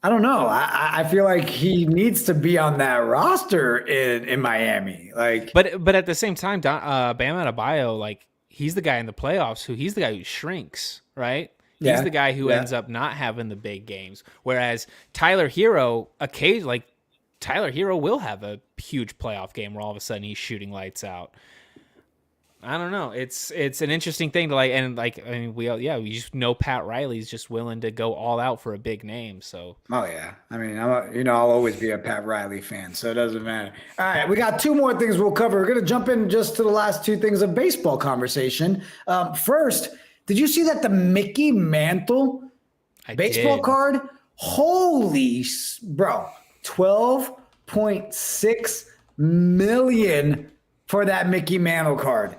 I don't know. I feel like he needs to be on that roster in Miami. Like, but at the same time, Bam Adebayo, like, he's the guy in the playoffs he's the guy who shrinks, right? He's the guy who ends up not having the big games. Whereas Tyler Hero, Tyler Hero will have a huge playoff game where all of a sudden he's shooting lights out. I don't know. It's an interesting thing to we just know Pat Riley's just willing to go all out for a big name. So oh yeah, I mean, I'll always be a Pat Riley fan, so it doesn't matter. All right, we got two more things we'll cover. We're gonna jump in just to the last two things of baseball conversation. First, did you see that the Mickey Mantle baseball card? Holy bro, 12.6 million for that Mickey Mantle card.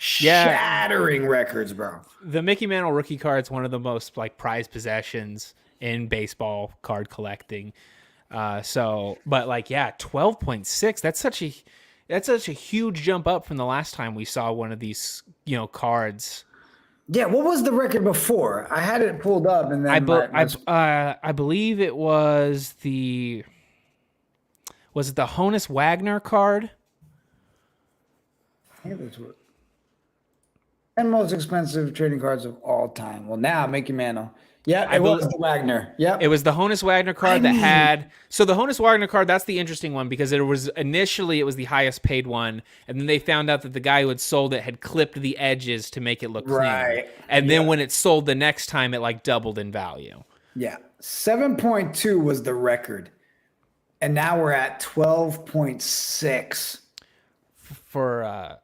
Shattering records, bro. The Mickey Mantle rookie card is one of the most like prized possessions in baseball card collecting. But 12.6. That's such a huge jump up from the last time we saw one of these, cards. Yeah, what was the record before? I had it pulled up, and then I believe it was the Honus Wagner card. I think that's what. 10 most expensive trading cards of all time. Well, now Mickey Mantle. Yeah, it was the Wagner. Yeah, it was the Honus Wagner card So the Honus Wagner card, that's the interesting one because it was the highest paid one, and then they found out that the guy who had sold it had clipped the edges to make it look clean. And then when it sold the next time, it like doubled in value. Yeah, 7.2 was the record, and now we're at 12.6 for a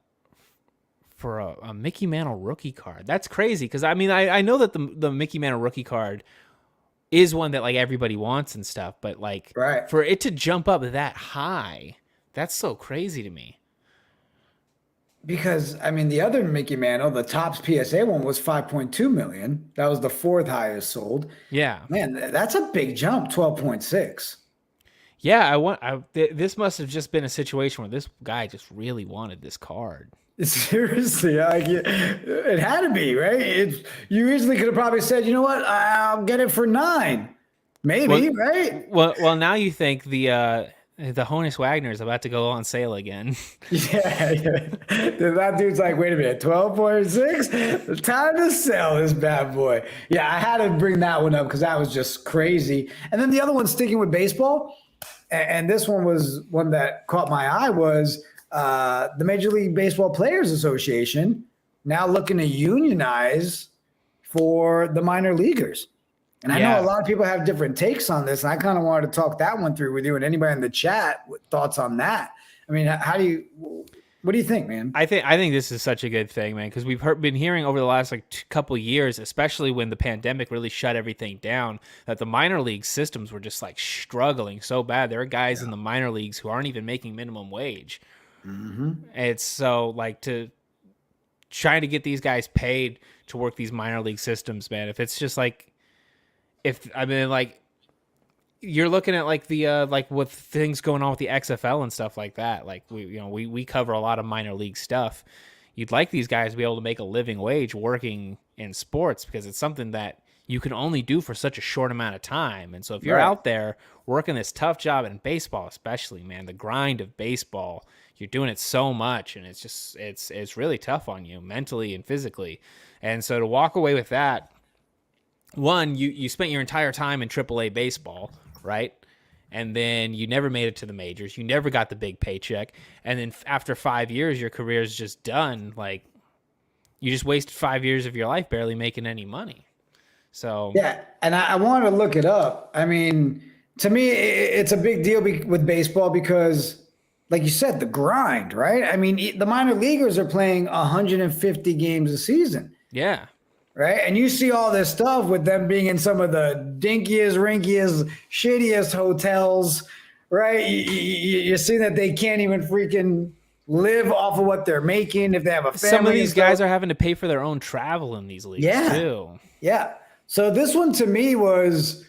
Mickey Mantle rookie card. That's crazy because I mean I know that the Mickey Mantle rookie card is one that like everybody wants and stuff, but like for it to jump up that high, that's so crazy to me. Because I mean the other Mickey Mantle, the Topps PSA one was 5.2 million. That was the fourth highest sold. Yeah, man, that's a big jump. 12.6. Yeah, this must have just been a situation where this guy just really wanted this card. Seriously, it had to be, right? You easily could have probably said, you know what, I'll get it for 9, maybe, right? Well, now you think the Honus Wagner is about to go on sale again. Yeah. That dude's like, wait a minute, 12.6? Time to sell this bad boy. Yeah, I had to bring that one up because that was just crazy. And then the other one, sticking with baseball, and this one was one that caught my eye, was the Major League Baseball Players Association now looking to unionize for the minor leagers. And I know a lot of people have different takes on this, and I kind of wanted to talk that one through with you and anybody in the chat with thoughts on that. I mean, what do you think, man? I think this is such a good thing, man, because we've been hearing over the last couple of years, especially when the pandemic really shut everything down, that the minor league systems were just like struggling so bad. There are guys in the minor leagues who aren't even making minimum wage. Mm-hmm. It's so like to trying to get these guys paid to work these minor league systems, man. If it's just like, you're looking at like the like with things going on with the XFL and stuff like that. Like we cover a lot of minor league stuff. You'd like these guys to be able to make a living wage working in sports because it's something that you can only do for such a short amount of time. And so if you're out there working this tough job in baseball, especially, man, the grind of baseball, you're doing it so much, and it's just it's really tough on you mentally and physically. And so to walk away with that, one, you spent your entire time in AAA baseball, right? And then you never made it to the majors. You never got the big paycheck. And then after 5 years, your career is just done. Like, you just wasted 5 years of your life barely making any money. So yeah, and I want to look it up. I mean, to me, it's a big deal with baseball because, like you said, the grind, right? I mean, the minor leaguers are playing 150 games a season. Yeah. Right? And you see all this stuff with them being in some of the dinkiest, rinkiest, shittiest hotels, right? You see that they can't even freaking live off of what they're making if they have a family. Some of these guys are having to pay for their own travel in these leagues too. Yeah. So this one to me was,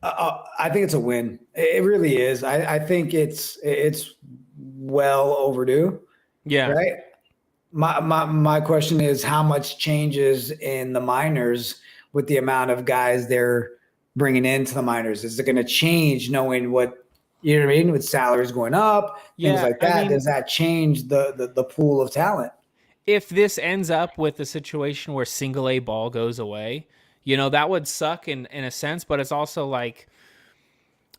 I think it's a win. It really is. I think it's well overdue. Yeah. Right. My question is, how much changes in the minors with the amount of guys they're bringing into the minors? Is it going to change knowing what, you know what I mean, with salaries going up, things Yeah, like I that? mean- Does that change the pool of talent? If this ends up with a situation where single A ball goes away, that would suck in a sense, but it's also like,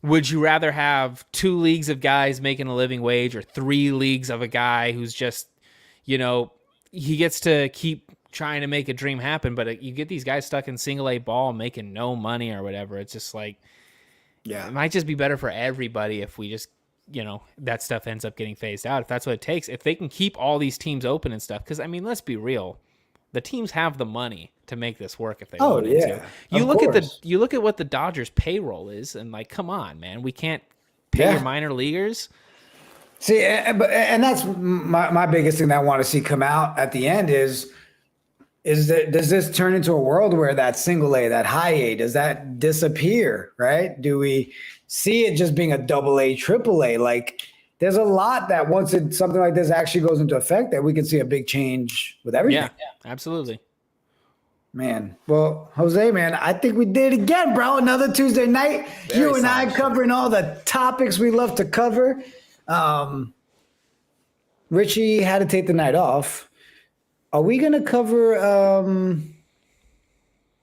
would you rather have 2 leagues of guys making a living wage or 3 leagues of a guy who's just, he gets to keep trying to make a dream happen, but you get these guys stuck in single A ball making no money or whatever. It's just like, it might just be better for everybody if we just, that stuff ends up getting phased out. If that's what it takes, if they can keep all these teams open and stuff, because I mean, let's be real, the teams have the money to make this work if they wanted to. You look at what the Dodgers payroll is, and like, come on, man, we can't pay your minor leaguers. See, and that's my biggest thing that I want to see come out at the end is that, does this turn into a world where that single A, that high A, does that disappear, right? Do we see it just being a double A, triple A? Like, there's a lot that once something like this actually goes into effect, that we can see a big change with everything. Yeah, absolutely. Man, well, Jose, man, I think we did it again, bro. Another Tuesday night. You and I covering all the topics we love to cover. Richie had to take the night off. Are we going to cover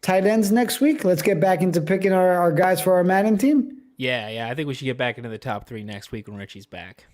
tight ends next week? Let's get back into picking our guys for our Madden team. Yeah. I think we should get back into the top 3 next week when Richie's back.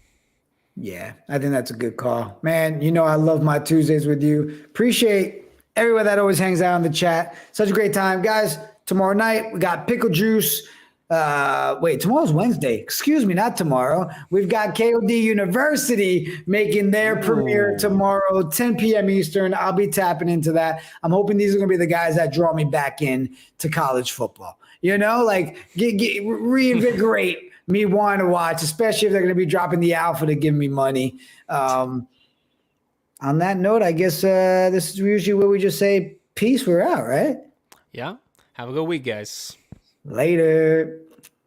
Yeah, I think that's a good call. Man, I love my Tuesdays with you. Appreciate everyone that always hangs out in the chat. Such a great time. Guys, tomorrow night we got Pickle Juice. Tomorrow's Wednesday. Excuse me, not tomorrow. We've got KOD University making their premiere tomorrow, 10 p.m. Eastern. I'll be tapping into that. I'm hoping these are going to be the guys that draw me back in to college football. Reinvigorate me wanting to watch, especially if they're going to be dropping the alpha to give me money. On that note, I guess this is usually where we just say peace. We're out, right? Yeah. Have a good week, guys. Later.